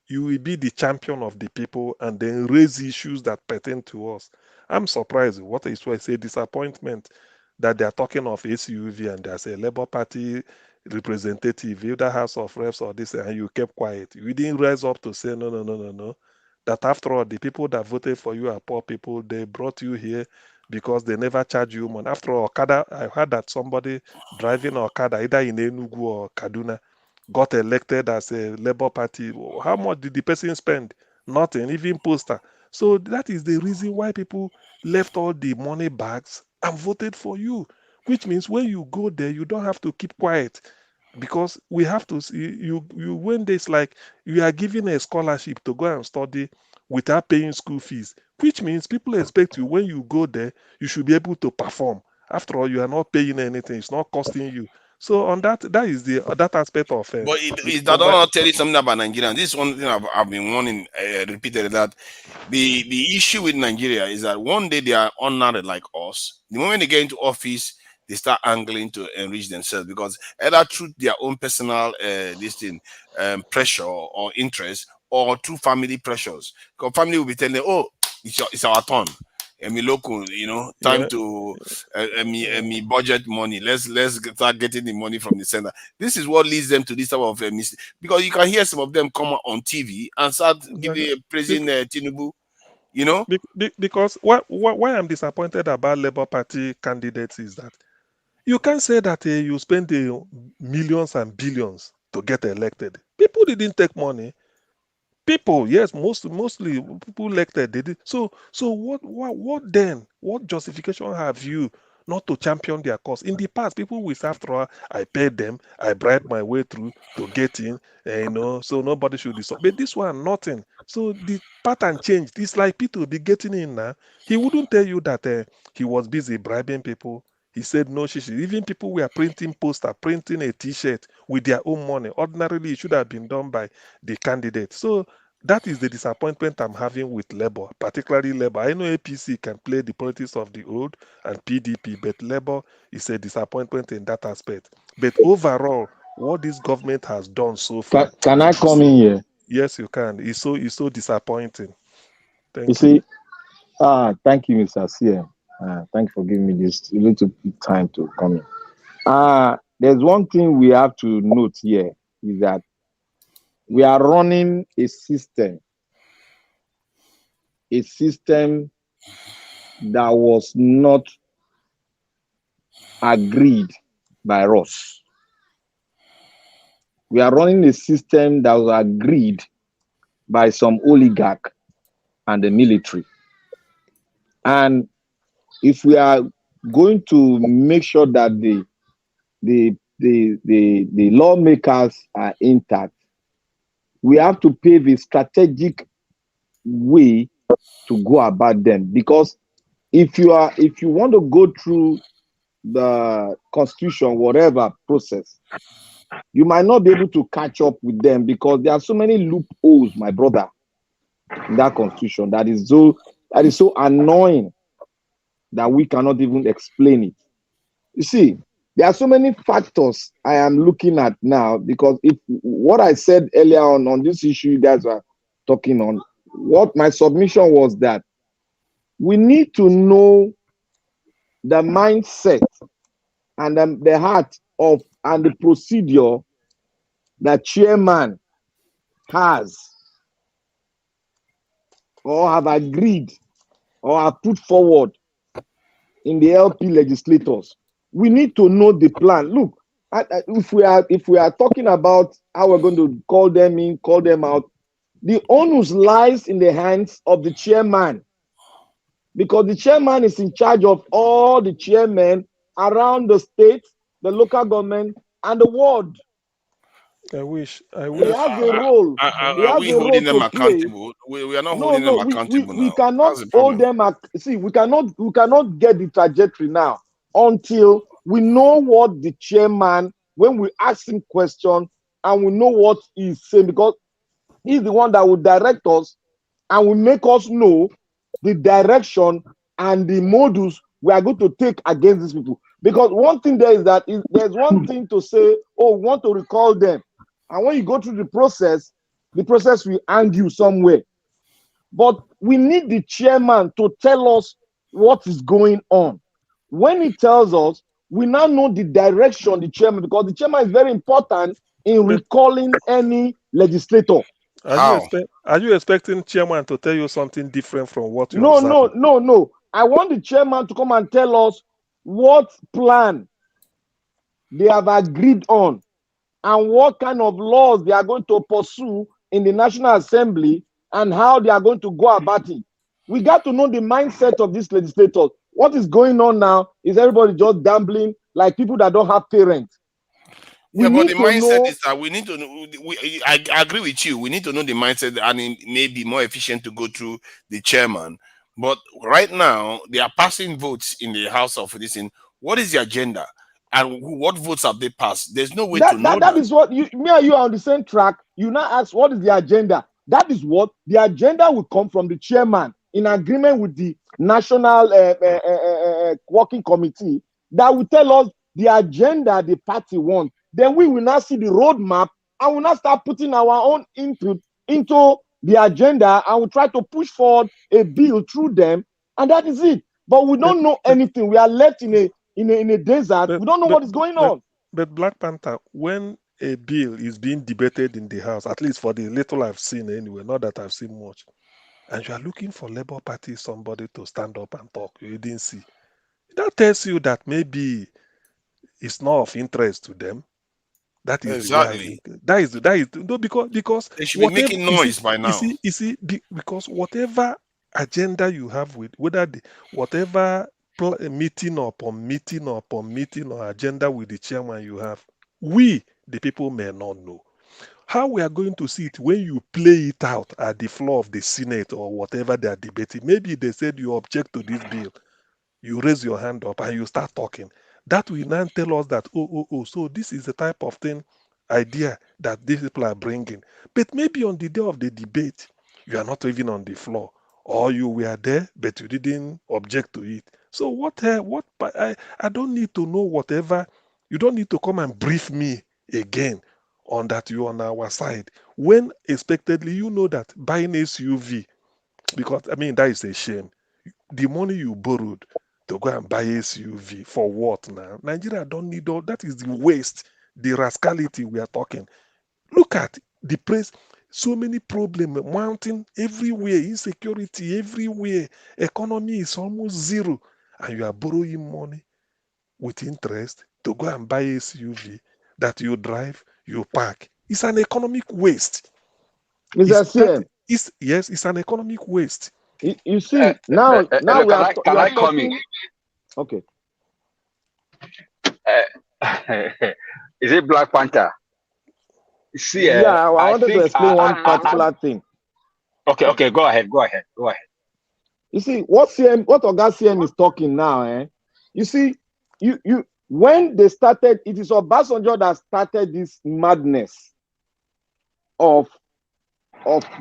S6: you will be the champion of the people and then raise issues that pertain to us. I'm surprised. What is why I say disappointment that they are talking of SUV and there's a Labour Party representative, either House of Reps or this, and you kept quiet. You didn't rise up to say no. That after all, the people that voted for you are poor people. They brought you here because they never charge you money. After all, Okada, I heard that somebody driving Okada either in Enugu or Kaduna got elected as a Labour Party. How much did the person spend? Nothing, even poster. So that is the reason why people left all the money bags and voted for you, which means when you go there, you don't have to keep quiet because we have to see you when there's like you are given a scholarship to go and study without paying school fees, which means people expect you when you go there, you should be able to perform. After all, you are not paying anything, it's not costing you. So on that is the that aspect of
S10: But it does not tell you something about Nigeria. This is one thing I've been warning repeatedly, that the issue with Nigeria is that one day they are honored like us. The moment they get into office, they start angling to enrich themselves because either through their own personal pressure or interest, or through family pressures. Because family will be telling them, oh, it's our turn. Local, time to me budget money. Let's start getting the money from the center. This is what leads them to this type of mistake. Because you can hear some of them come on TV and start praising Tinubu.
S6: Because why I'm disappointed about Labour Party candidates is that you can't say that you spend millions and billions to get elected. People didn't take money. People, yes, mostly people elected. They did. So what then? What justification have you not to champion their cause? In the past, people will say, after all, I paid them, I bribed my way through to get in, so nobody should be. But this one, nothing. So the pattern changed. It's like Peter Obi getting in now. He wouldn't tell you that he was busy bribing people. He said no shishi. Even people were printing poster, printing a T-shirt with their own money. Ordinarily, it should have been done by the candidate. So that is the disappointment I'm having with Labour, particularly Labour. I know APC can play the politics of the old and PDP, but Labour is a disappointment in that aspect. But overall, what this government has done so far.
S8: Can I come in here?
S6: Yes, you can. It's so disappointing. Thank
S8: you. See, thank you, Mr. CM. Thank you for giving me this little time to come in. There's one thing we have to note here is that we are running a system that was not agreed by us. We are running a system that was agreed by some oligarch and the military. And if we are going to make sure that the lawmakers are intact, we have to pave a strategic way to go about them. Because if you want to go through the constitution, whatever process, you might not be able to catch up with them because there are so many loopholes, my brother, in that constitution that is so annoying that we cannot even explain it. You see, there are so many factors I am looking at now, because if what I said earlier on this issue you guys are talking on, what my submission was that we need to know the mindset and the heart of and the procedure that chairman has or have agreed or have put forward in the LP legislators. We need to know the plan. Look, if we are talking about how we're going to call them in, call them out, the onus lies in the hands of the chairman, because the chairman is in charge of all the chairmen around the state, the local government, and the ward.
S6: I wish.
S8: He has a role.
S10: Are we holding them accountable? We are not holding them accountable now.
S8: We cannot hold them. See, we cannot get the trajectory now until we know what the chairman, when we ask him questions, and we know what he's saying, because he's the one that will direct us and will make us know the direction and the modus we are going to take against these people. Because one thing there is that there's one thing to say, oh, we want to recall them. And when you go through the process will hang you somewhere. But we need the chairman to tell us what is going on. When he tells us, we now know the direction the chairman, because the chairman is very important in recalling any legislator.
S6: Are you expecting chairman to tell you something different from what you
S8: No,
S6: observed?
S8: no. I want the chairman to come and tell us what plan they have agreed on and what kind of laws they are going to pursue in the National Assembly and how they are going to go about it. We got to know the mindset of these legislators. What is going on now is everybody just gambling like people that don't have parents.
S10: Yeah, but the mindset is that we need to know. I agree with you. We need to know the mindset, and it may be more efficient to go through the chairman. But right now, they are passing votes in the House of this. What is the agenda, and what votes have they passed? There's no way to know that.
S8: That is what me and you are on the same track. You now ask what is the agenda. That is what the agenda will come from the chairman in agreement with the National Working Committee that will tell us the agenda the party wants. Then we will now see the roadmap and we'll now start putting our own input into the agenda and we'll try to push forward a bill through them, and that is it. But we don't know anything. We are left in a desert. We don't know what is going on.
S6: But Black Panther, when a bill is being debated in the House, at least for the little I've seen anyway, not that I've seen much, and you are looking for Labour Party somebody to stand up and talk, you didn't see. That tells you that maybe it's not of interest to them. That is
S10: exactly.
S6: That is no, because
S10: they should be making noise by now.
S6: You see, because whatever agenda you have with whatever meeting upon meeting or agenda with the chairman you have, we the people may not know. How we are going to see it when you play it out at the floor of the Senate or whatever they are debating. Maybe they said you object to this bill, you raise your hand up and you start talking. That will now tell us that, so this is the type of idea that these people are bringing. But maybe on the day of the debate, you are not even on the floor, or you were there, but you didn't object to it. So I don't need to know whatever. You don't need to come and brief me again on that you're on our side. When expectedly, you know that buying SUV, because, that is a shame. The money you borrowed to go and buy SUV for what now? Nigeria don't need all that. Is the waste, the rascality we are talking. Look at the place, so many problems mounting everywhere, insecurity everywhere, economy is almost zero, and you are borrowing money with interest to go and buy SUV that you drive, you park. It's an economic waste.
S8: Yes,
S6: it's an economic waste.
S8: You see, now we are
S13: can I come in?
S8: Okay.
S13: Is it Black Panther? See,
S8: I wanted to explain one particular thing.
S13: Okay, go ahead.
S8: You see, what Oga CM is talking now, you see, you when they started, it is Obasanjo that started this madness of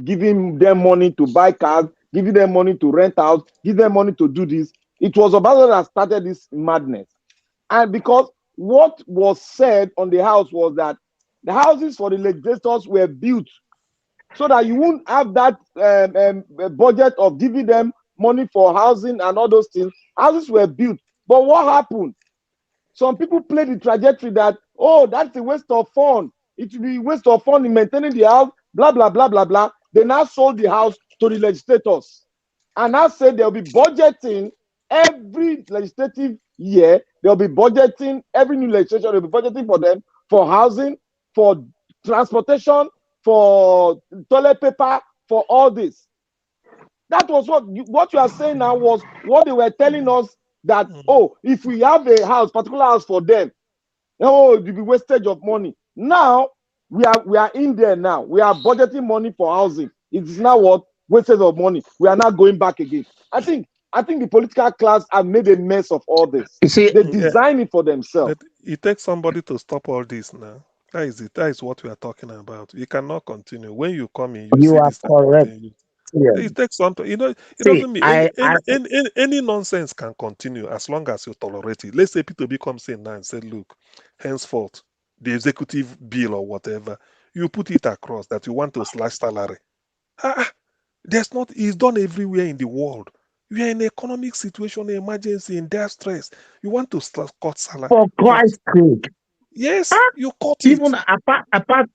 S8: giving them money to buy cars, giving them money to rent out, give them money to do this. It was Obasanjo that started this madness. And because what was said on the house was that the houses for the legislators were built so that you wouldn't have that budget of giving them money for housing and all those things. Houses were built. But what happened? Some people played the trajectory that, that's a waste of fund. It will be a waste of fund in maintaining the house, blah, blah, blah, blah, blah. They now sold the house to the legislators. And now said they'll be budgeting every legislative year. They'll be budgeting, every new legislation, they'll be budgeting for them, for housing, for transportation, for toilet paper, for all this. That was what you are saying now was what they were telling us that, if we have a house, particular house for them, it will be wastage of money. Now, we are in there now. We are budgeting money for housing. It is now what? Wastage of money. We are now going back again. I think I think the political class have made a mess of all this.
S12: You see,
S8: they design it for themselves.
S6: But it takes somebody to stop all this now. That is it. That is what we are talking about. You cannot continue. When you come in, you see
S12: are
S6: this type of
S12: correct.
S6: thing.
S12: Yeah.
S6: It takes something. You know, it
S12: See,
S6: doesn't mean any nonsense can continue as long as you tolerate it. Let's say Peter Obi comes in now and said, look, henceforth, the executive bill or whatever, you put it across that you want to slash salary. There's not, it's done everywhere in the world. You are in an economic situation, an emergency, in dire stress. You want to cut salary.
S12: For Christ's sake.
S6: Yes, you cut
S12: even
S6: it.
S12: Apart.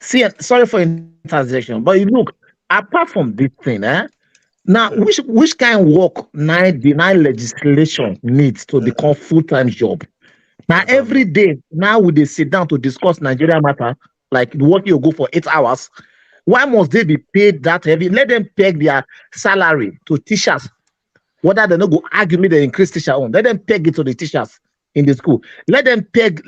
S12: See, sorry for interjection, but you look, apart from this thing, now which kind of work the legislation needs to become full-time job? Now every day, now would they sit down to discuss Nigeria matter, like what you go for 8 hours? Why must they be paid that heavy? Let them peg their salary to teachers. Whether they not go argue me, they increase teacher own. Let them peg it to the teachers in the school. Let them peg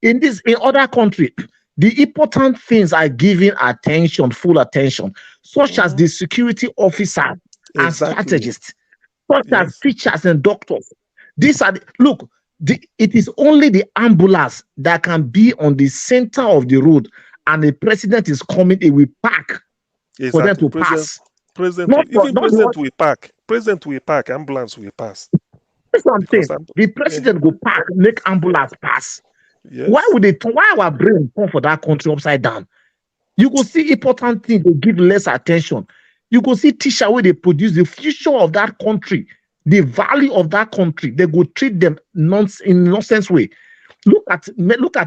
S12: in other countries. The important things are given attention, full attention, such as the security officer and strategists, such as teachers and doctors. These are it is only the ambulance that can be on the center of the road, and the president is coming, it will park for them to pass.
S6: President will park. President will park, ambulance will pass.
S12: That's what I'm saying. The president will park, make ambulance pass. Yes. Why our brain come for that country upside down? You go see important things, they give less attention. You go see teacher where they produce the future of that country, the value of that country. They go treat them in nonsense way. Look at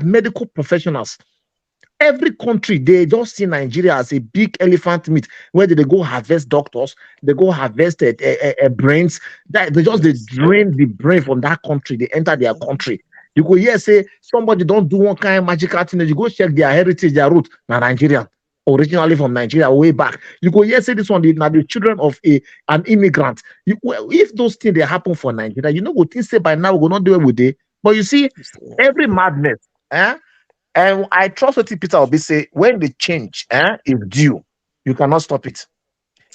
S12: medical professionals. Every country, they just see Nigeria as a big elephant meat where they go harvest doctors, they go harvest brains. They drain the brain from that country. They enter their country. You go here say somebody don't do one kind of magical thing. You go check their heritage, their root. Now Nigerian, originally from Nigeria, way back. You go here say this one. Now the children of an immigrant. If those things they happen for Nigeria, you know what things say by now we go not do it with it. But you see, every madness, and I trust what Peter Obi say, when the change is due, you cannot stop it.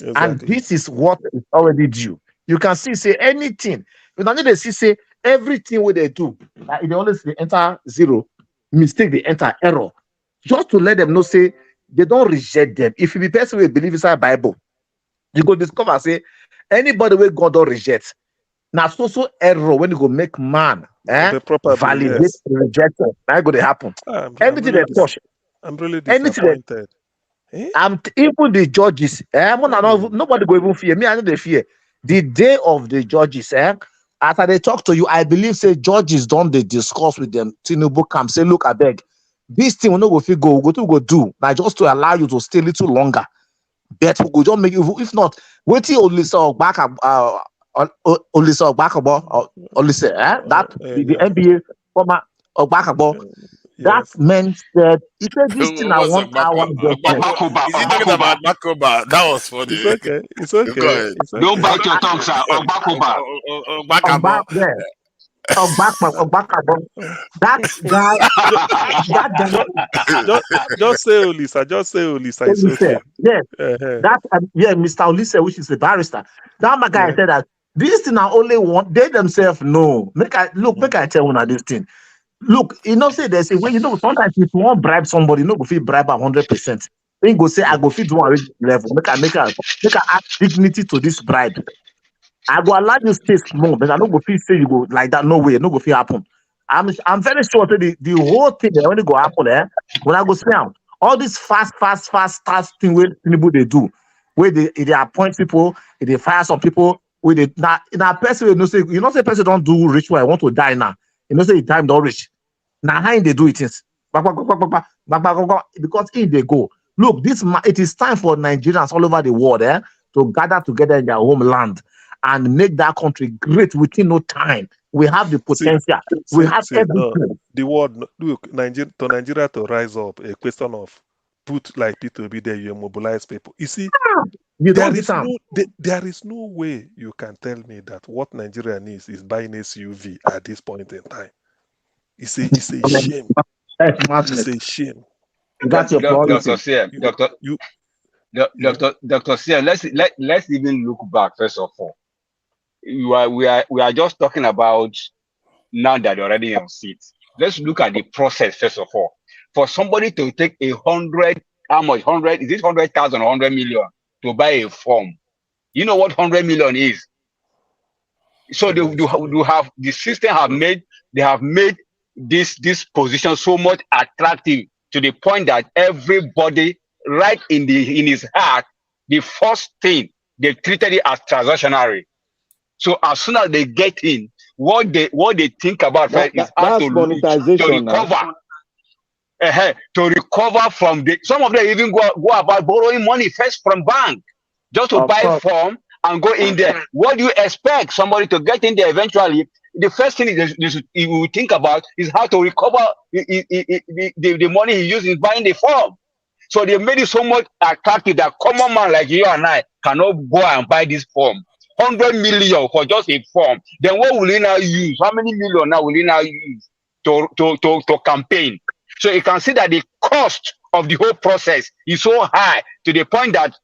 S12: Exactly. And this is what is already due. You can see, say anything. You know, they see, say everything what they do, they always enter zero, mistake, they enter error. Just to let them know, say, they don't reject them. If you be person who believe inside Bible, you go discover, say, anybody where God don't reject. Now, so error when you go make man validate the rejection. That's going to happen. Anything they touch.
S6: I'm really disappointed.
S12: Even the judges. Nobody go even fear me. I know they fear. The day of the judges. After they talk to you, I believe say judges don't they discuss with them. Tinubu come say, look, I beg. This thing will not go do. Now just to allow you to stay a little longer. But we go just make you. If not, wait till only saw back Olisa Ogbakabo, that the NBA former Ogbakabo, that man said, he said this thing I want our
S10: Is he talking about Bakoba? That was funny.
S6: It's okay.
S10: Go ahead.
S13: Don't bite your tongue, sir.
S10: Ogbakabo.
S12: Ogbakabo. That guy.
S6: Just say Olisa. Just say Olisa. It's okay.
S12: Yes. Mr. Olisa, which is the barrister. That my guy said that. This thing I only want, they themselves know. Make I tell you this thing. Look, you know, say there's a way, you know, sometimes if you want to bribe somebody, you know, go feel bribe 100%. Then go say, I go fit do one level. Make I add dignity to this bribe. I go allow you stay small, but I don't go feel say you go like that. No way, no go feel happen. I'm very sure that the whole thing that when it go happen when I go say all this fast thing where people they do, where they appoint people, they fire some people. With it now, person will say, you know, say person don't do ritual. I want to die now. You know, say time don't reach. Now how they do it is because in they go. Look, it is time for Nigerians all over the world to gather together in their homeland and make that country great within no time. We have the potential. We have everything.
S6: The world, look, Nigeria to rise up. A question of put like Peter Obi there, you mobilize people. You see. There is no way you can tell me that what Nigeria needs is buying SUV at this point in time. It's a shame. It's a shame.
S12: That's your problem.
S13: Dr. Sia, let's even look back first of all. we are just talking about now that they're already on seat. Let's look at the process first of all. For somebody to take 100, how much? 100, is it 100,000 or 100 million to buy a form? You know what 100 million is? So they have the system have made this position so much attractive to the point that everybody right in his heart, the first thing they treated it as transactionary. So as soon as they get in, what they think about is how to recover. To recover from some of them even go about borrowing money first from bank just to buy form and go in there. What do you expect somebody to get in there eventually? The first thing he will think about is how to recover the money he used in buying the form. So they made it so much attractive that common man like you and I cannot go and buy this form. 100 million for just a form. Then what will he now use? How many million now will he now use to campaign? So you can see that the cost of the whole process is so high to the point that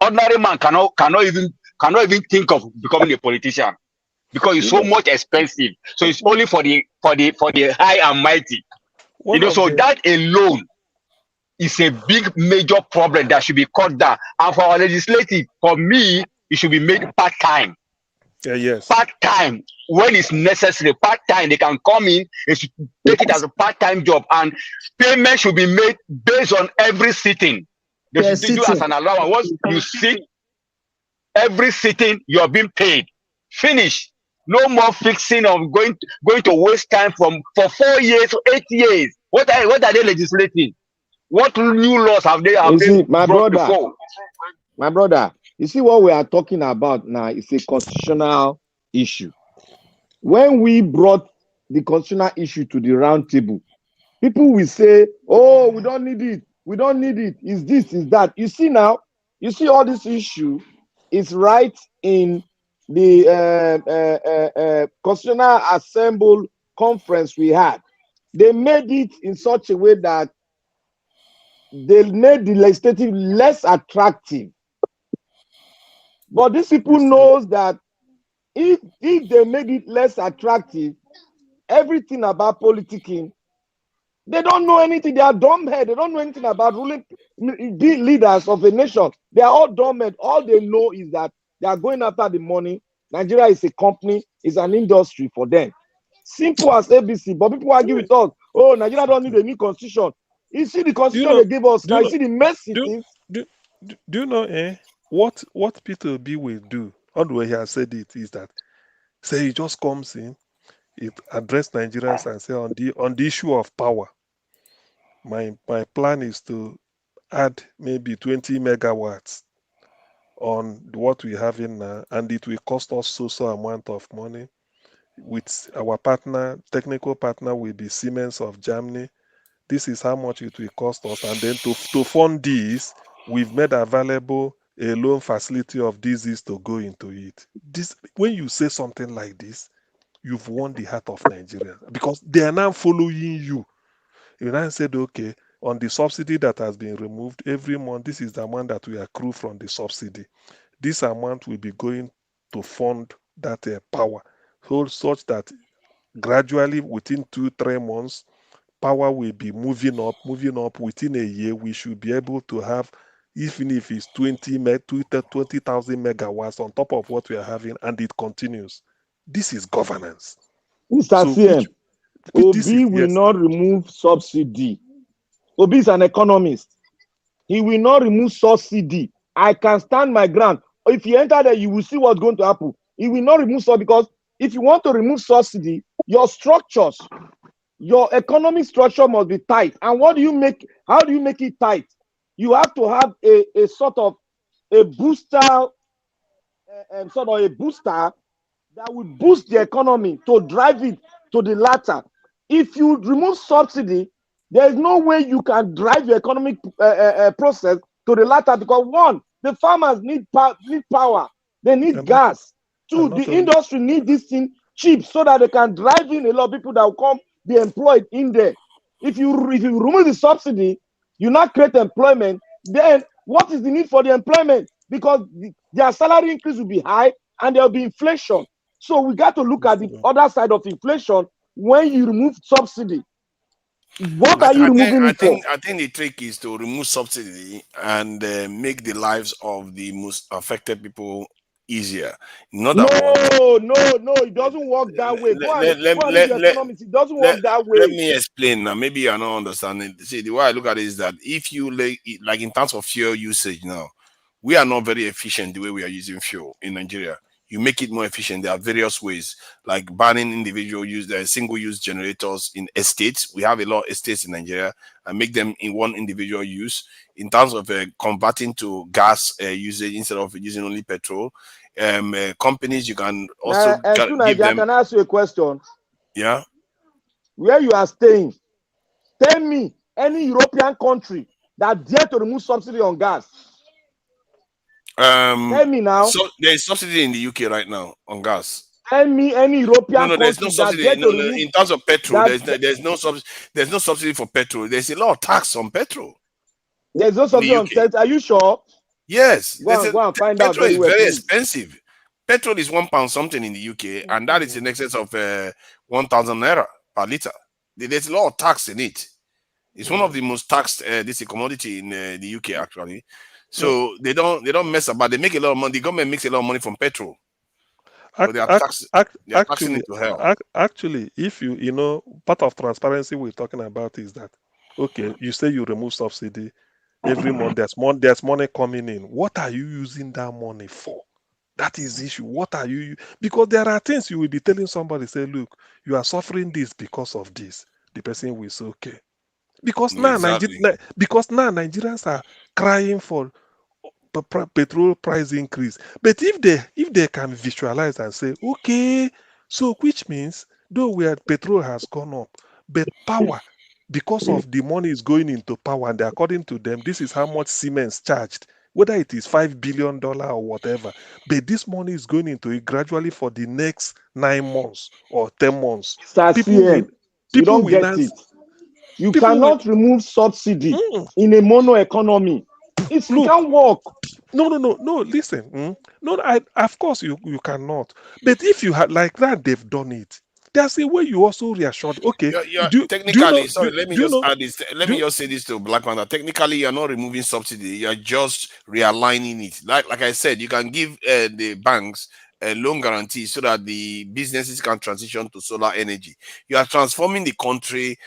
S13: ordinary man cannot even think of becoming a politician because it's so much expensive. So it's only for the high and mighty. So that alone is a big major problem that should be cut down. And for our legislative, for me, it should be made part-time.
S6: Yes.
S13: Part-time when it's necessary. Part-time, they can come in, they should take it as a part-time job, and payment should be made based on every sitting. They should do as an allowance. Once you sit, every sitting you're being paid. Finish. No more fixing of going to waste time for 4 years to 8 years. What are they legislating? What new laws have they brought before?
S8: My brother, you see what we are talking about now is a constitutional issue. When we brought the constitutional issue to the round table, people will say, oh, we don't need it. We don't need it. Is this, is that. You see now, you see all this issue is right in the Constitutional Assembly conference we had. They made it in such a way that they made the legislative less attractive. But these people knows that if they made it less attractive, everything about politicking, they don't know anything. They are dumbhead. They don't know anything about ruling the leaders of a nation. They are all dumbhead. All they know is that they are going after the money. Nigeria is a company, is an industry for them. Simple as ABC. But people argue with us, oh, Nigeria don't need a new constitution. You see the constitution they gave us now. You see the mess it is.
S6: Do you know what Peter Obi will do? How the way he has said it is that say he just comes in, it address Nigerians and say on the issue of power, my plan is to add maybe 20 megawatts on what we have in now, and it will cost us so amount of money. With our technical partner will be Siemens of Germany. This is how much it will cost us, and then to fund this, we've made available a loan facility of this to go into it. This, when you say something like this, you've won the heart of Nigeria because they are now following you. You now said, okay, on the subsidy that has been removed every month, this is the amount that we accrue from the subsidy. This amount will be going to fund that power, so such that gradually within 2-3 months, power will be moving up. Within a year, we should be able to have, even if it's 20,000 megawatts on top of what we are having, and it continues. This is governance.
S8: Mr. CM, Obi will not remove subsidy. Obi is an economist. He will not remove subsidy. I can stand my ground. If you enter there, you will see what's going to happen. He will not remove subsidy, because if you want to remove subsidy, your structures, your economic structure must be tight. And what do you make? How do you make it tight? You have to have a sort of a booster, that will boost the economy to drive it to the latter. If you remove subsidy, there is no way you can drive the economic process to the latter, because one, the farmers need power, they need gas. Two, the industry need this thing cheap so that they can drive in a lot of people that will come be employed in there. If you remove the subsidy, you not create employment, then what is the need for the employment? Because their salary increase will be high and there'll be inflation. So we got to look at the other side of inflation when you remove subsidy. What are you removing it for?
S10: I think the trick is to remove subsidy and make the lives of the most affected people easier.
S8: No, it doesn't work that way. Go and read the economics. It doesn't work that way.
S10: Let me explain now. Maybe you're not understanding. See, the way I look at it is that if you like in terms of fuel usage now, we are not very efficient the way we are using fuel in Nigeria. You make it more efficient. There are various ways, like banning individual use, single-use generators in estates. We have a lot of estates in Nigeria, and make them in one individual use. In terms of converting to gas usage instead of using only petrol, companies you can also give them.
S8: Can I ask you a question?
S10: Yeah.
S8: Where you are staying, tell me any European country that dare to remove subsidy on gas. Tell me now.
S10: So there is subsidy in the UK right now on gas.
S8: Tell me any European country
S10: there's no subsidy.
S8: that dare to remove.
S10: In terms of petrol, there's no subsidy for petrol. There's a lot of tax on petrol.
S8: There's no subsidy on petrol. Are you sure?
S10: Yes.
S8: Go and find out.
S10: Petrol is very expensive. Petrol is £1 something in the UK, and that is in excess of 1,000 naira per litre. There's a lot of tax in it. It's one of the most taxed this commodity in the UK actually. So they don't mess about. They make a lot of money. The government makes a lot of money from petrol. So they are taxing it to hell.
S6: Actually, if you know, part of transparency we're talking about is that, okay, you say you remove subsidy every month. There's money coming in. What are you using that money for? That is the issue. What are you? Because there are things you will be telling somebody, say, look, you are suffering this because of this. The person will say, okay. Because now Nigerians are crying for petrol price increase. But if they can visualize and say, okay, so which means though petrol has gone up, but power, because of the money is going into power, and according to them, this is how much Siemens charged, whether it is $5 billion or whatever, but this money is going into it gradually for the next 9 months or 10 months.
S8: You don't get it. You cannot remove subsidy in a mono economy. It can't work.
S6: No. Listen. Of course you cannot. But if you had like that, they've done it. There's a way you also reassured. Okay.
S10: Technically, let me just say this to Black Panther. Technically, you're not removing subsidy. You're just realigning it. Like I said, you can give the banks a loan guarantee so that the businesses can transition to solar energy. You are transforming the country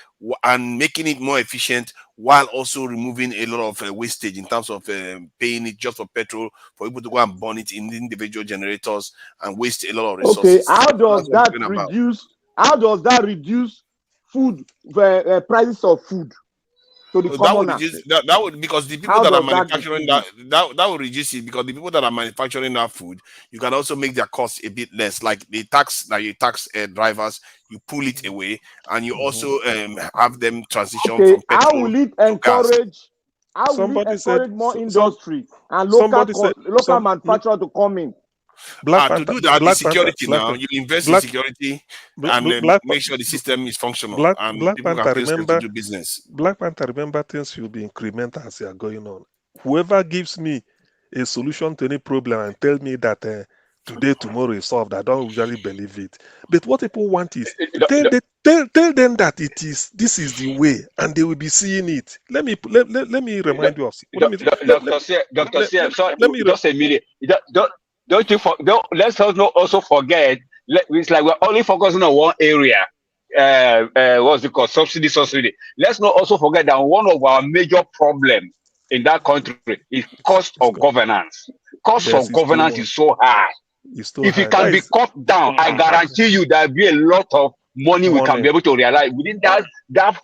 S10: and making it more efficient while also removing a lot of wastage in terms of paying it just for petrol for people to go and burn it in individual generators and waste a lot of resources.
S8: Okay, how does that reduce food prices of food to the commoner?
S10: That would, because the people that are manufacturing that will reduce it, because the people that are manufacturing that food, you can also make their costs a bit less. Like the tax that you tax drivers, you pull it away, and you also have them transition from petrol.
S8: How will it encourage? How will it encourage more industry and local manufacturer to come in?
S10: To do that, the security now, you invest in security and make sure the system is functional and people can feel safe to do business.
S6: Black Panther, remember, things should be incremental as they are going on. Whoever gives me a solution to any problem and tell me that today, tomorrow is solved, I don't usually believe it. But what people want is tell them that this is the way, and they will be seeing it. Let me remind you of
S13: Dr. Siem, sorry, just a minute. Let's also forget. It's like we're only focusing on one area. What's it called? Subsidy. Let's not also forget that one of our major problems in that country is cost of governance. Cost of governance is so high. If it can be cut down, I guarantee you there'll be a lot of money we can be able to realize within that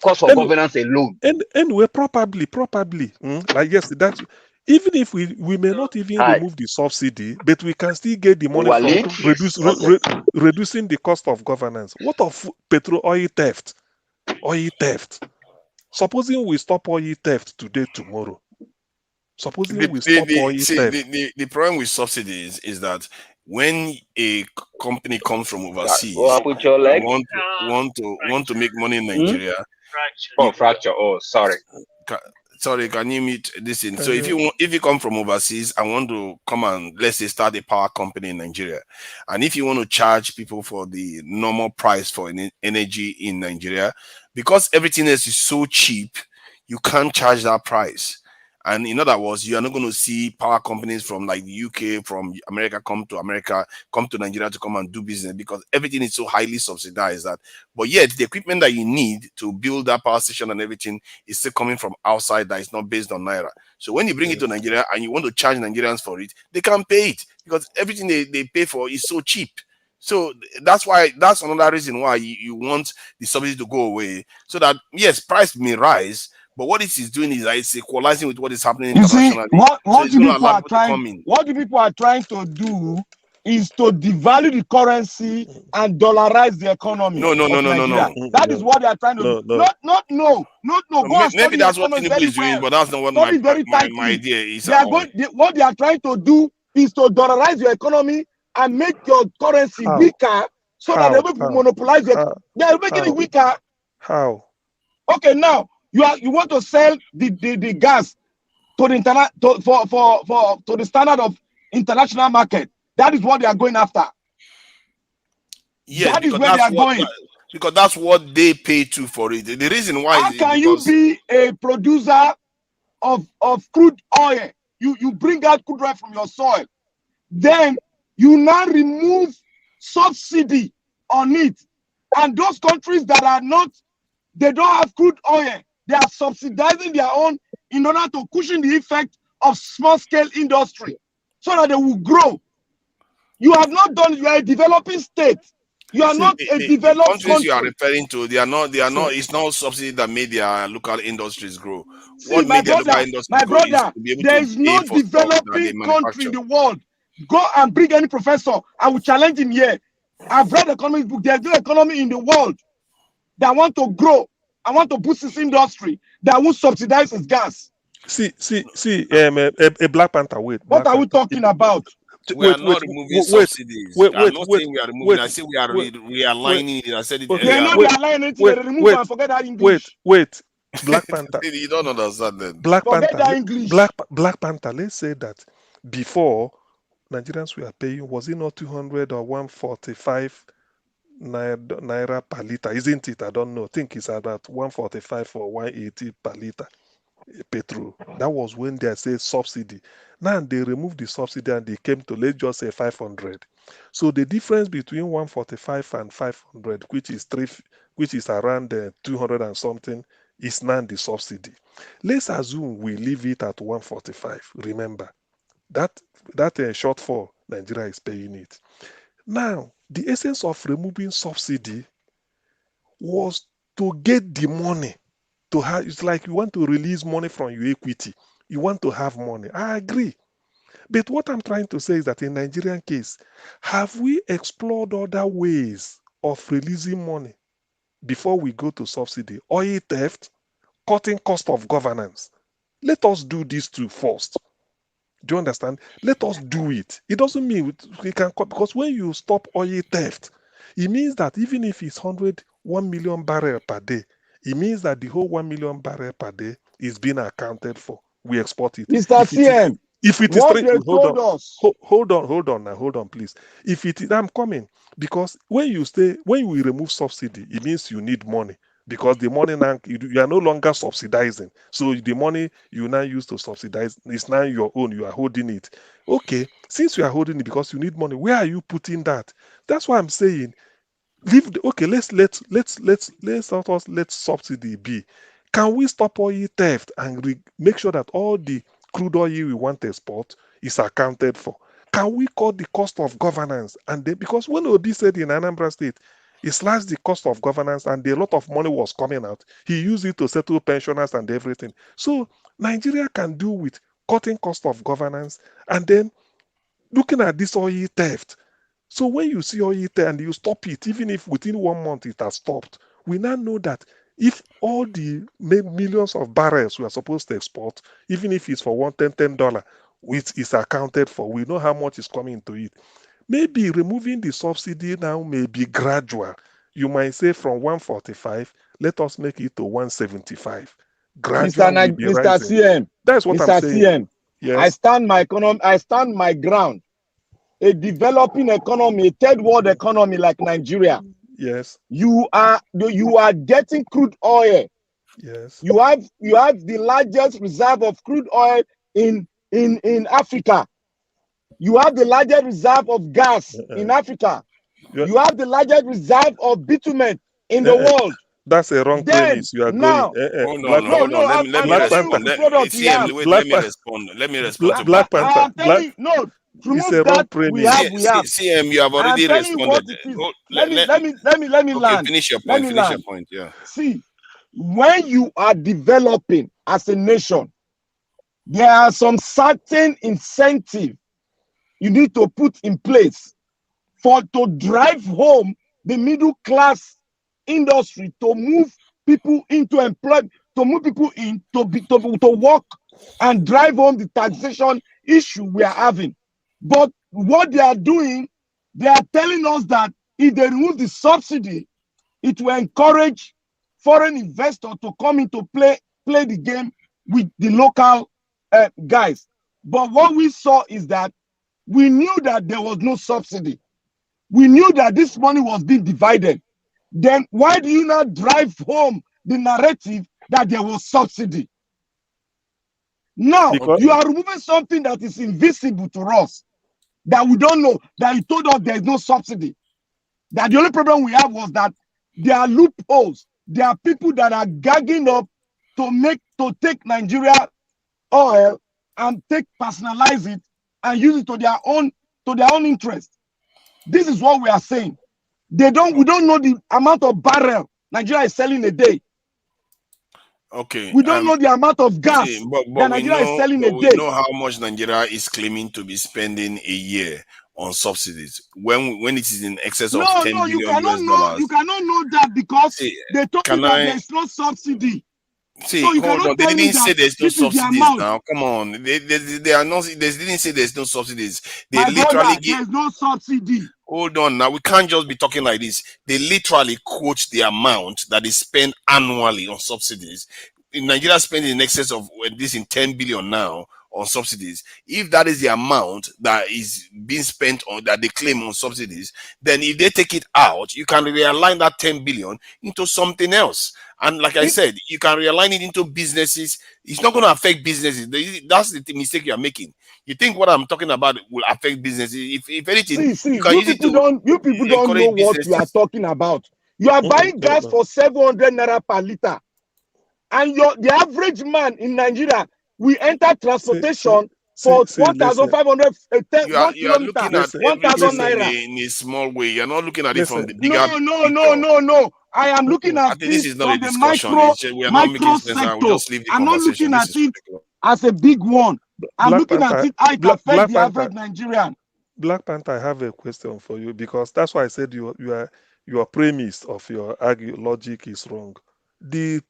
S13: cost of governance alone.
S6: And we're probably, like yes, that. Even if we may not even remove the subsidy, but we can still get the money from reducing the cost of governance. What of petrol oil theft? Supposing we stop oil theft today, tomorrow. Supposing we stop oil theft.
S10: The problem with subsidies is that when a company comes from overseas want to make money in Nigeria.
S13: Fracture. Oh, sorry.
S10: sorry, can you mute this in? So if you come from overseas and want to come and let's say start a power company in Nigeria, and if you want to charge people for the normal price for energy in Nigeria, because everything else is so cheap, you can't charge that price. And in other words, you are not going to see power companies from like the UK, from America, come to Nigeria to come and do business, because everything is so highly subsidized that. But yet, the equipment that you need to build that power station and everything is still coming from outside, that is not based on Naira. So when you bring it to Nigeria and you want to charge Nigerians for it, they can't pay it, because everything they pay for is so cheap. So that's another reason why you want the subsidy to go away, so that yes, price may rise, but what it is doing is that it's equalizing with what is happening internationally.
S8: What the people are trying to do is to devalue the currency and dollarize the economy.
S10: No.
S8: That is what they are trying to do. No.
S10: Maybe that's what Tinubu is doing, but that's not what my idea is.
S8: What they are trying to do is to dollarize your economy and make your currency weaker, so that they will monopolize it. They are making it weaker.
S6: How?
S8: Okay, now you want to sell the gas to the to the standard of international market. That is what they are going after.
S10: Yes,
S8: that is where they are going.
S10: Because that's what they pay to for it. The reason why
S8: how can you be a producer of crude oil? You bring out crude oil from your soil, then you now remove subsidy on it, and those countries that are not, they don't have crude oil, they are subsidizing their own in order to cushion the effect of small-scale industry so that they will grow. You have not done, you are a developing state. You are not a developed
S10: countries
S8: country.
S10: You are referring to, they are not, it's not subsidy that made their local industries grow.
S8: See,
S10: what
S8: my
S10: made their local
S8: brother,
S10: industries grow is to be able
S8: there
S10: to
S8: is no
S10: pay for stuff that they
S8: developing country in
S10: manufacture.
S8: the world. Go and bring any professor, I will challenge him here. I've read economic book. There's no economy in the world that want to grow, I want to boost this industry, that will subsidize its gas.
S6: See, a Black Panther, wait.
S8: What are we talking about?
S10: We are not removing subsidies. I'm not saying we are removing. I say we are realigning it. I said it
S8: earlier. They're not realigning it. They remove and forget that English.
S6: Wait. Black Panther.
S10: You don't understand then.
S6: Black
S8: forget
S6: Panther.
S8: That English.
S6: Black Panther. Let's say that before Nigerians were paying, was it not 200 or 145 naira per liter? Isn't it? I don't know. I think it's about 145 or 180 per liter. Petrol. That was when they said subsidy. Now they removed the subsidy and they came to, let's just say, 500. So the difference between 145 and 500, which is around 200 and something, is now the subsidy. Let's assume we leave it at 145. Remember that shortfall, Nigeria is paying it. Now the essence of removing subsidy was to get the money. To have, it's like you want to release money from your equity. You want to have money. I agree. But what I'm trying to say is that in Nigerian case, have we explored other ways of releasing money before we go to subsidy? Oil theft, cutting cost of governance. Let us do these two first. Do you understand? Let us do it. It doesn't mean we can cut, because when you stop oil theft, it means that even if it's 1 million barrel per day, it means that the whole 1 million barrel per day is being accounted for. We export it.
S8: Mr. CM,
S6: if it is
S8: what they told us.
S6: Hold on, please. If it is, I'm coming, because when we remove subsidy, it means you need money, because the money now you are no longer subsidizing. So the money you now use to subsidize is now your own. You are holding it. Okay, since you are holding it because you need money, where are you putting that? That's why I'm saying. Let subsidy be. Can we stop oil theft and make sure that all the crude oil we want to export is accounted for? Can we cut the cost of governance? And then, because when Obi said in Anambra State, he slashed the cost of governance and a lot of money was coming out, he used it to settle pensioners and everything. So Nigeria can do with cutting cost of governance and then looking at this oil theft. So when you see oil theft and you stop it, even if within 1 month it has stopped, we now know that if all the millions of barrels we are supposed to export, even if it's for $10, which is accounted for, we know how much is coming into it. Maybe removing the subsidy now may be gradual. You might say from 145, let us make it to 175. gradually will be
S8: Mr.
S6: rising.
S8: CM,
S6: That's what
S8: Mr.
S6: I'm saying.
S8: CM,
S6: Yes.
S8: I stand my ground. A developing economy, a third world economy like Nigeria.
S6: Yes.
S8: You are getting crude oil.
S6: Yes.
S8: You have the largest reserve of crude oil in Africa. You have the largest reserve of gas in Africa. You have the largest reserve of bitumen in the world.
S6: That's a wrong premise you are
S8: now,
S6: going.
S10: Hold on. Let me respond. Let me respond. Let me respond to
S6: Black Panther.
S8: I'm telling you, no.
S6: It's a wrong premise.
S10: CM, you have already responded.
S8: Let me land.
S10: Finish your
S8: Let
S10: point.
S8: me
S10: Finish your
S8: land.
S10: point. Yeah.
S8: See, when you are developing as a nation, there are some certain incentive you need to put in place to drive home the middle class industry, to move people into employment, to move people in to work and drive home the taxation issue we are having. But what they are doing, they are telling us that if they remove the subsidy, it will encourage foreign investors to come into play the game with the local guys. But what we saw is that we knew that there was no subsidy. We knew that this money was being divided. Then why do you not drive home the narrative that there was subsidy? Now, you are removing something that is invisible to us, that we don't know, that you told us there is no subsidy. That the only problem we have was that there are loopholes. There are people that are gagging up to take Nigeria oil and personalize it and use it to their own interest. This is what we are saying. We don't know the amount of barrel Nigeria is selling a day.
S10: Okay.
S8: We don't know the amount of gas that Nigeria is selling a day.
S10: We know how much Nigeria is claiming to be spending a year on subsidies when it is in excess of $10 billion.
S8: You cannot know that because they told you that there is no subsidy.
S10: See,
S8: so you
S10: hold on. They didn't say there's no subsidies now. Come on. They are not. They didn't say there's no subsidies. They literally
S8: there's no subsidy.
S10: Hold on. Now we can't just be talking like this. They literally quote the amount that is spent annually on subsidies. In Nigeria, spending in excess of this in 10 billion now on subsidies. If that is the amount that is being spent on that they claim on subsidies, then if they take it out, you can realign that 10 billion into something else. And like I said, you can realign it into businesses. It's not going to affect businesses. That's the mistake you are making. You think what I'm talking about will affect businesses? If anything, you can use it to.
S8: You people don't know what you are talking about. You are buying gas for 700 naira per liter, and the average man in Nigeria will enter transportation for 1,500 1 kilometer, 1,000 naira
S10: in a small way. You're not looking at it from the bigger.
S8: No. I am looking at
S10: this is not
S8: from
S10: a discussion. We are not making sense. I will just leave the
S8: I'm not looking at it as a big one. I'm looking at it how it affects the average Nigerian.
S6: Black Panther, I have a question for you, because that's why I said your premise of your logic is wrong. The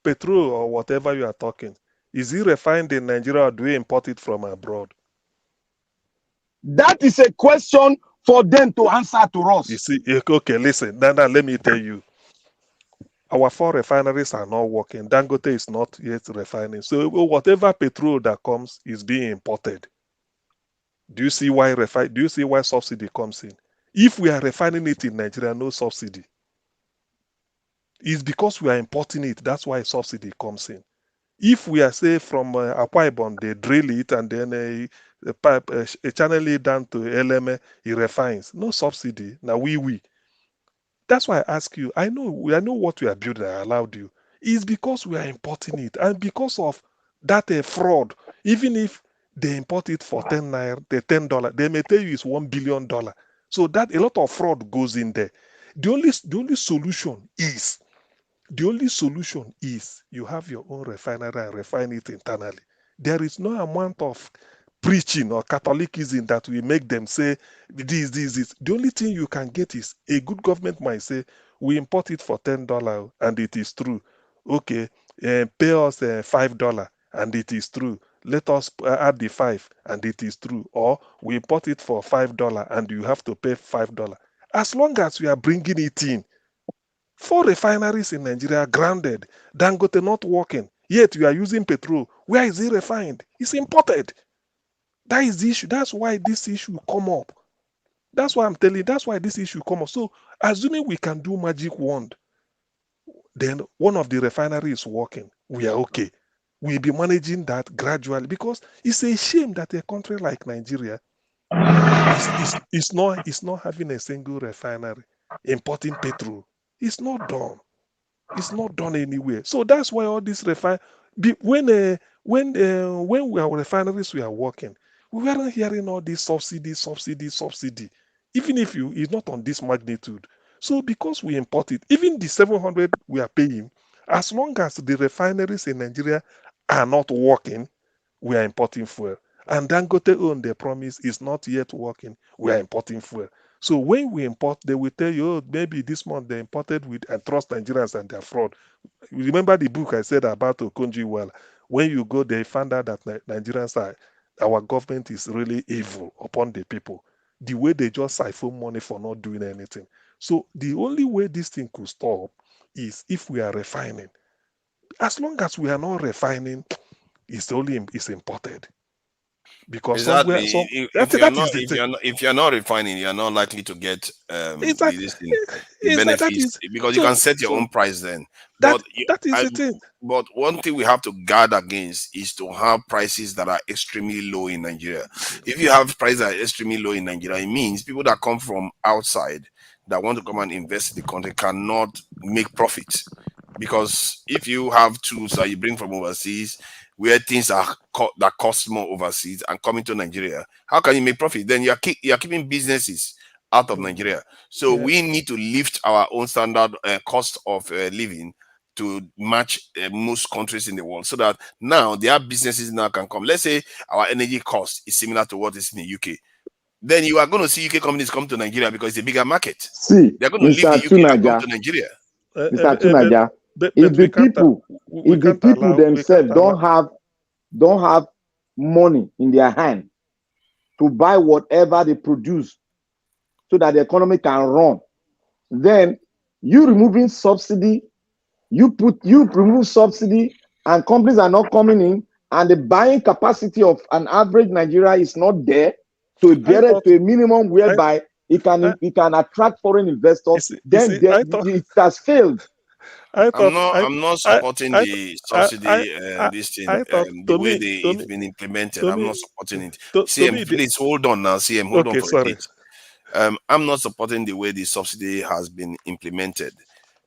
S6: petrol or whatever you are talking, is it refined in Nigeria or do we import it from abroad?
S8: That is a question for them to answer to us.
S6: You see, okay, listen. Now let me tell you. Our 4 refineries are not working. Dangote is not yet refining. So whatever petrol that comes is being imported. Do you see why subsidy comes in? If we are refining it in Nigeria, no subsidy. It's because we are importing it. That's why subsidy comes in. If we are, say, from Akwa Ibom, they drill it and then a pipe, channel it down to Eleme, it refines. No subsidy. Now we. That's why I ask you. I know what you are building. I allowed you. It's because we are importing it, and because of that fraud. Even if they import it for $10, they may tell you it's $1 billion. So that a lot of fraud goes in there. The only solution is you have your own refinery and refine it internally. There is no amount of preaching or Catholicism that will make them say this. The only thing you can get is a good government might say, we import it for $10 and it is true. Okay, pay us $5 and it is true. Let us add the 5 and it is true. Or we import it for $5 and you have to pay $5. As long as we are bringing it in 4 refineries in Nigeria grounded. Dangote not working. Yet you are using petrol. Where is it refined? It's imported. That is the issue. That's why this issue come up. That's why I'm telling you. That's why this issue come up. So assuming we can do magic wand, then one of the refineries is working. We are okay. We'll be managing that gradually because it's a shame that a country like Nigeria is not having a single refinery importing petrol. It's not done. It's not done anywhere. So that's why all this when our refineries were working, we weren't hearing all this subsidy. Even if it's not on this magnitude. So because we import it, even the 700 we are paying, as long as the refineries in Nigeria are not working, we are importing fuel. And Dangote own the promise is not yet working. We are importing fuel. So when we import, they will tell you, oh, maybe this month they imported with and trust Nigerians and their fraud. You remember the book I said about Okonjo Iweala? When you go, they found out that Nigerians our government is really evil upon the people. The way they just siphon money for not doing anything. So the only way this thing could stop is if we are refining. As long as we are not refining, it's imported. Because
S10: exactly.
S6: If
S10: you're not refining, you're not likely to get
S6: the
S10: benefits because you can set your own price then. But
S6: that is the thing.
S10: But one thing we have to guard against is to have prices that are extremely low in Nigeria. If you have prices that are extremely low in Nigeria, it means people that come from outside that want to come and invest in the country cannot make profits. Because if you have tools that you bring from overseas, where things that cost more overseas and coming to Nigeria, how can you make profit? Then you're keeping businesses out of Nigeria. So we need to lift our own standard cost of living to match most countries in the world, so that now their businesses now can come. Let's say our energy cost is similar to what is in the UK. Then you are going to see UK companies come to Nigeria because it's a bigger market.
S8: See,
S10: they're going to leave the UK and come to Nigeria.
S8: Mr. Tunaja, if the people themselves don't have money in their hand to buy whatever they produce so that the economy can run, then you removing subsidy, you remove subsidy and companies are not coming in, and the buying capacity of an average Nigeria is not there to a minimum whereby it can attract foreign investors. It has failed.
S10: I'm not supporting the subsidy the way it's been implemented. I'm not supporting it. CM, please hold on now. CM, hold on for a bit. I'm not supporting the way the subsidy has been implemented.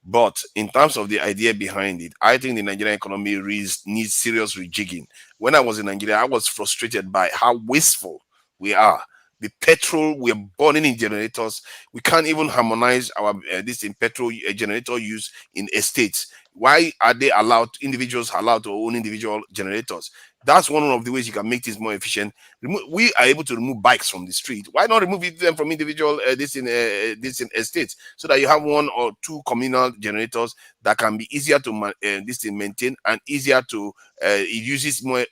S10: But in terms of the idea behind it, I think the Nigerian economy needs serious rejigging. When I was in Nigeria, I was frustrated by how wasteful we are. The petrol we're burning in generators, we can't even harmonize our petrol generator use in estates. Why are individuals allowed to own individual generators? That's one of the ways you can make this more efficient. We are able to remove bikes from the street. Why not remove them from individual estates, so that you have 1 or 2 communal generators that can be easier to maintain and easier to it uses more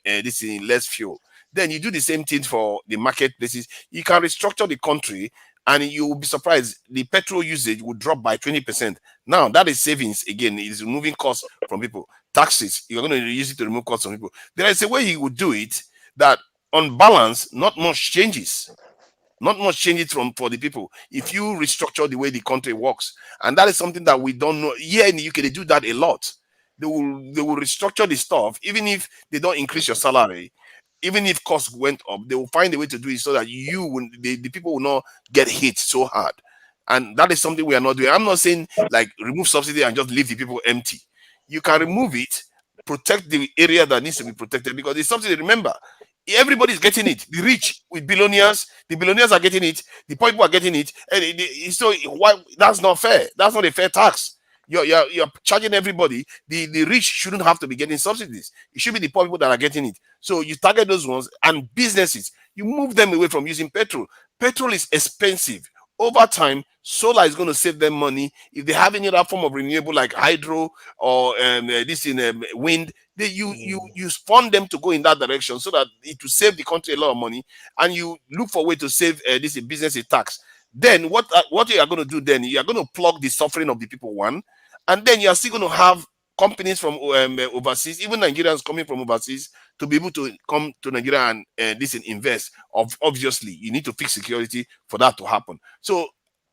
S10: less fuel. Then you do the same thing for the marketplaces. You can restructure the country, and you will be surprised the petrol usage will drop by 20%. Now that is savings again. It is removing costs from people. Taxes, you're going to use it to remove costs from people. There is a way you would do it that on balance, not much changes. Not much changes for the people if you restructure the way the country works. And that is something that we don't know. Here in the UK, they do that a lot. They will restructure the stuff, even if they don't increase your salary. Even if costs went up, they will find a way to do it so that the people will not get hit so hard. And that is something we are not doing. I'm not saying like remove subsidy and just leave the people empty. You can remove it, protect the area that needs to be protected, because the subsidy, remember, everybody's getting it. The rich with billionaires, the billionaires are getting it, the poor people are getting it. And so why that's not fair? That's not a fair tax. You're charging everybody. The rich shouldn't have to be getting subsidies. It should be the poor people that are getting it. So you target those ones, and businesses, you move them away from using petrol. Petrol is expensive. Over time, solar is going to save them money. If they have any other form of renewable like hydro or wind, you fund them to go in that direction, so that it will save the country a lot of money, and you look for a way to save this business tax. Then what you are going to do then, you are going to plug the suffering of the people, one, And then you are still going to have companies from overseas, even Nigerians coming from overseas, to be able to come to Nigeria and invest. Obviously, you need to fix security for that to happen. So,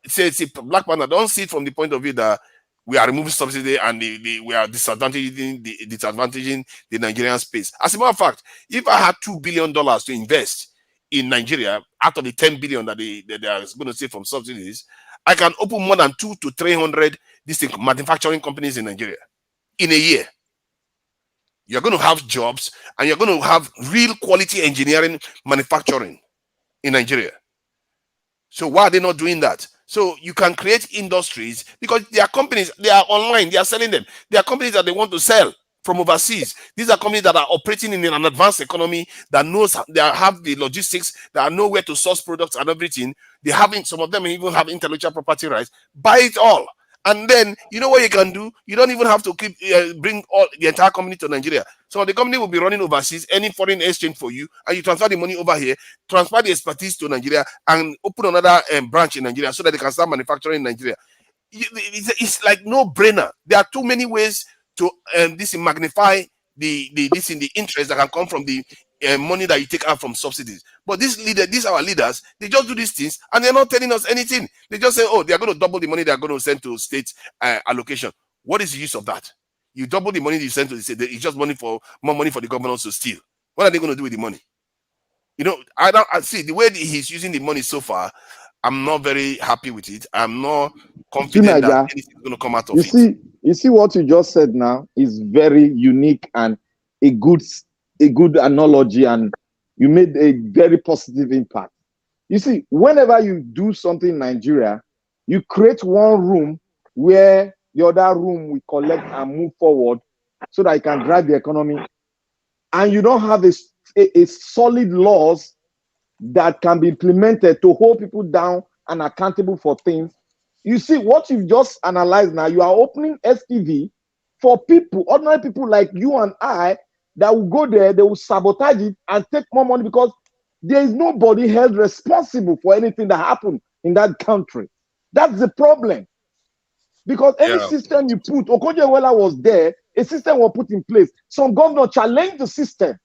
S10: say Black Panther, don't see it from the point of view that we are removing subsidy and we are disadvantaging the Nigerian space. As a matter of fact, if I had $2 billion to invest in Nigeria out of the 10 billion that they are going to save from subsidies, I can open more than 200 to 300 distinct manufacturing companies in Nigeria in a year. You're going to have jobs and you're going to have real quality engineering manufacturing in Nigeria. So why are they not doing that? So you can create industries because there are companies, they are online, they are selling them. There are companies that they want to sell from overseas. These are companies that are operating in an advanced economy that knows they have the logistics, that know where to source products and everything. They haven't, some of them even have intellectual property rights. Buy it all. And then you know what you can do? You don't even have to bring all the entire company to Nigeria. So the company will be running overseas, any foreign exchange for you, and you transfer the money over here, transfer the expertise to Nigeria, and open another branch in Nigeria so that they can start manufacturing in Nigeria. It's like no brainer. There are too many ways to magnify the interest that can come from the money that you take out from subsidies. But these our leaders, they just do these things and they're not telling us anything. They just say, oh, they're going to double the money they're going to send to state allocation. What is the use of that? You double the money you send to the state, it's just more money for the governors to steal. What are they going to do with the money? You know, I see the way he's using the money so far. I'm not very happy with it. I'm not confident that anything's going to come out of it.
S8: You see what you just said now is very unique and a good analogy, and you made a very positive impact. You see, whenever you do something in Nigeria, you create one room where the other room will collect and move forward so that you can drive the economy, and you don't have a solid laws that can be implemented to hold people down and accountable for things. You see, what you've just analyzed now, you are opening SPV for people, ordinary people like you and I, that will go there, they will sabotage it and take more money because there is nobody held responsible for anything that happened in that country. That's the problem. Because any system you put, Okonjo-Iweala was there, a system was put in place. Some governors challenged the system.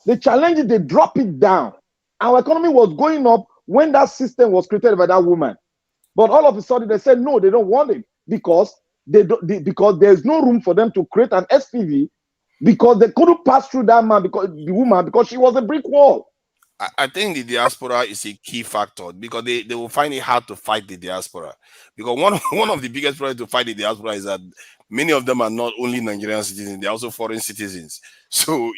S8: They challenged it, they drop it down. Our economy was going up when that system was created by that woman. But all of a sudden they said, no, they don't want it because because there's no room for them to create an SPV because they couldn't pass through that man the woman because she was a brick wall.
S10: I think the diaspora is a key factor because they will find it hard to fight the diaspora. Because one of the biggest problems to fight the diaspora is that many of them are not only Nigerian citizens, they're also foreign citizens. So,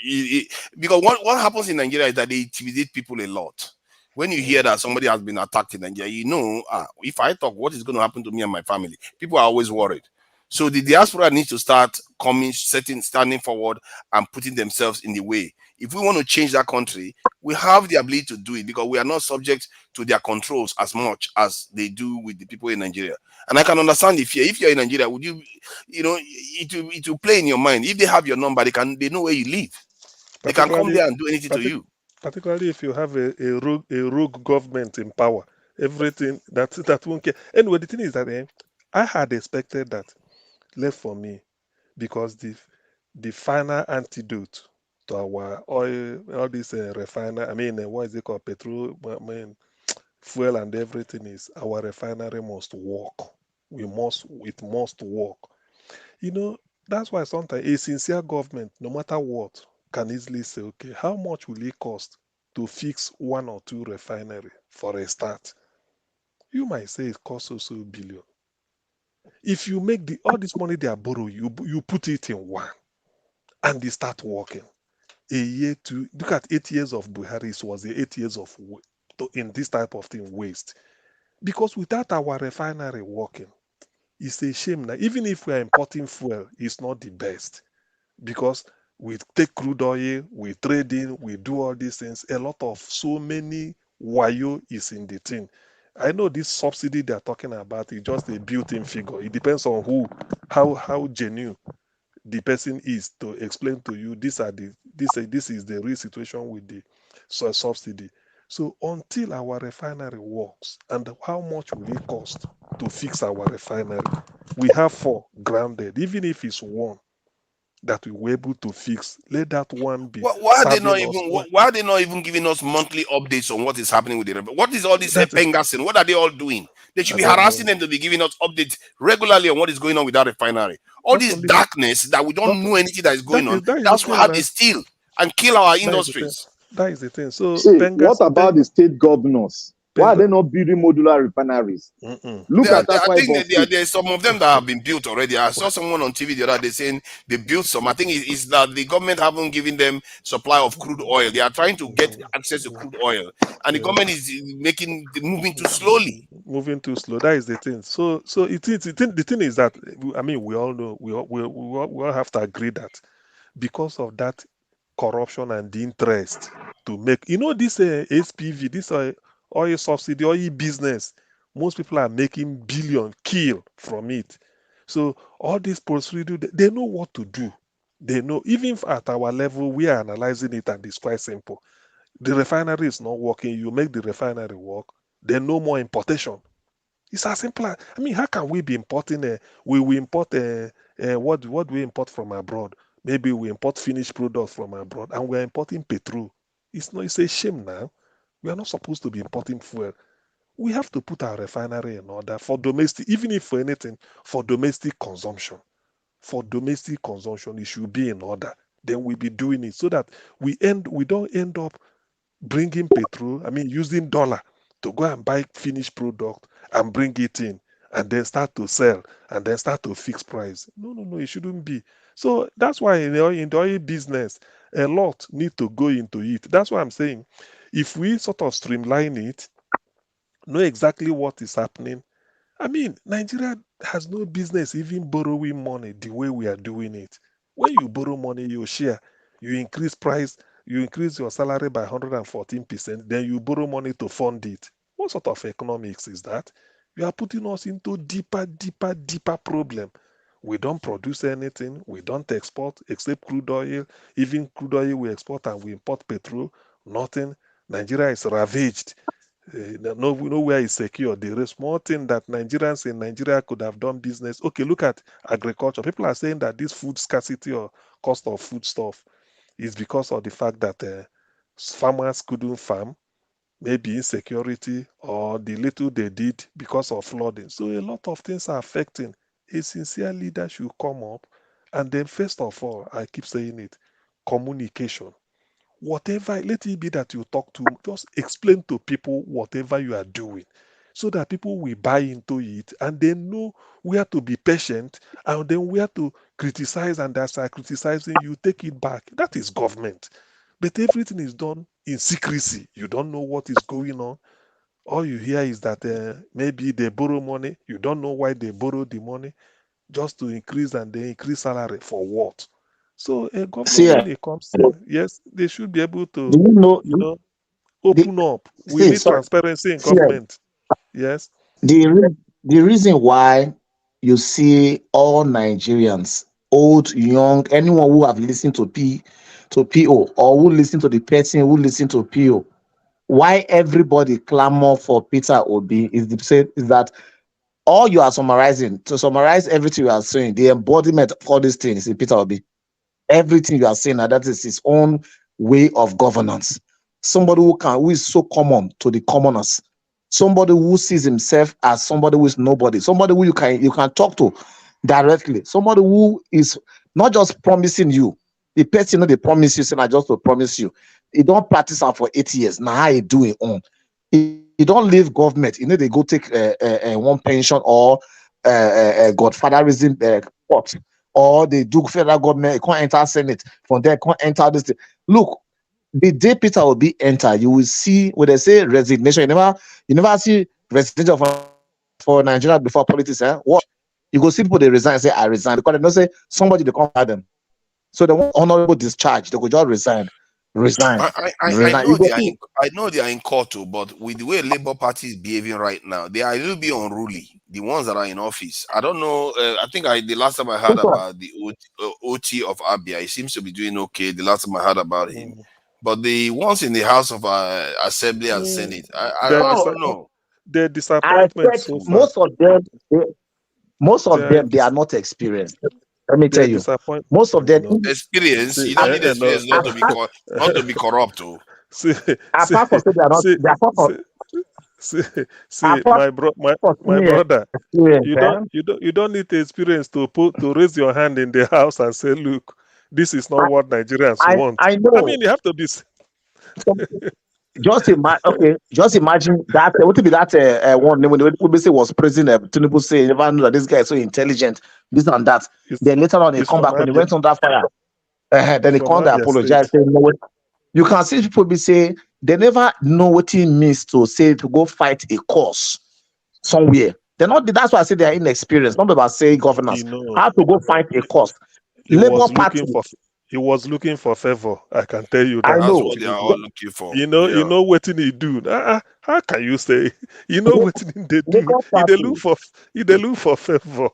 S10: because what happens in Nigeria is that they intimidate people a lot. When you hear that somebody has been attacked in Nigeria, you know, if I talk, what is going to happen to me and my family? People are always worried. So the diaspora needs to start standing forward and putting themselves in the way. If we want to change that country, we have the ability to do it because we are not subject to their controls as much as they do with the people in Nigeria. And I can understand the fear. If you're in Nigeria, would you know, it will play in your mind. If they have your number, they know where you live. They can come there and do anything to you.
S6: Particularly if you have a rogue government in power, everything that won't care. Anyway, the thing is that I had expected that left for me because the final antidote to our oil, all this refiner, what is it called, petrol, fuel and everything is our refinery must work. It must work. You know, that's why sometimes a sincere government, no matter what, can easily say, okay, how much will it cost to fix one or two refinery for a start? You might say it costs also $1 billion. If you make all this money they are borrowing, you put it in one and they start working. Look at 8 years of Buhari, it was the 8 years of in this type of thing waste. Because without our refinery working, it's a shame that even if we are importing fuel, it's not the best. Because we take crude oil, we trade in, we do all these things. A lot of so many wayo is in the thing. I know this subsidy they're talking about is just a built-in figure. It depends on how genuine the person is to explain to you this is the real situation with the subsidy. So until our refinery works, and how much will it cost to fix our refinery? We have 4 grounded. Even if it's 1 that we were able to fix, let that one be
S10: Why are they not
S6: serving us
S10: even?
S6: well.
S10: Why are they not even giving us monthly updates on what is happening with the rebel? What is all this
S6: That's it.
S10: pengasing? What are they all doing? They should
S6: I
S10: be
S6: don't
S10: harassing
S6: know.
S10: them to be giving us updates regularly on what is going on with that refinery. All
S6: Not
S10: this
S6: only that,
S10: darkness that we don't know anything that is going on.
S6: that is the
S10: That's
S6: thing
S10: how they
S6: now.
S10: steal and kill our
S6: That is the thing.
S10: industries.
S6: That is the thing. So
S8: See, what about the state governors? Why are they not building modular refineries? Look at
S10: I
S8: Akwa
S10: think
S8: Ibom
S10: that
S8: State.
S10: there's some of them that have been built already. I saw someone on TV the other day saying they built some. I think it's that the government haven't given them supply of crude oil. They are trying to get access to crude oil, and the government is moving too slowly.
S6: Moving too slow. That is the thing. So the thing is that I mean we all know we all have to agree that because of that corruption and the interest to make this SPV, this oil subsidy, oil business, most people are making billion kill from it. So all these procedure, they know what to do. They know, even if at our level we are analyzing it and it's quite simple. The refinery is not working, you make the refinery work, then no more importation. It's as simple as, I mean, how can we be importing? We import what do we import from abroad? Maybe we import finished products from abroad, and we are importing petrol. It's a shame now. We are not supposed to be importing fuel. We have to put our refinery in order for domestic, even if for anything, for domestic consumption. For domestic consumption, it should be in order. Then we'll be doing it so that we don't end up bringing petrol, I mean, using dollar to go and buy finished product and bring it in and then start to sell and then start to fix price. No, it shouldn't be. So that's why in the oil business, a lot need to go into it. That's why I'm saying if we sort of streamline it, know exactly what is happening. I mean, Nigeria has no business even borrowing money the way we are doing it. When you borrow money, you share, you increase price, you increase your salary by 114%, then you borrow money to fund it. What sort of economics is that? You are putting us into deeper problem. We don't produce anything, we don't export except crude oil. Even crude oil we export and we import petrol, nothing. Nigeria is ravaged. Nowhere is secure. There is small thing that Nigerians in Nigeria could have done business. Okay, look at agriculture. People are saying that this food scarcity or cost of food stuff is because of the fact that farmers couldn't farm, maybe insecurity, or the little they did because of flooding. So a lot of things are affecting. A sincere leader should come up, and then first of all, I keep saying it, communication. Whatever, let it be that you talk to, just explain to people whatever you are doing so that people will buy into it and they know where to be patient and then where to criticize, and as I criticizing you, take it back. That is government. But everything is done in secrecy. You don't know what is going on. All you hear is that maybe they borrow money. You don't know why they borrow the money, just to increase, and they increase salary for what? So a governor,
S12: See,
S6: when it comes to, yes, they should be able
S12: do
S6: to,
S12: you know the
S6: open up. We
S12: see
S6: need
S12: sorry
S6: transparency in
S12: see
S6: government. Yes.
S12: the reason why you see all Nigerians, old, young, anyone who have listened to PO, or who listen to the person who listen to PO, why everybody clamor for Peter Obi is that all you are summarizing, to summarize everything you are saying, the embodiment of all these things is Peter Obi. Everything you are saying, and that is his own way of governance. Somebody who is so common to the commoners. Somebody who sees himself as somebody who is nobody. Somebody who you can talk to directly. Somebody who is not just promising you. The person they promise you, saying I just to promise you. He don't practice out for 8 years. Now how he do it on. He don't leave government. They go take one pension or godfatherism pot, or they do federal government, it can't enter Senate, from there, can't enter this thing. Look, the day Peter will be enter, you will see when they say resignation, you never see resignation for Nigeria before politics. Watch. You go see people they resign, say I resign, because they don't say somebody they come at them. So they want honorable discharge, they could just resign.
S10: I
S12: You
S10: know
S12: go
S10: they are
S12: see.
S10: in, I know they are in court too, but with the way Labour Party is behaving right now, they are a little bit unruly. The ones that are in office, I don't know. I think the last time I heard
S12: Which one?
S10: about the OT of Abia, he seems to be doing okay. The last time I heard about him, but the ones in the House of Assembly and Senate,
S6: The,
S10: I
S12: Oh,
S10: don't know.
S6: the
S12: I
S6: disappointment
S12: expect
S6: so far.
S12: most of them. Most of them, they are not experienced. Let me tell you, most of them
S10: experience. You don't need experience not to be corrupt. Oh.
S12: Apart from they are not, they are not.
S6: See, my brother, you don't need experience to raise your hand in the house and say, look, this is not what Nigerians want.
S12: I know.
S6: I mean, you have to be.
S12: Just imagine that. What would be that one when the say was president? Tinubu say, never knew that this guy is so intelligent, this and that. Then later on, he come back when he went on that fire. Then he called and apologized. Say, no, you can see people be say they never know what it means to say to go fight a cause somewhere. They're not. That's why I say they are inexperienced. Not about saying governance. How to go fight a cause. Labour Party.
S6: He was looking for favor. I can tell you that.
S12: I know.
S10: That's what they are all looking for.
S6: You know what he do. How can you say? You know what they do? He look for favor.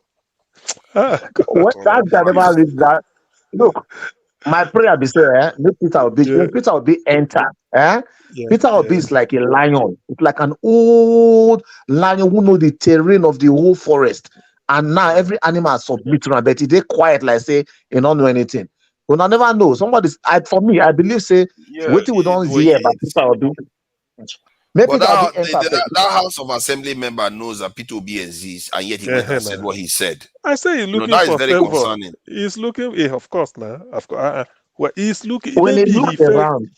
S12: What that guy never read that. Look, my prayer be say, Peter Obi. Peter Obi enter. Peter Obi is like a lion. It's like an old lion who know the terrain of the whole forest. And now every animal submit to him, but they quiet like say he don't know anything. We will never know. For me, I believe say waiting we don't hear about Peter Obi.
S10: Maybe that House of Assembly member knows that Peter Obi exists, and yet he went and said what he said.
S6: I say he's looking
S10: that
S6: for
S10: is very
S6: favor.
S10: concerning.
S6: He's looking, of course, now. Of course, well, he's looking.
S12: When
S6: maybe
S12: he looked around,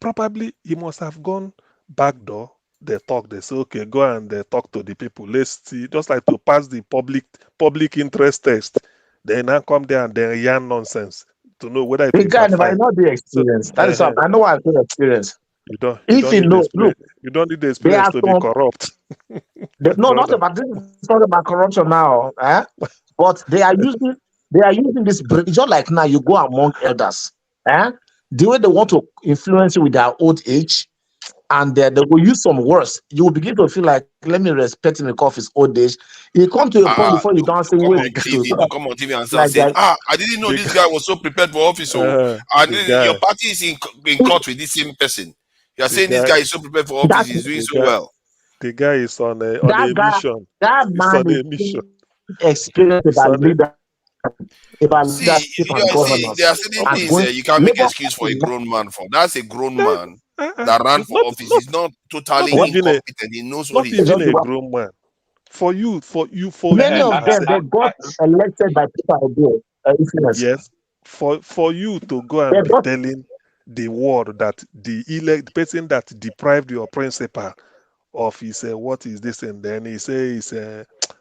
S6: probably he must have gone back door. They talk. They say, okay, go and they talk to the people. Let's see, just like to pass the public interest test. They now come there and they yarn nonsense to know whether
S12: the guy might not be experienced. That is I know I feel experience.
S6: You don't need the experience to be corrupt.
S12: No, not about this. It's not about corruption now. But they are using this just like now you go among elders. The way they want to influence you with their old age, and they will use some words. You will begin to feel like, let me respect him because of his old age. You come to a point before you don't say, wait.
S10: Come on TV and start saying, I didn't know this guy was so prepared for office. Your party is in court with this same person. You are saying this guy is so prepared for office, he's doing so well.
S6: The guy is on a mission.
S12: That man is experienced about leadership.
S10: There are certain things you can't make excuse for a grown man for. That's a grown man that ran for office. He's not totally incompetent. He knows what he's doing.
S6: Not even a grown man. For you.
S12: Many of them they got elected by Peter Obi.
S6: Yes. For you to go and be telling the world that the person that deprived your principal of his what is this, and then he says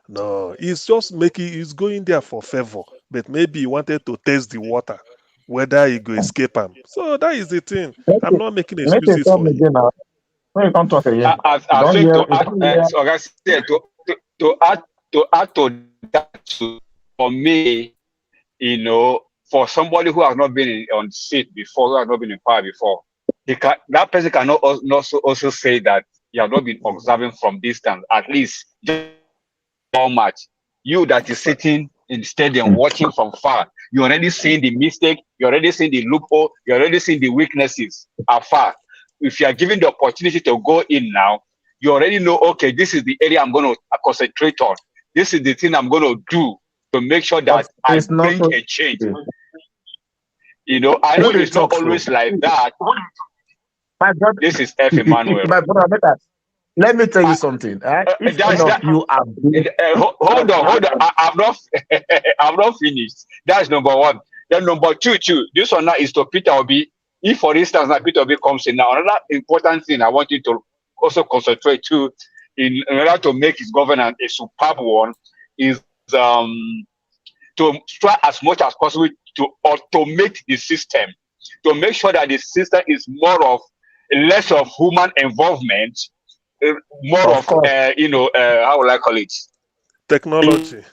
S6: no, he's just he's going there for favor, but maybe he wanted to test the water whether he go escape him. So that is the thing. I'm not making excuses for him.
S13: To add to that, for me, for somebody who has not been on seat before, who has not been in power before, that person cannot also say that you have not been observing from distance, at least just how much. You that is sitting in the stadium watching from far, you already seen the mistake, you already seen the loophole, you already seen the weaknesses afar. If you are given the opportunity to go in now, you already know, okay, this is the area I'm going to concentrate on. This is the thing I'm going to do to make sure that I bring a change. I know it's not always like that. This is F. Emmanuel.
S12: Let me tell you something.
S13: Hold on. I'm not finished. That's number one. Then number two, this one now is to Peter Obi. If, for instance, now Peter Obi comes in now, another important thing I want you to also concentrate to, in order to make his governance a superb one, is to try as much as possible to automate the system, to make sure that the system is less of human involvement, more of how will I call it?
S6: Technology.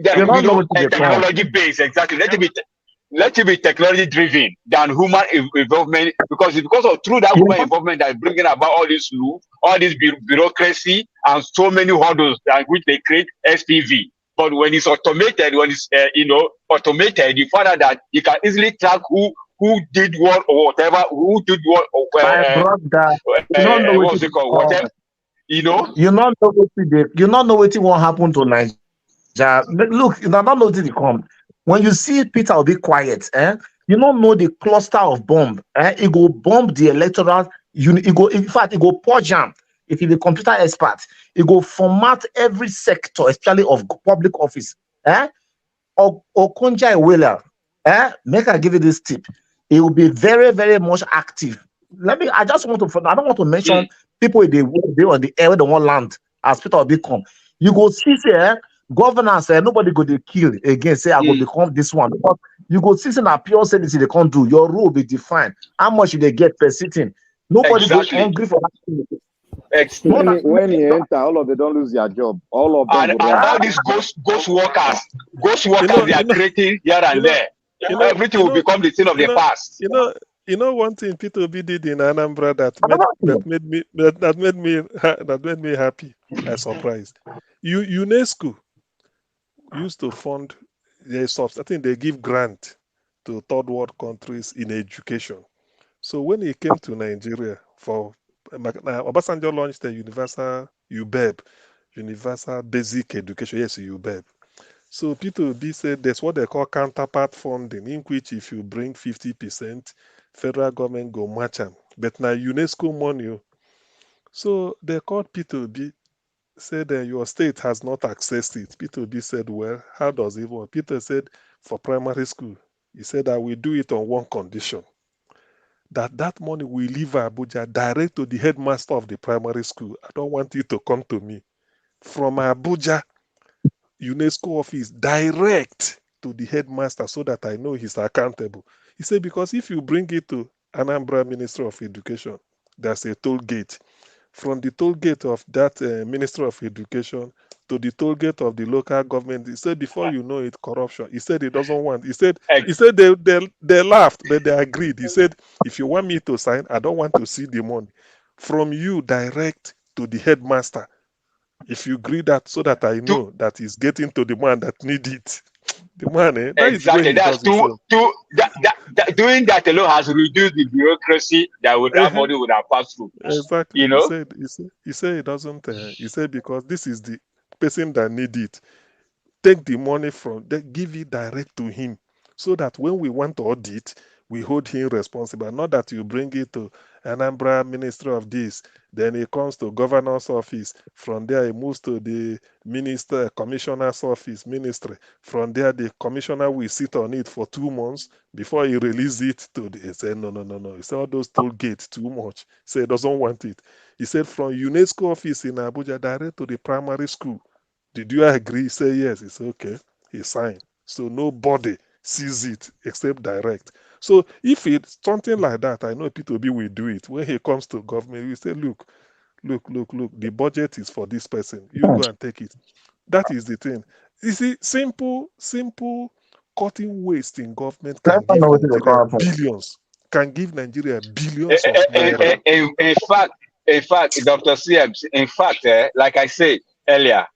S13: Technology based, exactly. Let it be technology driven than human involvement, because through that human involvement that is bringing about all this bureaucracy and so many hurdles which they create SPV. But when it's automated, you find out that you can easily track who did what or whatever, who did what or what's it called? You know?
S12: You not know what won't happen to Nigeria. Look, you not know what come. When you see Peter will be quiet, you don't know the cluster of bomb. It go bomb the electoral unit. It go, in fact, it go purge jam. If you're the computer expert, it go format every sector, especially of public office. Or Okonja Iweala, make I give you this tip. It will be very, very much active. I don't want to mention people they on the air, they want land as Peter Obi come. You go see, governance, nobody go to kill again, say I go become this one. But you go see, a pure sanity they can't do. Your rule will be defined. How much they get per sitting. Nobody goes hungry for that.
S8: When he enter, all of them don't lose their job. All of them.
S13: And all these ghost workers, they are creating here and there. Everything will become the thing of the past.
S6: You know one thing Peter Obi did in Anambra that made me happy and surprised. UNESCO used to fund I think they give grant to third world countries in education. So when he came to Nigeria Obasanjo launched the universal UBEB, universal basic education. Yes, UBEB. So Peter Obi said there's what they call counterpart funding, in which if you bring 50%, federal government go match them. But now UNESCO money. So they called Peter Obi, said your state has not accessed it. Peter Obi said, well, how does it work? Peter said, for primary school, he said, I will do it on one condition. That money will leave Abuja direct to the headmaster of the primary school. I don't want it to come to me. From Abuja, UNESCO office, direct to the headmaster so that I know he's accountable. He said, because if you bring it to Anambra Ministry of Education, there's a toll gate. From the toll gate of that Ministry of Education to the toll gate of the local government, he said, before you know it, corruption. He said he doesn't want. He said they laughed, but they agreed. He said, if you want me to sign, I don't want to see the money. From you direct to the headmaster. If you agree that, so that I know that he's getting to the man that need it. The man, that
S13: exactly. That's doing that alone has reduced the bureaucracy that that money would have passed through.
S6: Exactly.
S13: You know,
S6: he said it doesn't. He said because this is the person that need it. Take the money from, give it direct to him, so that when we want to audit, we hold him responsible. Not that you bring it to Anambra Ministry of this, then it comes to governor's office. From there, it moves to the commissioner's office, ministry. From there, the commissioner will sit on it for 2 months before he releases it to the. He said, no. He said, all those toll gates too much. He said, he doesn't want it. He said, from UNESCO office in Abuja, direct to the primary school. Did you agree? He said, yes. He said, okay. He signed. So nobody sees it except direct. So if it's something like that, I know Peter Obi will do it. When he comes to government, he say, look, the budget is for this person. You go and take it. That is the thing. You see, simple cutting waste in government can give Nigeria billions. Can give Nigeria billions of naira.
S13: In fact, Dr. CM, like I said earlier,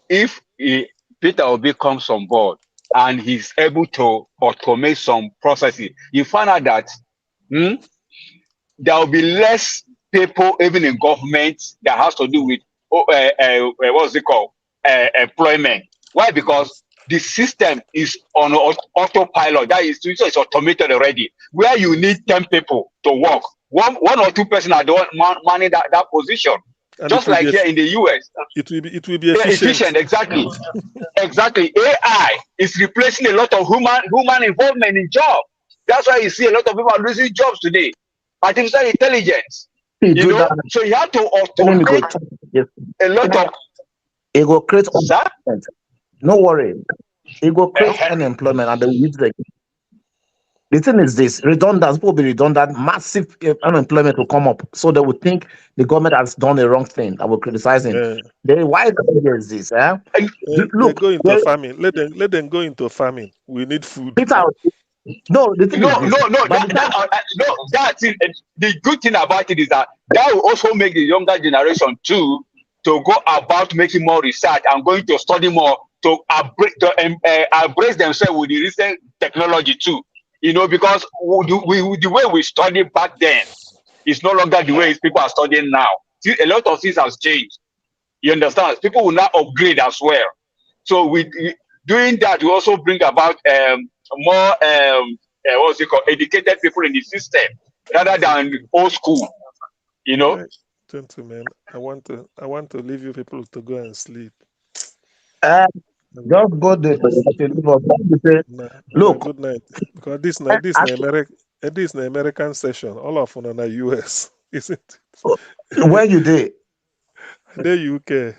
S13: if Peter Obi comes on board, and he's able to automate some processes, you find out that there will be less people, even in government, that has to do with what's it called, employment. Why? Because the system is on autopilot. That is, it's automated already. Where you need 10 people to work, one or two person are the one manning that position. And just like here in the US,
S6: it will be efficient.
S13: Exactly. Exactly. AI is replacing a lot of human involvement in jobs. That's why you see a lot of people are losing jobs today. Artificial intelligence. So you have to automate a lot of.
S12: It will create unemployment. No worry. It will create unemployment and they will use it. The thing is this, redundant, people will be redundant, massive unemployment will come up. So they would think the government has done the wrong thing. I will criticize him. Why is this?
S6: Look, go into farming. Let them go into farming. We need food.
S12: No, the thing
S13: the good thing about it is that will also make the younger generation too to go about making more research and going to study more to embrace themselves with the recent technology too. Because the way we studied back then is no longer the way people are studying now. a lot of things has changed. You understand? People will now upgrade as well. So doing that, we also bring about more what's it called, educated people in the system rather than old school. You know.
S6: Right. Gentlemen, I want to leave you people to go and sleep.
S12: Just go there.
S6: Look, good night. Because this is an American session. All of them are US, isn't it?
S12: Where you did?
S6: The UK.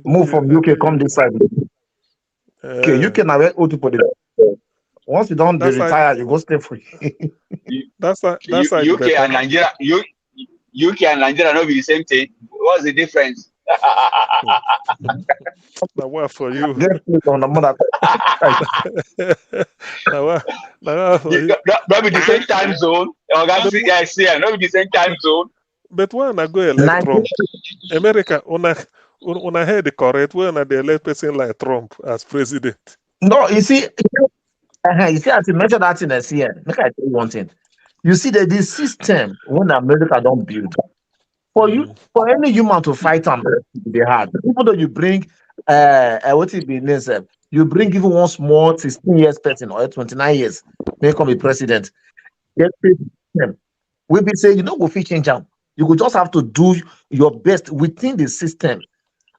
S12: Move from UK, come this side. Okay, UK now where old people. Once you don't retire, you go stay free.
S6: That's
S13: UK and Nigeria. UK and Nigeria not be the same thing. What's the difference?
S6: Now what for you?
S12: On the mother.
S13: Not be the same time zone. Not be the same time zone.
S6: But when I go elect Trump, America, on I heard the correct when they elect person like Trump as president.
S12: No, you see, as you mentioned that in the CN, make I tell you one thing. You see that this system when America don't build for you, for any human to fight them, they hard. Even though you bring what it be named, you bring even one small 16 years person or 29 years, may come a president. We be say you know go fit change them. You could just have to do your best within the system.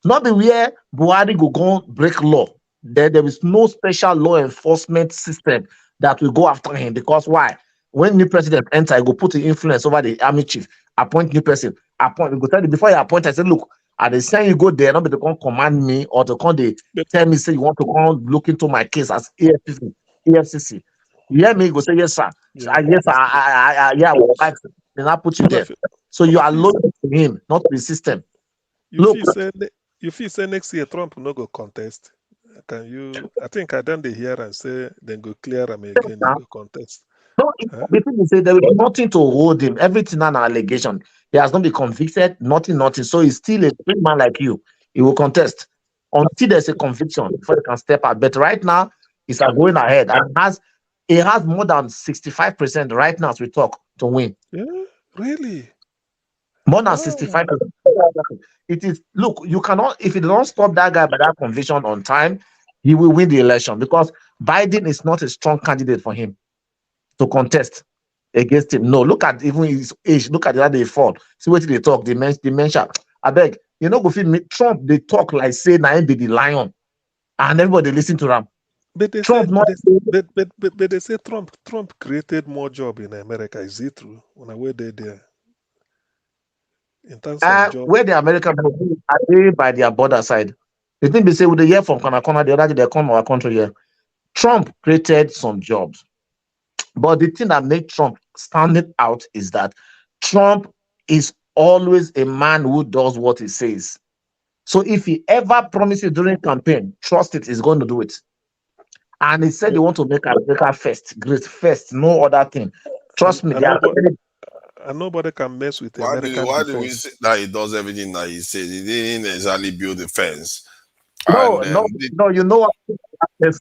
S12: Not be where Buhari go break law. There is no special law enforcement system that will go after him because why? When new president enter, he go put the influence over the army chief, appoint new person, appoint. You go tell you before you appoint, I say, look, at the time you go there, nobody can command me or to come they tell me say you want to come look into my case as EFCC. You hear me? You go say yes, sir. Yeah, yeah. Then I put you there. So you are loyal to him, not to the system.
S6: You feel say next year Trump no go contest. Can you? I think I done the hear and say then go clear him again. Then go contest.
S12: No, people say there will be nothing to hold him. Everything an allegation. He has not been convicted. Nothing. So he's still a free man like you. He will contest until there's a conviction before he can step out. But right now, he's going ahead and he has more than 65% right now as we talk to win.
S6: Yeah, really.
S12: More than 65%. It is, look, you cannot, if you don't stop that guy by that conviction on time, he will win the election because Biden is not a strong candidate for him to contest against him. No, look at even his age, look at the other they fall. See what they talk, dementia. I beg, you know, go feel me. Trump, they talk like say now be the lion, and everybody listen to them.
S6: But they say Trump created more job in America. Is it true? When I were there. In terms of job.
S12: Where the American people are they by their border side? The thing they say with the year from corner, the other day they come our country here. Trump created some jobs. But the thing that made Trump stand out is that Trump is always a man who does what he says. So if he ever promises during campaign, trust it, he's going to do it. And he said they want to make America first, great first, no other thing. Trust me.
S6: And nobody can mess with
S10: why
S6: American
S10: why do we say that he does everything that he says? He didn't exactly build the fence.
S12: No, you know what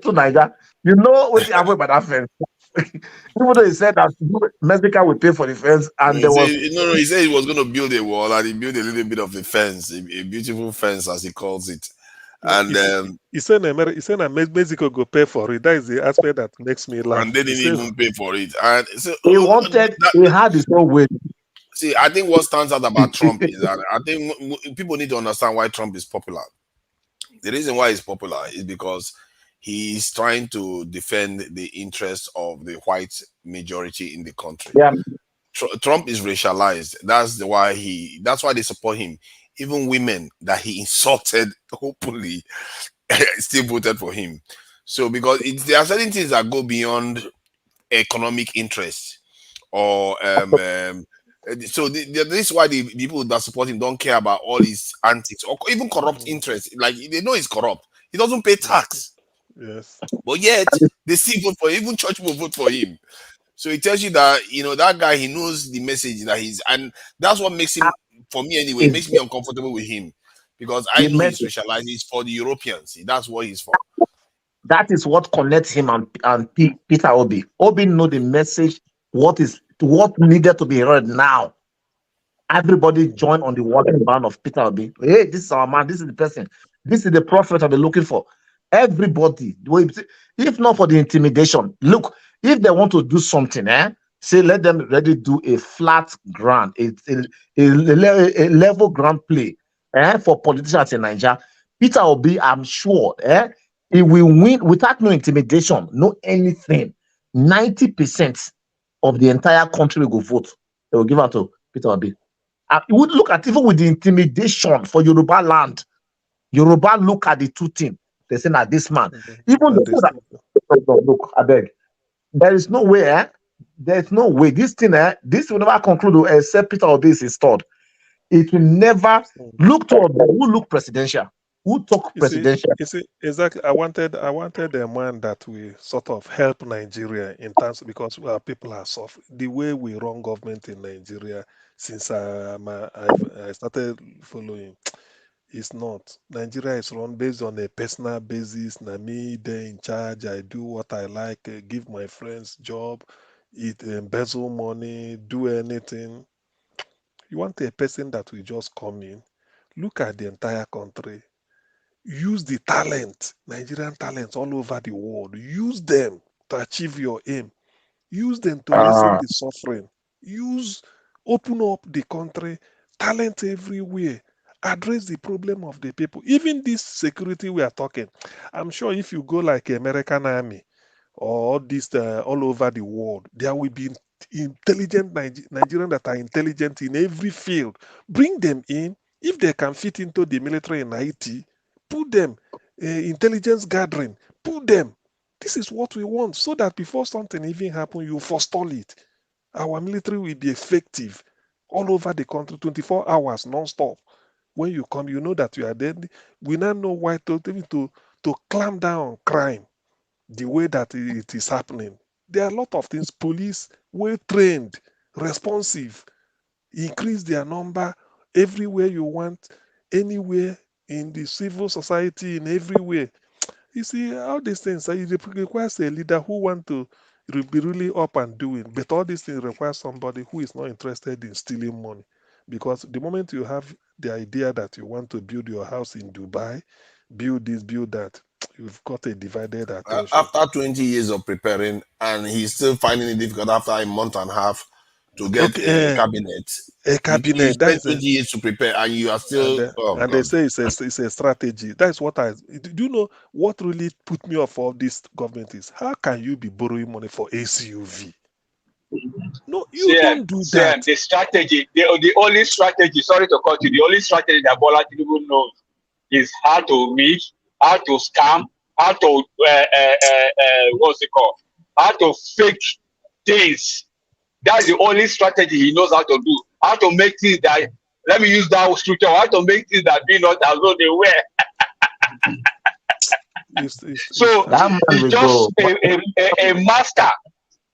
S12: to Niger. You know what happened by that fence. Even though he said that Mexico will pay for the fence, and
S10: he said he was going to build a wall, and he built a little bit of a fence, a beautiful fence as he calls it. And
S6: he said Mexico go pay for it. That is the aspect that makes me laugh.
S10: And they didn't even pay for it. And so
S12: he had his own way.
S10: See, I think what stands out about Trump is that I think people need to understand why Trump is popular. The reason why he's popular is because he's trying to defend the interests of the white majority in the country.
S12: Yeah.
S10: Trump is racialized. That's why they support him. Even women that he insulted openly still voted for him. So because there are certain things that go beyond economic interests or so this is why the people that support him don't care about all his antics or even corrupt interests. Like they know he's corrupt. He doesn't pay tax.
S6: Yes.
S10: But yet they still vote for him. Even church will vote for him. So it tells you that that guy, he knows the message that and that's what makes him, for me anyway, makes me uncomfortable with him because I know he's racialized. He's for the Europeans. That's what he's for.
S12: That is what connects him and Peter Obi. Obi know the message. What is what needed to be heard now. Everybody join on the warning band of Peter Obi. Hey, this is our man. This is the person. This is the prophet I've been looking for. Everybody, if not for the intimidation, look, if they want to do something, say let them ready do a flat ground, a level ground play for politicians in Nigeria. Peter Obi, I'm sure, he will win without no intimidation, no anything. 90% of the entire country will go vote. They will give out to Peter Obi. You would look at even with the intimidation for Yoruba land. Yoruba look at the two things. They say, now this man, even the look, I beg, there is no way, there's no way. This thing, this will never conclude except Peter Obi is installed. It will never look to who look presidential, who talk presidential.
S6: You see, exactly. I wanted a man that will sort of help Nigeria in terms because our people are soft. The way we run government in Nigeria since I started following, it's not. Nigeria is run based on a personal basis. Na me, they in charge. I do what I like. Give my friends job. Eat, embezzle money. Do anything. You want a person that will just come in, look at the entire country, use the talent, Nigerian talents all over the world. Use them to achieve your aim. Use them to lessen the suffering. Open up the country, talent everywhere. Address the problem of the people. Even this security we are talking, I'm sure if you go like American Army or this all over the world, there will be intelligent Nigerians that are intelligent in every field. Bring them in. If they can fit into the military and IT, put them. Intelligence gathering, put them. This is what we want so that before something even happens, you forestall it. Our military will be effective all over the country, 24 hours non-stop. When you come, you know that you are dead. We now know why to clamp down on crime the way that it is happening. There are a lot of things. Police, well trained, responsive, increase their number everywhere you want, anywhere in the civil society, in everywhere. You see, all these things, it requires a leader who want to be really up and doing. But all these things require somebody who is not interested in stealing money. Because the moment you have the idea that you want to build your house in Dubai, build this, build that, you've got a divided attention.
S10: After 20 years of preparing, and he's still finding it difficult after a month and a half to get a cabinet.
S6: A cabinet.
S10: You spent 20 years to prepare, and you are still.
S6: They say it's a strategy. That's what do you know what really put me off of this government is how can you be borrowing money for SUV? No, you don't do that.
S13: The strategy, the only strategy, sorry to cut you, the only strategy that Bola Tinubu knows is how to meet, how to scam, how to what's it called? How to fake things. That's the only strategy he knows how to do. How to make things that, let me use that structure, how to make things that be not as though they were. So he's just a master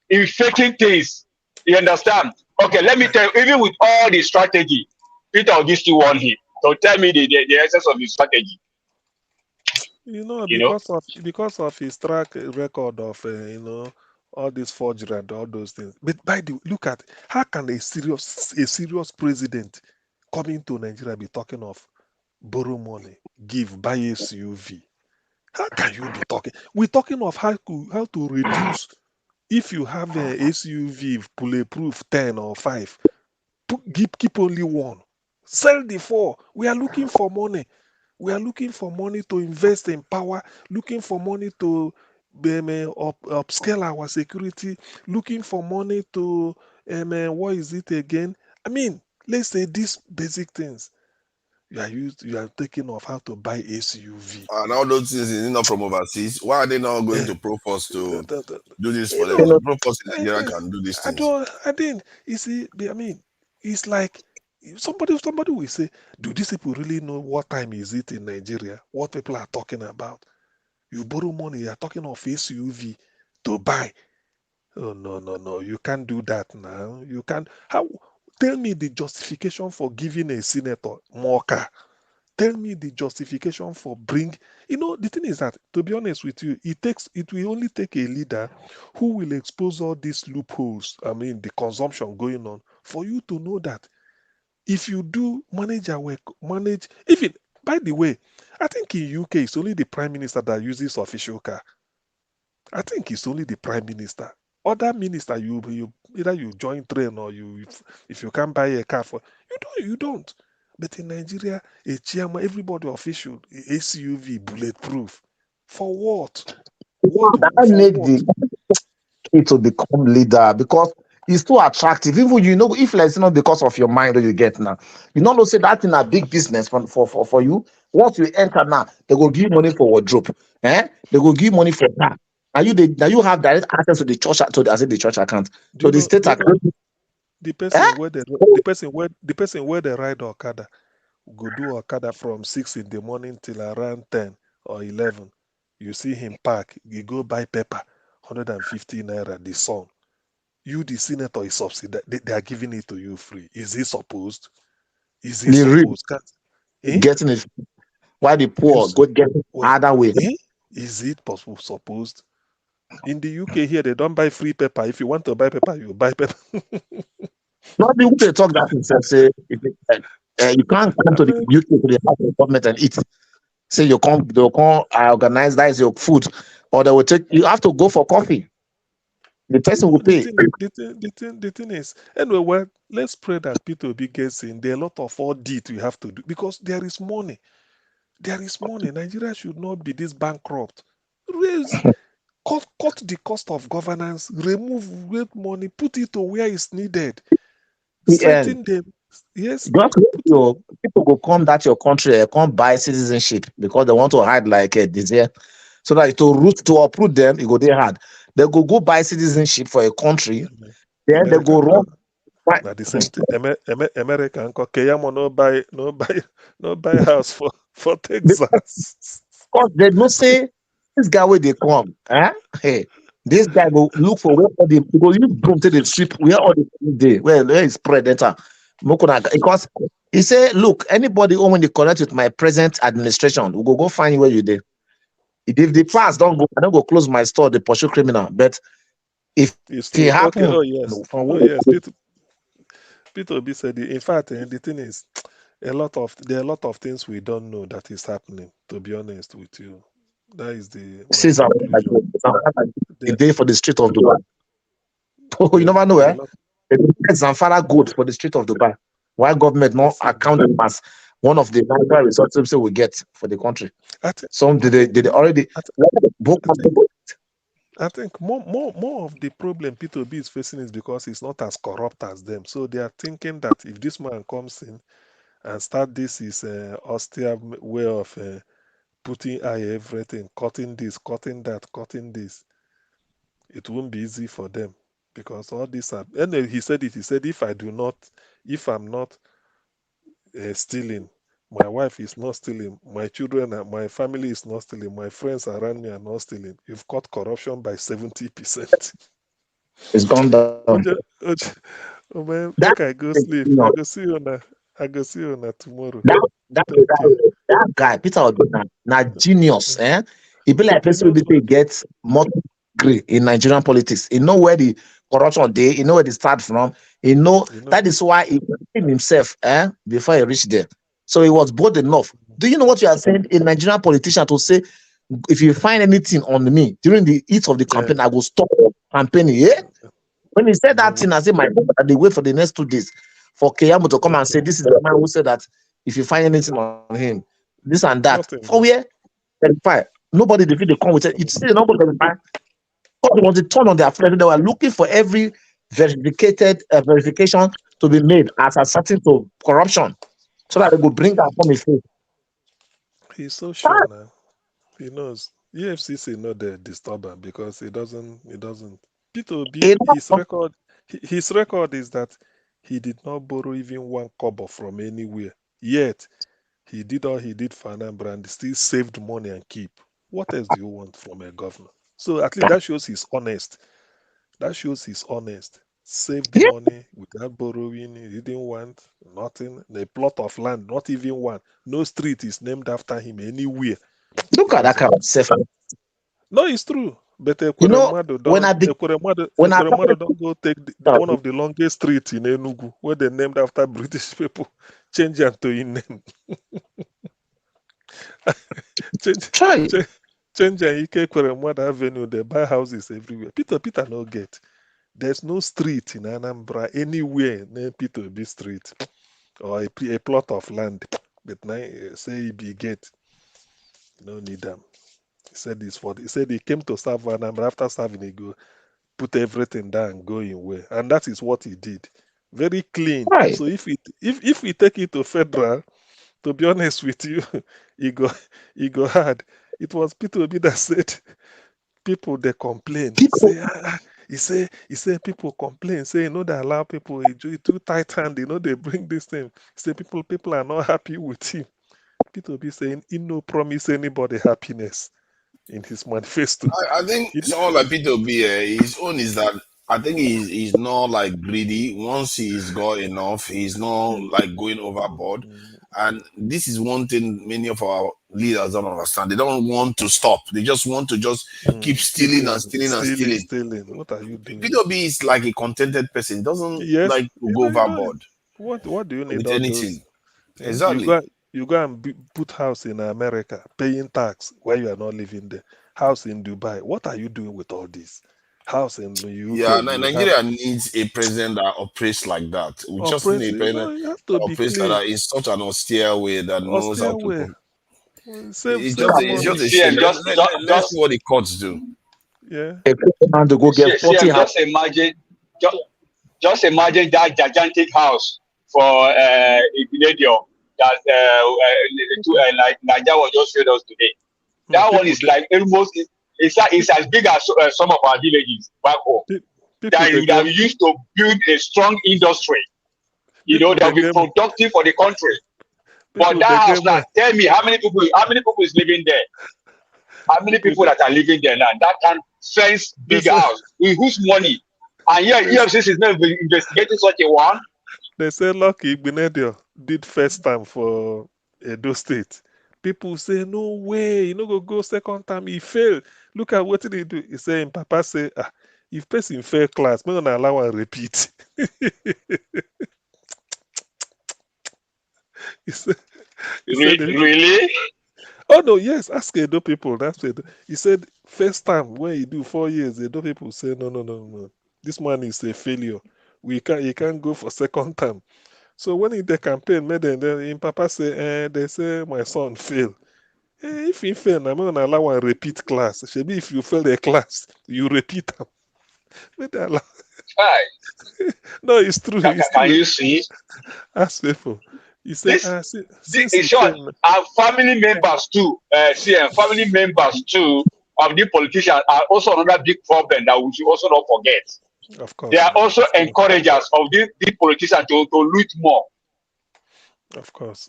S13: in faking things. You understand? Okay, let me tell you, even with all the strategy, Peter Obi still won him. So tell me the essence of the strategy.
S6: Because of his track record of all this forgery and all those things. But look at how can a serious president coming to Nigeria be talking of borrow money, buy SUV? How can you be talking? We're talking of how to reduce. If you have a SUV bulletproof 10 or 5, keep only one. Sell the 4. We are looking for money. We are looking for money to invest in power, looking for money to upscale our security, looking for money to, what is it again? I mean, let's say these basic things. You are taking off how to buy SUV.
S10: And all those things is not from overseas. Why are they not going to Proforce to do this for them? Proforce in Nigeria can do these things.
S6: You see, I mean, it's like somebody will say, do these people really know what time is it in Nigeria? What people are talking about? You borrow money, you're talking of SUV to buy. Oh, no. You can't do that now. You can't. Tell me the justification for giving a senator more car. Tell me the justification for bring. The thing is that, to be honest with you, it will only take a leader who will expose all these loopholes. I mean, the consumption going on, for you to know that if you do manage even. By the way, I think in UK it's only the prime minister that uses official car. I think it's only the prime minister. Other minister, you either you join train or if you can't buy a car for you don't. But in Nigeria, a chairman, everybody official, SUV, bulletproof. For what?
S12: That
S6: For
S12: make
S6: what?
S12: the to become leader because it's too attractive. Even if like it's not because of your mind that you get now, you know say that in a big business for you. Once you enter now, they will give you money for wardrobe. They will give you money for that. Now you have direct access to the church the church account.
S6: Do
S12: So
S6: you
S12: the
S6: know?
S12: state
S6: Do you know
S12: account.
S6: the person where the ride Okada go do Okada from 6 in the morning till around 10 or 11. You see him park, you go buy pepper, 150 naira, the sun. You, the senator, is subsidized. They are giving it to you free. Is he supposed? Is he
S12: The rich
S6: supposed? Eh?
S12: getting it while the
S6: You
S12: poor go get it
S6: wait.
S12: other way.
S6: Eh? Is it possible? Supposed? In the UK here, they don't buy free pepper. If you want to buy pepper, you buy pepper.
S12: Not the way they talk that himself say you can't come to the
S6: Amen.
S12: UK to the house of government and eat. Say they'll come organize that is your food, or they will take you have to go for coffee. The person will
S6: No,
S12: pay.
S6: the thing is, anyway, well, let's pray that Peter Obi gets in. There are a lot of audit we have to do because there is money. There is money. Nigeria should not be this bankrupt. Cut the cost of governance, remove great money, put it to where it's needed,
S12: And
S6: strengthen them. Yes,
S12: just your people go come that your country come buy citizenship because they want to hide like this here. So that to uproot them, it go there hard. They go buy citizenship for a country, then they
S6: America,
S12: go run.
S6: now the same thing. America and Keyamo no buy house for Texas.
S12: Because they no say this guy where they come. Hey, this guy go look for where all the go use broom to the strip where all the day where is predator. Because he say, look, anybody who when they connect with my present administration, we go find you where you there. If the pass don't go, I don't go close my store, they pursue criminal. But if
S6: It's
S12: it
S6: true. Okay.
S12: happen,
S6: Oh yes. Oh yes. Peter Obi said it. In fact, the thing is, there are a lot of things we don't know that is happening. To be honest with you, that is my
S12: since
S6: conclusion.
S12: a
S6: There,
S12: day for the street of Dubai. Oh, you
S6: there,
S12: never know,
S6: there are a
S12: eh?
S6: lot.
S12: Zamfara good for the street of Dubai. Why government not
S6: Yes.
S12: account them as one of the natural resources we get for the country?
S6: I think.
S12: Some did they
S6: More.
S12: already
S6: I, th-
S12: book
S6: I think. I think more of the problem Peter Obi is facing is because he's not as corrupt as them. So they are thinking that if this man comes in and start this is austere way of putting eye everything, cutting this, cutting that, cutting this, it won't be easy for them because all these are. And he said it. He said if I'm not stealing, my wife is not stealing, my children, my family is not stealing, my friends around me are not stealing. You've cut corruption by 70%.
S12: It's gone down.
S6: Oh man,
S12: That
S6: make I go sleep.
S12: you know,
S6: I go see you on tomorrow.
S12: that that,
S6: Thank you.
S12: that guy Peter Obi na genius, eh? He be like
S6: He
S12: person
S6: knows
S12: who
S6: what.
S12: they get more degree in Nigerian politics. He know where the corruption day, he know where they start from. He know
S6: You know.
S12: that is why he trained himself before he reached there. So he was bold enough. Do you know what you are saying? A Nigerian politician to say, if you find anything on me during the heat of the
S6: Yeah.
S12: campaign, I will stop campaigning. Yeah. When he said that
S6: No.
S12: thing, I said, my God, they wait for the next 2 days for Keyamo to come and say, this is the man who said that if you find anything on him, this and that.
S6: Nothing.
S12: For where? Verify. Nobody defeat the come with it. It's still not going to verify. God was to turn on their flesh. They were looking for every verification to be made as asserting to corruption so that they would bring that from his face.
S6: He's so sure now. He knows. EFCC know the disturber because he doesn't. Peter Obi, his record is that he did not borrow even one kobo from anywhere. Yet he did all he did for Anambra and still saved money and keep. What else do you want from a governor? So at least that shows he's honest. That shows he's honest. Save the money without borrowing. He didn't want nothing. The plot of land, not even one. No street is named after him anywhere.
S12: Look at that kind of self.
S6: No, it's true. But
S12: You know, when I
S6: don't go take one of the longest streets in Enugu, where they named after British people, change it to in name. change Ike Kweremada Avenue. They buy houses everywhere. Peter no get. There's no street in Anambra anywhere named Peter Obi Street or a plot of land. But now say he be get. No need them. He said this for. He said he came to serve Anambra. After serving, he go put everything down, going away, and that is what he did. Very clean.
S12: Right.
S6: So if we take it to federal, to be honest with you, he go hard. It was Peter Obi that said people they complain. He say people complain. Say they allow people. He do it too tight hand. They bring this thing. He say people are not happy with him. Peter Obi saying he no promise anybody happiness in his manifesto.
S10: I think someone like Peter Obi, his own is that I think he's not like greedy. Once he's got enough, he's not like going overboard. And this is one thing many of our leaders don't understand. They don't want to stop. They just want to keep stealing and stealing.
S6: What are you doing?
S10: Peter Obi is like a contented person. He doesn't like to go overboard.
S6: What do you need
S10: with
S6: all
S10: anything?
S6: Those?
S10: Exactly.
S6: You go and put house in America, paying tax where you are not living there. House in Dubai. What are you doing with all this? House in the UK.
S10: Yeah, Nigeria needs a president that operates like that. We just need a president that operates like that in such an austere way that knows how to. It's just a shame. Let's see what the courts do.
S6: Yeah.
S12: To go get 40
S13: just imagine that gigantic house for Ignacio that Nigeria was just showed us today. That one is like almost. It's as big as some of our villages back home. That you have used to build a strong industry, that will be productive for the country. But that house now, tell me how many people is living there? How many people that are living there now? That can fence big house with whose money? And yeah, EFCC is not investigating such a one.
S6: They say Lucky Igbeneghu did first time for Edo State. People say, no way, go second time, he failed. Look at what did he do? He say, Papa say, if person fail class, me gonna allow and repeat. he said,
S13: really?
S6: Oh no, yes, ask Edo people. That's it. He said, first time when you do 4 years, Edo people say, no. This man is a failure. He can't go for second time. So when in the campaign, then Papa say, they say my son failed. If he fail, I'm going to allow and repeat class. Maybe if you fail the class, you repeat them. No, it's true.
S13: Can you see?
S6: Ask people. He said,
S13: in short, our family members too, family members too of the politicians are also another big problem that we should also not forget.
S6: Of course.
S13: They are also encouragers of these politicians to loot more.
S6: Of course.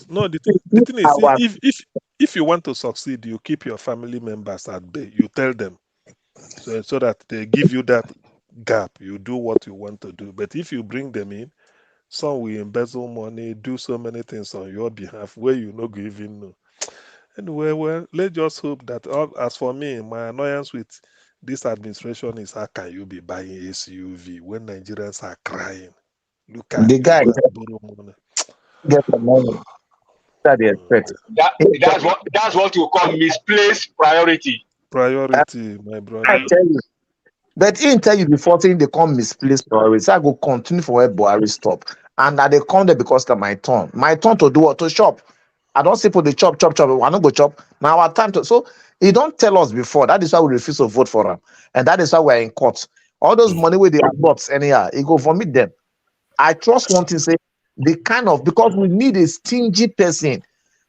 S6: No, the thing is, if you want to succeed, you keep your family members at bay. You tell them so that they give you that gap. You do what you want to do. But if you bring them in, some will embezzle money, do so many things on your behalf where you not even know. Anyway, well, let's just hope that, as for me, my annoyance with this administration is how can you be buying SUV when Nigerians are crying? Look at
S12: the guy get the money.
S13: That's what you call misplaced priority.
S6: Priority, my brother.
S12: I tell you. But he tell you before saying they come misplaced priority. So I go continue from where Buhari stop. And they come there because of my turn. My turn to do what? To shop. I don't say for the chop. I don't go chop. Now our time to. So he don't tell us before. That is why we refuse to vote for him. And that is why we're in court. All those money where they have bought anyhow, he go vomit them. I trust one thing, say the kind of, because we need a stingy person.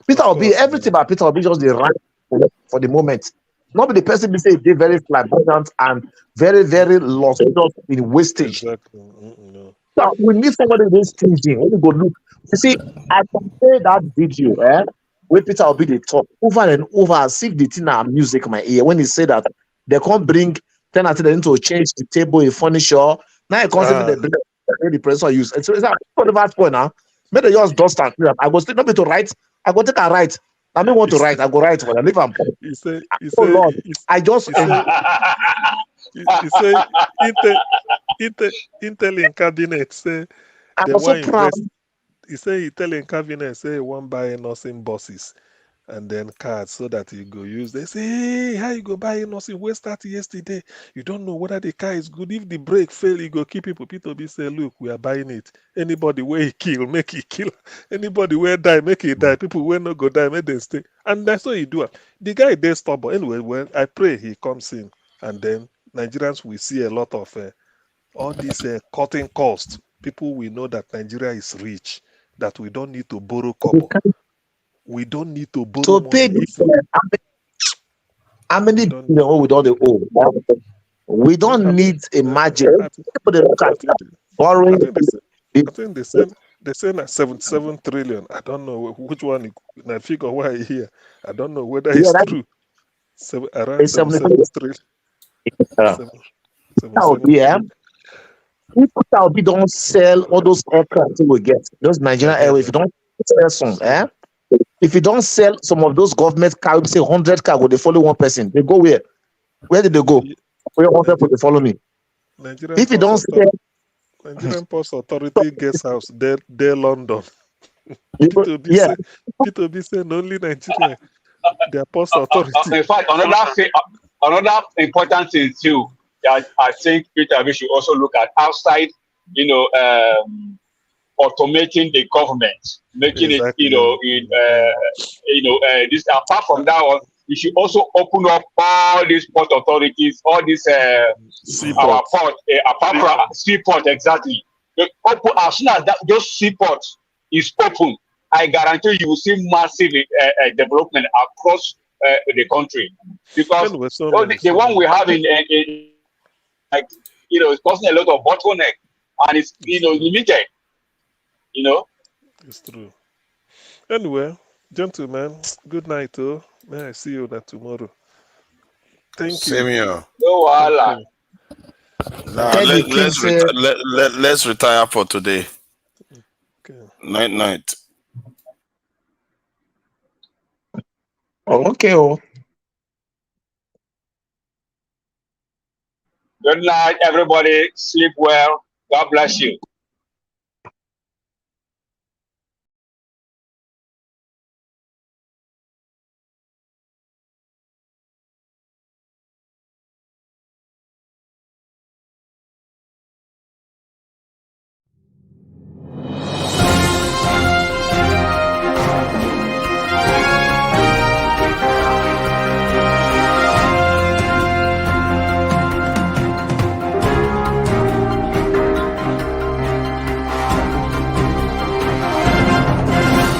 S12: Peter Obi, everything about Peter Obi just the right for the moment. Not be the person be say they very flamboyant and very, very lost in wastage.
S6: Exactly. No.
S12: So we need somebody who's stingy. When you go look, you see, I can play that video, where Peter Obi they talk over and over as if the thing are music in my ear when he say that they can't bring Then I said they need to change the table, a furniture. Now I constantly the professor use. And so it's for the last point now. Make the yours dust and clear. I go still not be to write. I go take a write. I don't want to write. I go write for them. Leave them. Oh Lord, I just
S6: he say Intel in cabinet say
S12: I'm
S6: they
S12: also
S6: want
S12: proud.
S6: invest. He say Intel in cabinet say he want buy nursing buses and then cards so that you go use. They say, hey, how you go buy nursing? We started yesterday. You don't know whether the car is good. If the brake fail, you go keep people. Peter Obi say, look, we are buying it. Anybody where he kill, make he kill. Anybody where die, make he die. People where not go die, make them stay. And that's what he do. The guy they stubborn. Anyway, when I pray he comes in, and then Nigerians will see a lot of all these cutting costs. People will know that Nigeria is rich, that we don't need to borrow couple. We don't need to borrow money.
S12: How many billion we don't owe? We don't need a margin. Borrowing.
S6: I think they say 77 trillion. I don't know which one. I figure why here. I don't know whether it's true. Around 77 trillion.
S12: People Obi don't sell all those aircraft we get. Those Nigerian Airways. If you don't sell some, if you don't sell some of those government cars, say 100 cars, they follow one person. They go where? Where did they go? Where 100 people they follow me? If you don't sell,
S6: Nigerian Post Authority guest house, they're London. Peter Obi said only Nigeria, their post authority.
S13: In fact, another important thing too that I think Peter Obi should also look at outside, automating the government, making it, this. Apart from that one, we should also open up all these port authorities, all these our port, apart from seaport exactly. Open, as soon as those seaports is open, I guarantee you will see massive development across the country, because the one we have in like it's causing a lot of bottleneck, and it's limited.
S6: It's true. Anyway, gentlemen, good night. May I see you tomorrow. Thank you.
S10: Same here.
S13: No wala.
S10: Nah, let's retire for today.
S6: Okay.
S10: Night.
S12: Okay.
S13: Good night, everybody. Sleep well. God bless you.